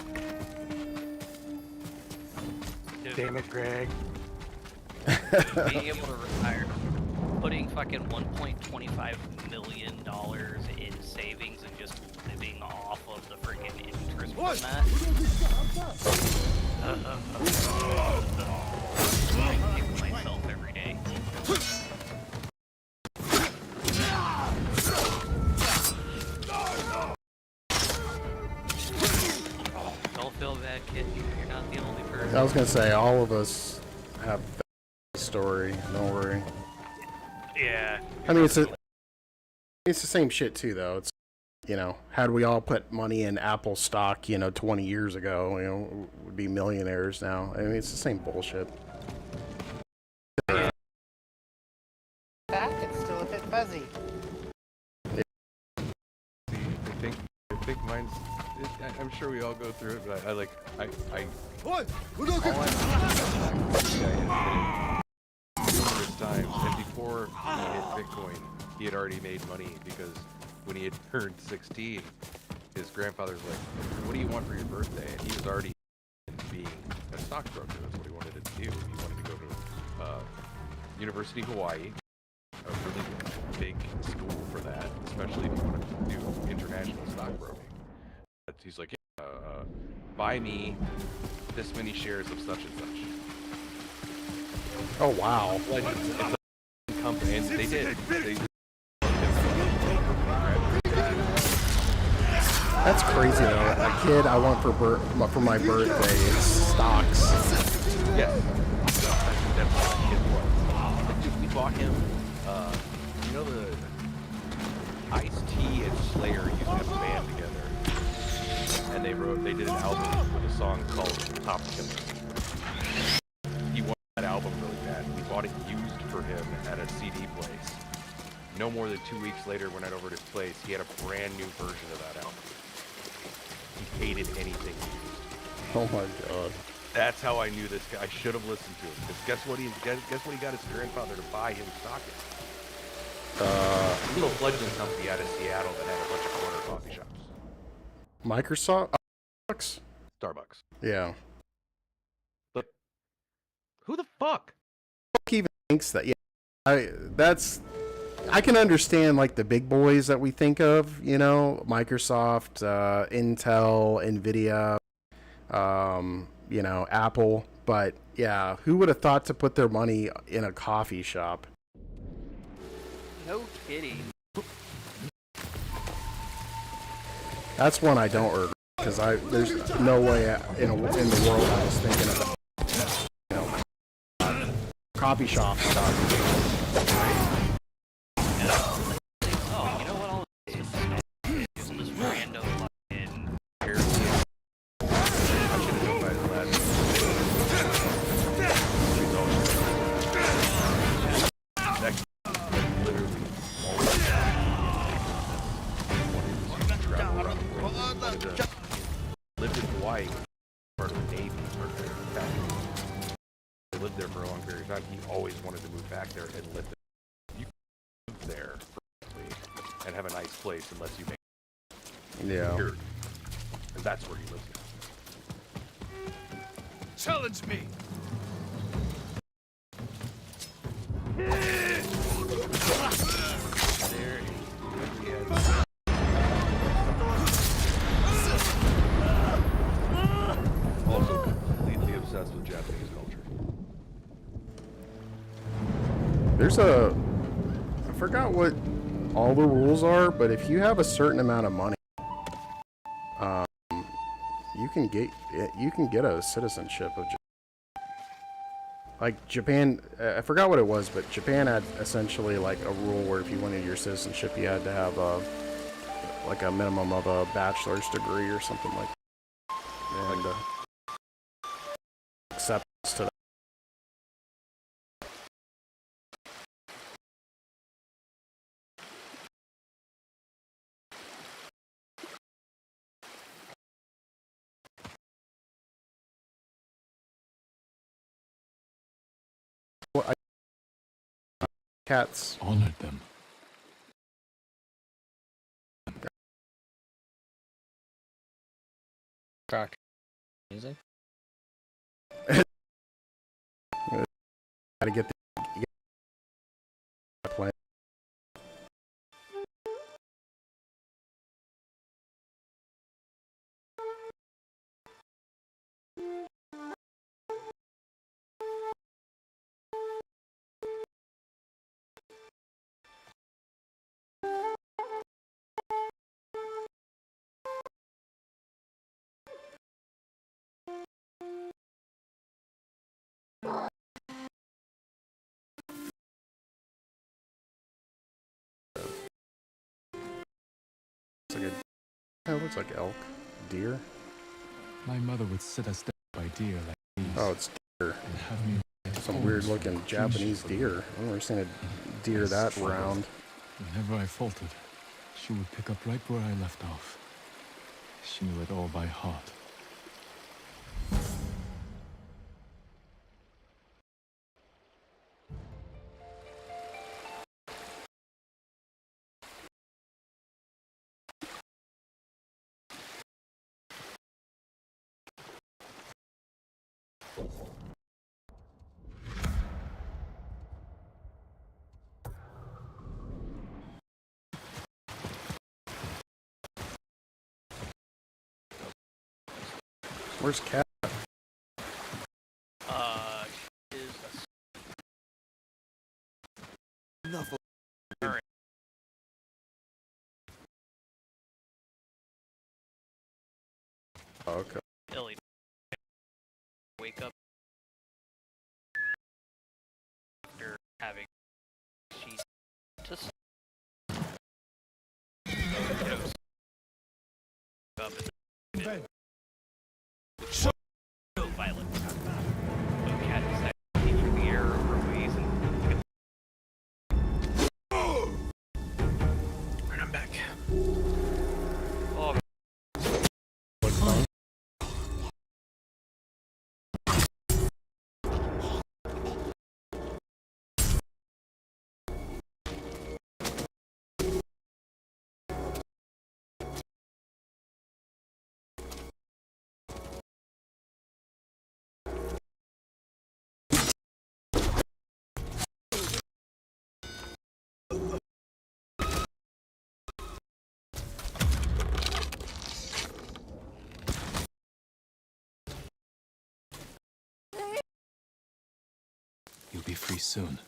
Damn it, Greg. Being able to retire, putting fucking $1.25 million in savings and just living off of the freaking interest from that. I kick myself every day. Don't feel bad, kid. You're not the only person. I was gonna say all of us have that story. Don't worry. Yeah. I mean, it's the same shit too, though. It's, you know, had we all put money in Apple stock, 20 years ago, we'd be millionaires now. I mean, it's the same bullshit. Back, it's still a bit fuzzy. I think mine's. I'm sure we all go through it, but What? We're all numerous times, and before he hit Bitcoin, he had already made money because when he had turned 16, his grandfather was like, "What do you want for your birthday?" And he was already being stockbroker. That's what he wanted to do. He wanted to go to University of Hawaii, a really big school for that, especially if you want to do international stockbroking. But he's like, buy me this many shares of such and such. Oh wow! Like, it's a company, and they did. That's crazy though. A kid I want for my birthday is stocks. Yes. That's what that kid was. Like, dude, we bought him, you know the Ice-T and Slayer used to have a band together. And they did an album with a song called Top Killer. He wanted that album really bad. We bought it used for him at a CD place. No more than 2 weeks later, went out over to his place, he had a brand new version of that album. He hated anything used. Oh my god. That's how I knew this guy. I should have listened to him. Because guess what he got his grandfather to buy him stock in? A little fledgling company out of Seattle that had a bunch of corner coffee shops. Microsoft? Starbucks. Yeah. But who the fuck? Who even thinks that? Yeah. I can understand like the big boys that we think of, you know, Microsoft, Intel, Nvidia, you know, Apple, but yeah, who would have thought to put their money in a coffee shop? No kidding. That's one I don't regret because there's no way in the world I was thinking of, you know, coffee shop stuff. Oh, you know what? I'll just this random fucking. I should have known by the last. That literally lived in Hawaii, part of the Navy, They lived there for a long period of time. He always wanted to move back there and live there. You can live there and have a nice place unless you make Yeah. Here. And that's where he lives now. Challenge me. Also completely obsessed with Japanese culture. There's I forgot what all the rules are, but if you have a certain amount of money, you can get a citizenship of Japan. Like Japan, I forgot what it was, but Japan had essentially like a rule where if you wanted your citizenship, you had to have like a minimum of a bachelor's degree or something like that. And acceptance to that. Well, cats honored them. Track music. Gotta get the plan. It looks like elk, deer. My mother would sit us down by deer like these. Oh, it's deer. And have me Some weird looking Japanese deer. I've never seen a deer that round. Whenever I faltered, she would pick up right where I left off. She knew it all by heart. Where's Cat? Is Enough. Oh, okay. Illy. Wake up after having she's just up and so violent. So Cat decided to take the air of her ways and Alright, I'm back. oh, You'll be free soon.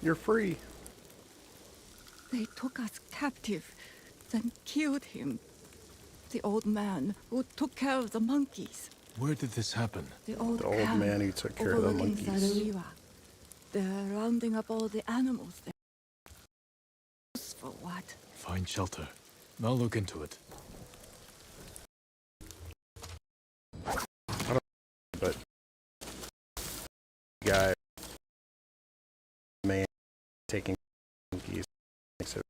You're free. They took us captive, then killed him. The old man who took care of the monkeys. Where did this happen? The old The man who took care of the overlooking monkeys. Sarariwa. They're rounding up all the animals there. For what? Find shelter. I'll look into it. But guy, man, taking monkeys makes it.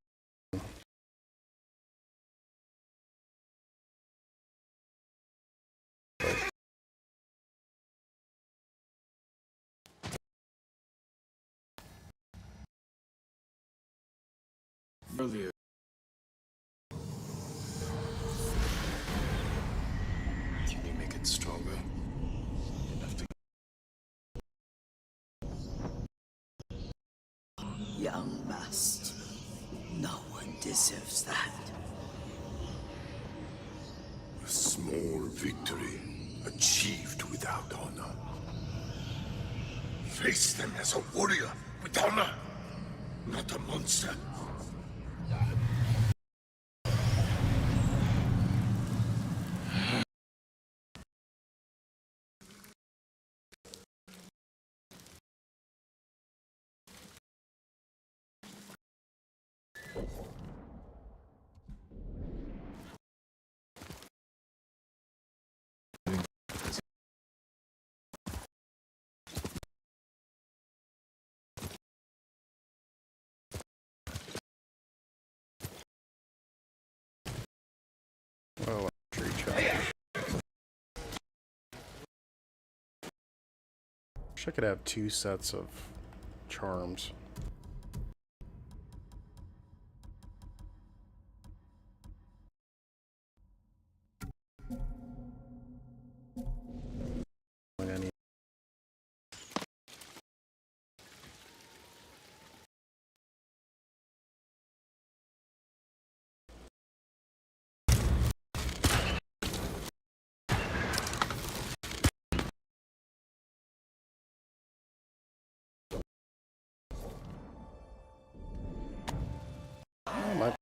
Earlier. Can you make it stronger? Enough to... Young master, no one deserves that. A small victory achieved without honor. Face them as a warrior with honor, not a monster. Oh, tree challenge. Wish I could have 2 sets of charms. Any Oh, my.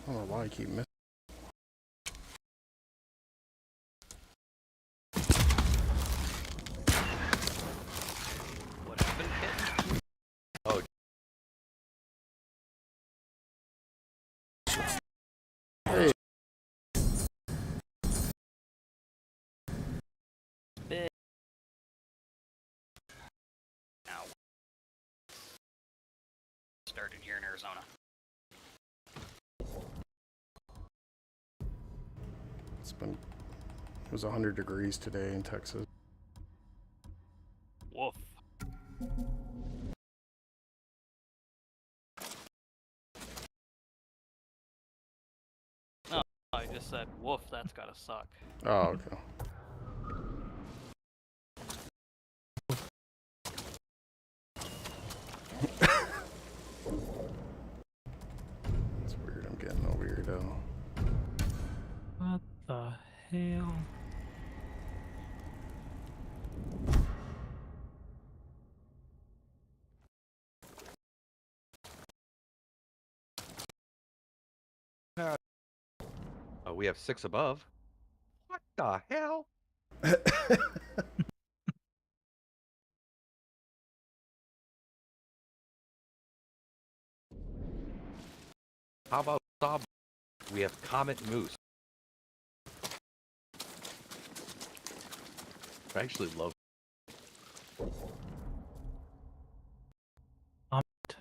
I don't know why I keep missing. whatever. started here in Arizona. It was 100 degrees today in Texas. Woof. No, I just said woof. That's gotta suck. Oh, okay. It's weird. I'm getting a weirdo. What the hell? Oh, we have 6 above. What the hell? How about Sob? We have Comet Moose. I actually love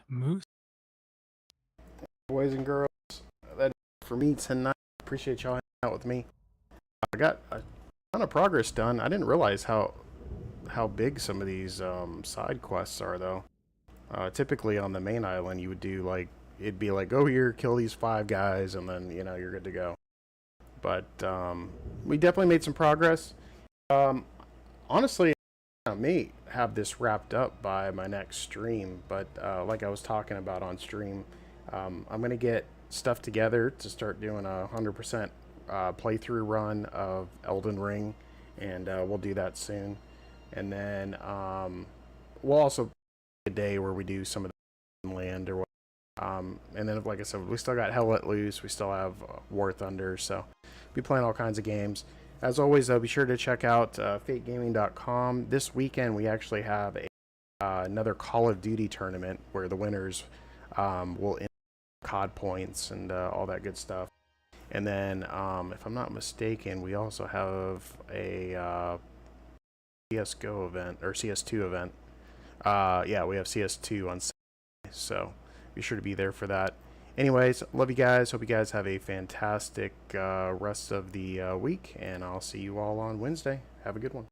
Moose. Boys and girls, that's it for me tonight. Appreciate y'all hanging out with me. I got a ton of progress done. I didn't realize how big some of these side quests are, though. Typically on the main island, you would do like, it'd be like, go here, kill these 5 guys, and then you know you're good to go. But we definitely made some progress. Honestly, I may have this wrapped up by my next stream, but like I was talking about on stream, I'm gonna get stuff together to start doing a 100% playthrough run of Elden Ring, and we'll do that soon. And then we'll also a day where we do some of the land or what. And then, like I said, we still got Hell Let Loose. We still have War Thunder. So be playing all kinds of games. As always, though, be sure to check out fategaming.com. This weekend, we actually have another Call of Duty tournament where the winners will earn COD points and all that good stuff. And then, if I'm not mistaken, we also have a CSGO event, or CS2 event. Yeah, we have CS2 on Saturday, so be sure to be there for that. Anyways, love you guys. Hope you guys have a fantastic rest of the week, and I'll see you all on Wednesday. Have a good one.